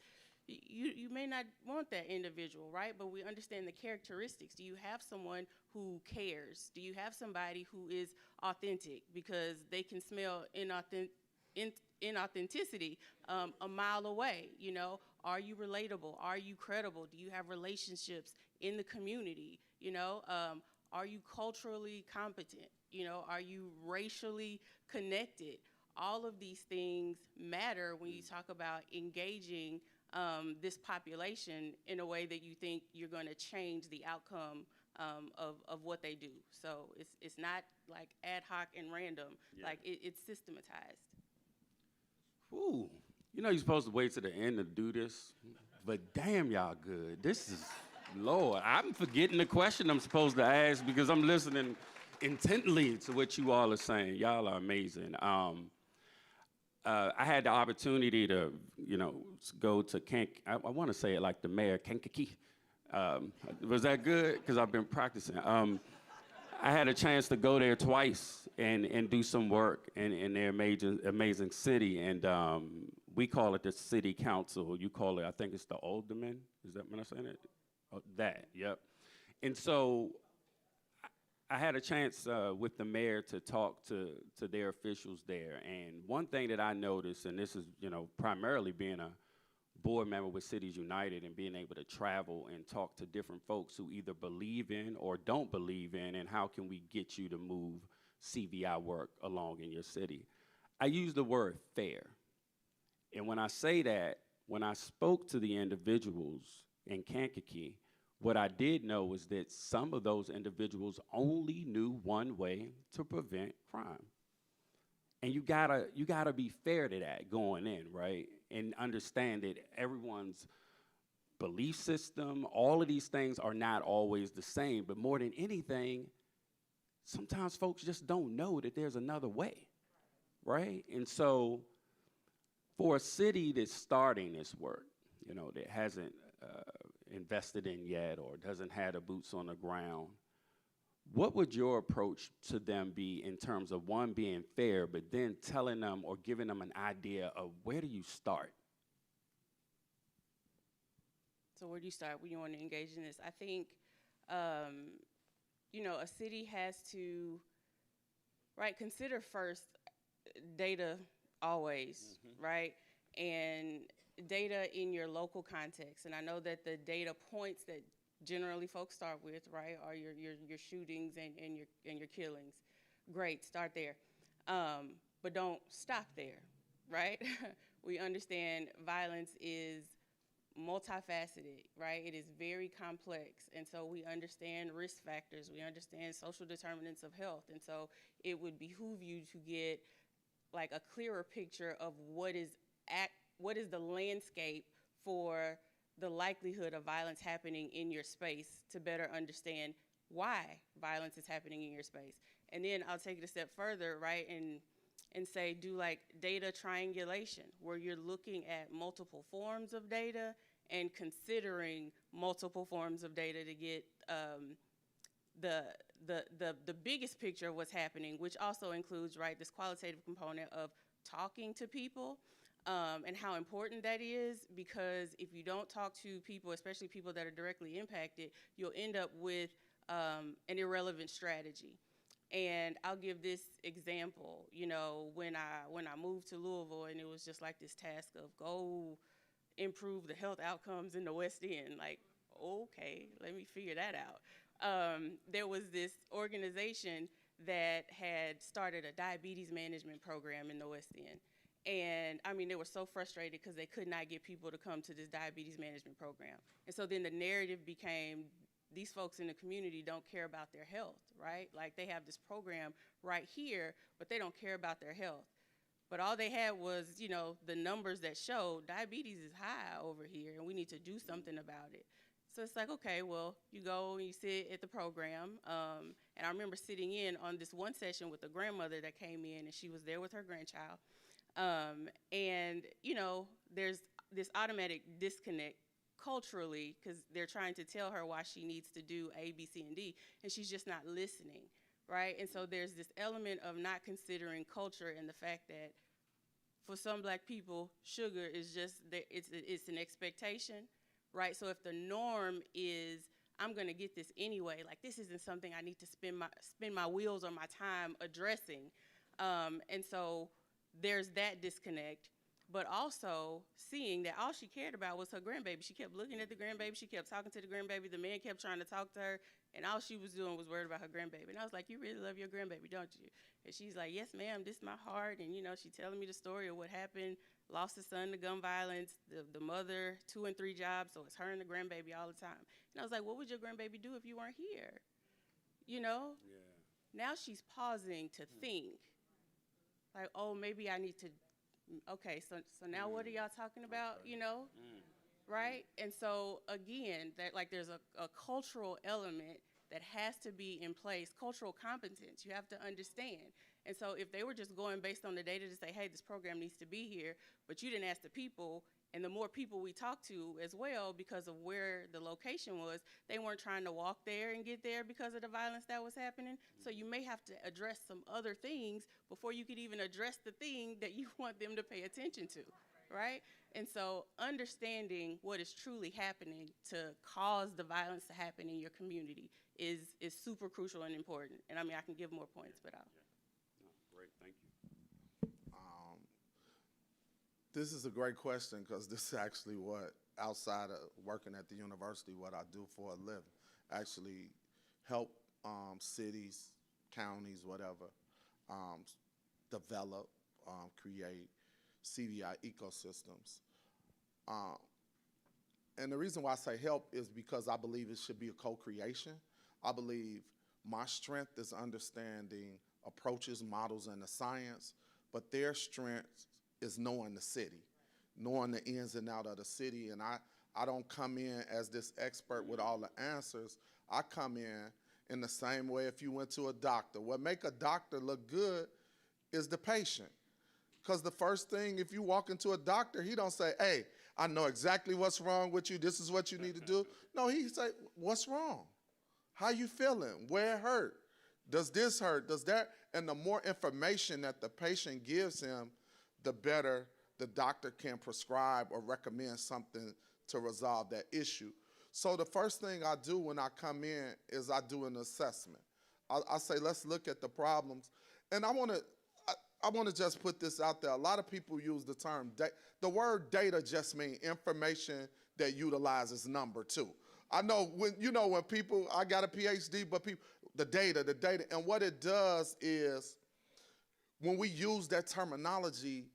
you may not want that individual, right? But we understand the characteristics. Do you have someone who cares? Do you have somebody who is authentic? Because they can smell inauthenticity a mile away. Are you relatable? Are you credible? Do you have relationships in the community? Are you culturally competent? Are you racially connected? All of these things matter when you talk about engaging this population in a way that you think you're going to change the outcome of what they do. So it's not like ad hoc and random. Like it's systematized. Ooh, you're supposed to wait to the end to do this, but damn, y'all good. This is, Lord, I'm forgetting the question I'm supposed to ask because I'm listening intently to what you all are saying. Y'all are amazing. I had the opportunity to, go to I want to say it like the mayor, Kankakee. Was that good? Because I've been practicing. I had a chance to go there twice and do some work in their amazing city. And we call it the city council. You call it, I think it's the alderman. Is that what I'm saying it? Oh, that, yep. And so I had a chance with the mayor to talk to their officials there. And one thing that I noticed, and this is, primarily being a board member with Cities United and being able to travel and talk to different folks who either believe in or don't believe in, and how can we get you to move CVI work along in your city. I use the word fair. And when I say that, when I spoke to the individuals in Kankakee, what I did know was that some of those individuals only knew one way to prevent crime. And you gotta be fair to that going in, right? And understand that everyone's belief system, all of these things are not always the same, but more than anything, sometimes folks just don't know that there's another way, right? And so for a city that's starting this work, that hasn't invested in yet or doesn't have the boots on the ground, what would your approach to them be in terms of, one, being fair, but then telling them or giving them an idea of where do you start? So where do you start when you want to engage in this? I think, a city has to, right, consider first data always, right? And data in your local context. And I know that the data points that generally folks start with, right, are your shootings and your killings. Great, start there. But don't stop there, right? We understand violence is multifaceted, right? It is very complex. And so we understand risk factors. We understand social determinants of health. And so it would behoove you to get like a clearer picture of what is the landscape for the likelihood of violence happening in your space, to better understand why violence is happening in your space. And then I'll take it a step further, right, and say do like data triangulation, where you're looking at multiple forms of data and considering multiple forms of data to get the biggest picture of what's happening, which also includes, right, this qualitative component of talking to people. And how important that is, because if you don't talk to people, especially people that are directly impacted, you'll end up with an irrelevant strategy. And I'll give this example. When I moved to Louisville, and it was just like this task of go improve the health outcomes in the West End. Like, okay, let me figure that out. There was this organization that had started a diabetes management program in the West End. And I mean, they were so frustrated because they could not get people to come to this diabetes management program. And so then the narrative became, these folks in the community don't care about their health, right? Like, they have this program right here, but they don't care about their health. But all they had was, the numbers that showed diabetes is high over here and we need to do something about it. So it's like, okay, well, you go and you sit at the program. And I remember sitting in on this one session with a grandmother that came in, and she was there with her grandchild. And, there's this automatic disconnect culturally, because they're trying to tell her why she needs to do A, B, C, and D, and she's just not listening, right? And so there's this element of not considering culture and the fact that for some Black people, sugar is just, it's an expectation, right? So if the norm is, I'm gonna get this anyway, like, this isn't something I need to spend my wheels or my time addressing. And so there's that disconnect, but also seeing that all she cared about was her grandbaby. She kept looking at the grandbaby, she kept talking to the grandbaby, the man kept trying to talk to her, and all she was doing was worried about her grandbaby. And I was like, you really love your grandbaby, don't you? And she's like, yes, ma'am, this is my heart. And she telling me the story of what happened, lost her son to gun violence, the mother, 2 and 3 jobs, so it's her and the grandbaby all the time. And I was like, what would your grandbaby do if you weren't here? Yeah. Now she's pausing to think. Like, oh, maybe I need to, okay, so now what are y'all talking about, right? And so, again, that, like, there's a cultural element that has to be in place, cultural competence. You have to understand. And so if they were just going based on the data to say, hey, this program needs to be here, but you didn't ask the people, and the more people we talked to as well, because of where the location was, they weren't trying to walk there and get there because of the violence that was happening. So you may have to address some other things before you could even address the thing that you want them to pay attention to, right? And so understanding what is truly happening to cause the violence to happen in your community is super crucial and important. And I mean, I can give more points, but I'll. Great, thank you. This is a great question because this is actually what, outside of working at the university, what I do for a living. Actually help cities, counties, whatever, develop, create CVI ecosystems. And the reason why I say help is because I believe it should be a co-creation. I believe my strength is understanding approaches, models, and the science, but their strength is knowing the city, knowing the ins and out of the city. And I don't come in as this expert with all the answers. I come in the same way if you went to a doctor. What make a doctor look good is the patient. Because the first thing, if you walk into a doctor, he don't say, hey, I know exactly what's wrong with you. This is what you need to do. No, he say, what's wrong? How you feeling? Where it hurt? Does this hurt? Does that? And the more information that the patient gives him, the better the doctor can prescribe or recommend something to resolve that issue. So the first thing I do when I come in is I do an assessment. I say, let's look at the problems. And I want to just put this out there. A lot of people use the term, the word data just means information that utilizes number too. I know when people, I got a PhD, but people, the data, and what it does is when we use that terminology,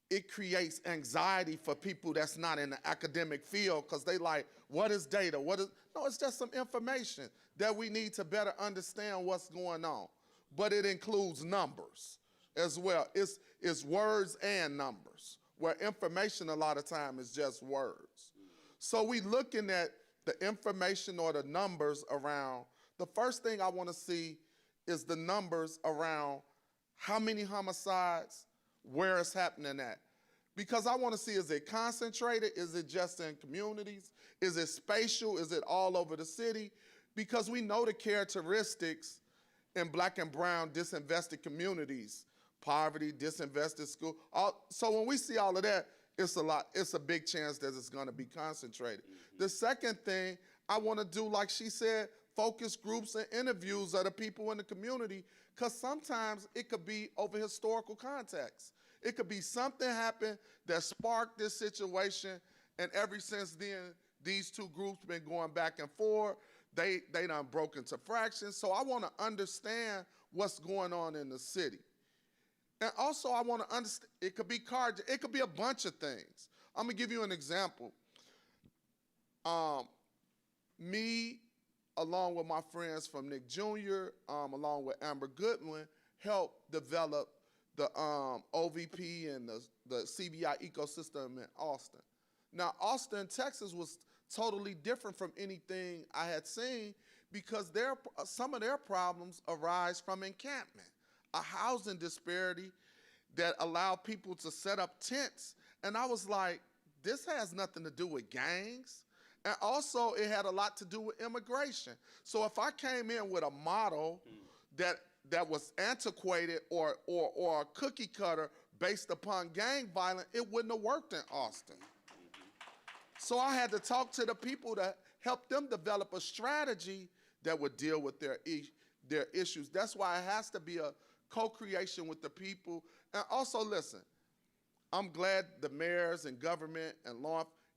it creates anxiety for people that's not in the academic field because they like, what is data? No, it's just some information that we need to better understand what's going on. But it includes numbers as well. It's words and numbers, where information a lot of time is just words. So we looking at the information or the numbers around, the first thing I want to see is the numbers around how many homicides, where it's happening at. Because I want to see, is it concentrated? Is it just in communities? Is it spatial? Is it all over the city? Because we know the characteristics in Black and brown disinvested communities, poverty, disinvested school. So when we see all of that, it's a big chance that it's going to be concentrated. The second thing I want to do, like she said, focus groups and interviews of the people in the community, because sometimes it could be over historical context. It could be something happened that sparked this situation, and ever since then, these two groups been going back and forth. They done broke into fractions. So I want to understand what's going on in the city. And also I want to understand, it could be it could be a bunch of things. I'm gonna give you an example. Me, along with my friends from Nick Jr., along with Amber Goodwin, helped develop the OVP and the CBI ecosystem in Austin. Now, Austin, Texas was totally different from anything I had seen because some of their problems arise from encampment, a housing disparity that allowed people to set up tents. And I was like, this has nothing to do with gangs. And also, it had a lot to do with immigration. So if I came in with a model that was antiquated or a cookie cutter based upon gang violence, it wouldn't have worked in Austin. So I had to talk to the people to help them develop a strategy that would deal with their issues. That's why it has to be a co-creation with the people. And also, listen, I'm glad the mayors and government and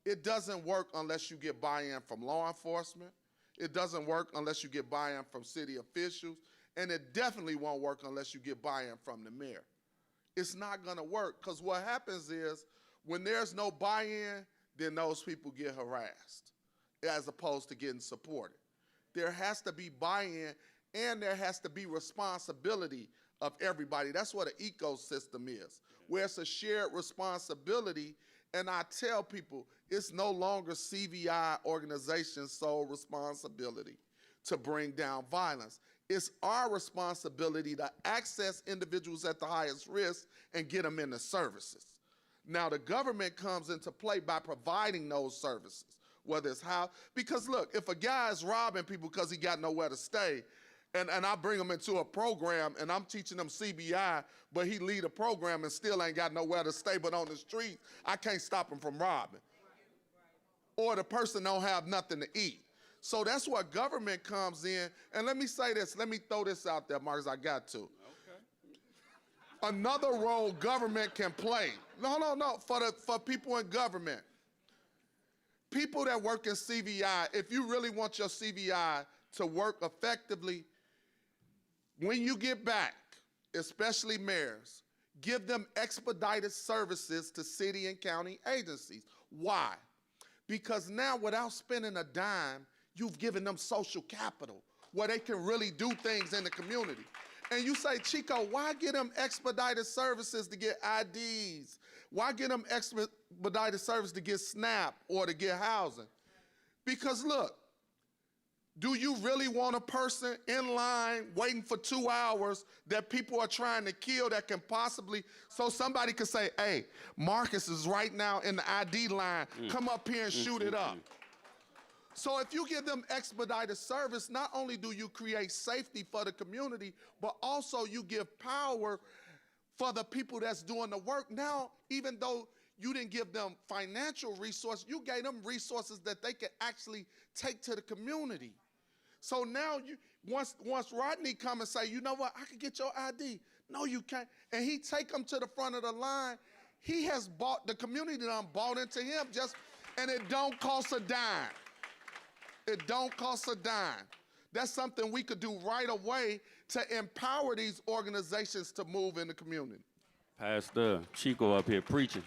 it doesn't work unless you get buy-in from law enforcement. It doesn't work unless you get buy-in from city officials. And it definitely won't work unless you get buy-in from the mayor. It's not gonna work, because what happens is when there's no buy-in, then those people get harassed as opposed to getting supported. There has to be buy-in and there has to be responsibility of everybody. That's what an ecosystem is, where it's a shared responsibility. And I tell people, it's no longer CVI organization's sole responsibility. to bring down violence. It's our responsibility to access individuals at the highest risk and get them into services. Now, the government comes into play by providing those services, whether it's how, because look, if a guy is robbing people because he got nowhere to stay, and I bring him into a program and I'm teaching him CBI, but he lead a program and still ain't got nowhere to stay but on the street, I can't stop him from robbing. Or the person don't have nothing to eat. So that's where government comes in. And let me say this, let me throw this out there, Marcus, I got to. Another role government can play. No, for people in government. People that work in CVI, if you really want your CVI to work effectively, when you get back, especially mayors, give them expedited services to city and county agencies. Why? Because now without spending a dime, you've given them social capital where they can really do things in the community. And you say, Chico, why get them expedited services to get IDs? Why get them expedited service to get SNAP or to get housing? Because look, do you really want a person in line waiting for 2 hours that people are trying to kill that can possibly, so somebody could say, hey, Marcus is right now in the ID line, come up here and shoot it up. So if you give them expedited service, not only do you create safety for the community, but also you give power for the people that's doing the work. Now, even though you didn't give them financial resources, you gave them resources that they could actually take to the community. So now, once Rodney come and say, you know what, I can get your ID. No, you can't. And he take them to the front of the line. He has bought, the community done bought into him and it don't cost a dime. It don't cost a dime. That's something we could do right away to empower these organizations to move in the community. Pastor Chico up here preaching.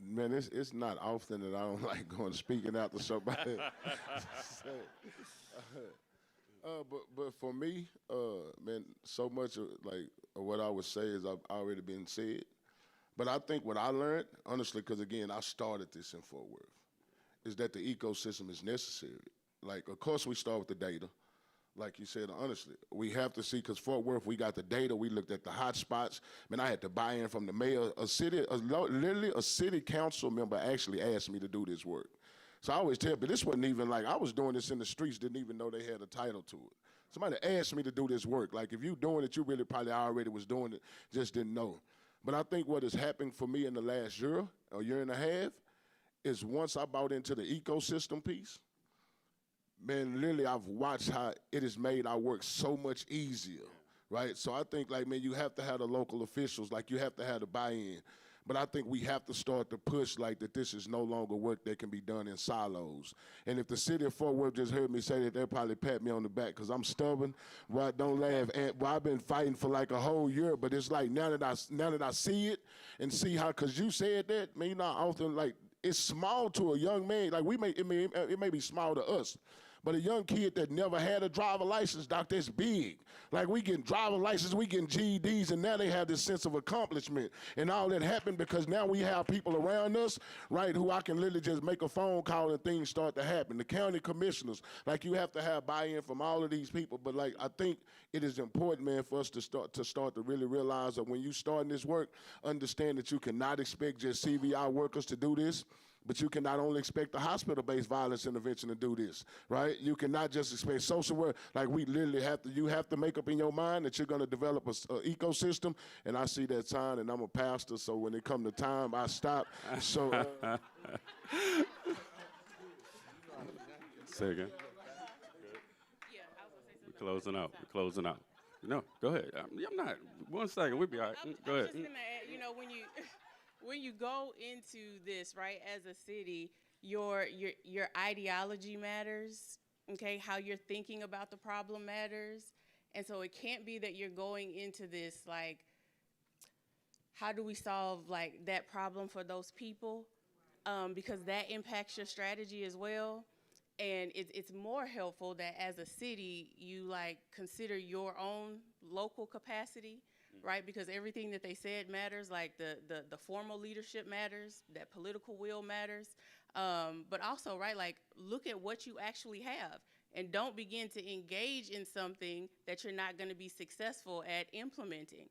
Man, it's not often that I don't like going speaking out to somebody. But for me, man, so much of what I would say is I've already been said. But I think what I learned, honestly, because again, I started this in Fort Worth, is that the ecosystem is necessary. Like, of course, we start with the data. Like you said, honestly, we have to see, because Fort Worth, we got the data, we looked at the hot spots. Man, I had to buy in from the mayor. Literally a city council member actually asked me to do this work. So I always tell, but this wasn't even like, I was doing this in the streets, didn't even know they had a title to it. Somebody asked me to do this work. Like, if you doing it, you really probably already was doing it, just didn't know. But I think what has happened for me in the last year, or year and a half, is once I bought into the ecosystem piece, man, literally I've watched how it has made our work so much easier, right? So I think, like, man, you have to have the local officials, like you have to have the buy-in. But I think we have to start to push like that this is no longer work that can be done in silos. And if the city of Fort Worth just heard me say that, they'll probably pat me on the back because I'm stubborn. Well, don't laugh. And well, I've been fighting for like a whole year, but it's like now that I see it and see how, because you said that, man, you know, often like it's small to a young man. Like it may be small to us. But a young kid that never had a driver license, doc, that's big. Like, we getting driver license, we getting GEDs, and now they have this sense of accomplishment. And all that happened because now we have people around us, right, who I can literally just make a phone call and things start to happen. The county commissioners, like, you have to have buy-in from all of these people. But, like, I think it is important, man, for us to start to really realize that when you start this work, understand that you cannot expect just CVI workers to do this. But you can not only expect the hospital-based violence intervention to do this, right? You cannot just expect social work. Like, we literally you have to make up in your mind that you're going to develop an ecosystem. And I see that sign, and I'm a pastor, so when it come to time, I stop. So, Second. We're closing out. No, go ahead. I'm not. 1 second. We'll be all right. Go ahead. I was just gonna add, you know, when you go into this, right, as a city, your ideology matters, okay? How you're thinking about the problem matters. And so it can't be that you're going into this, like, how do we solve, like, that problem for those people? Because that impacts your strategy as well. And it's more helpful that as a city, you, like, consider your own local capacity, right? Because everything that they said matters, like the formal leadership matters, that political will matters. But also, right, like look at what you actually have and don't begin to engage in something that you're not going to be successful at implementing.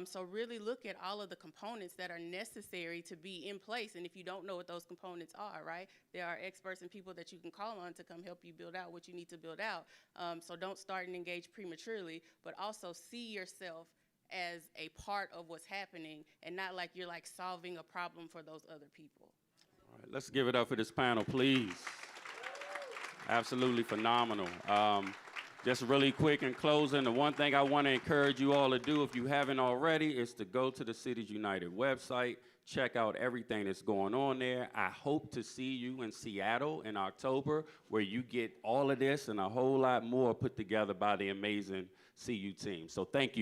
So really look at all of the components that are necessary to be in place. And if you don't know what those components are, right, there are experts and people that you can call on to come help you build out what you need to build out. So don't start and engage prematurely, but also see yourself as a part of what's happening and not like you're like solving a problem for those other people. All right, let's give it up for this panel, please. Absolutely phenomenal. Just really quick in closing, the one thing I want to encourage you all to do, if you haven't already, is to go to the Cities United website, check out everything that's going on there. I hope to see you in Seattle in October, where you get all of this and a whole lot more put together by the amazing CU team. So thank you.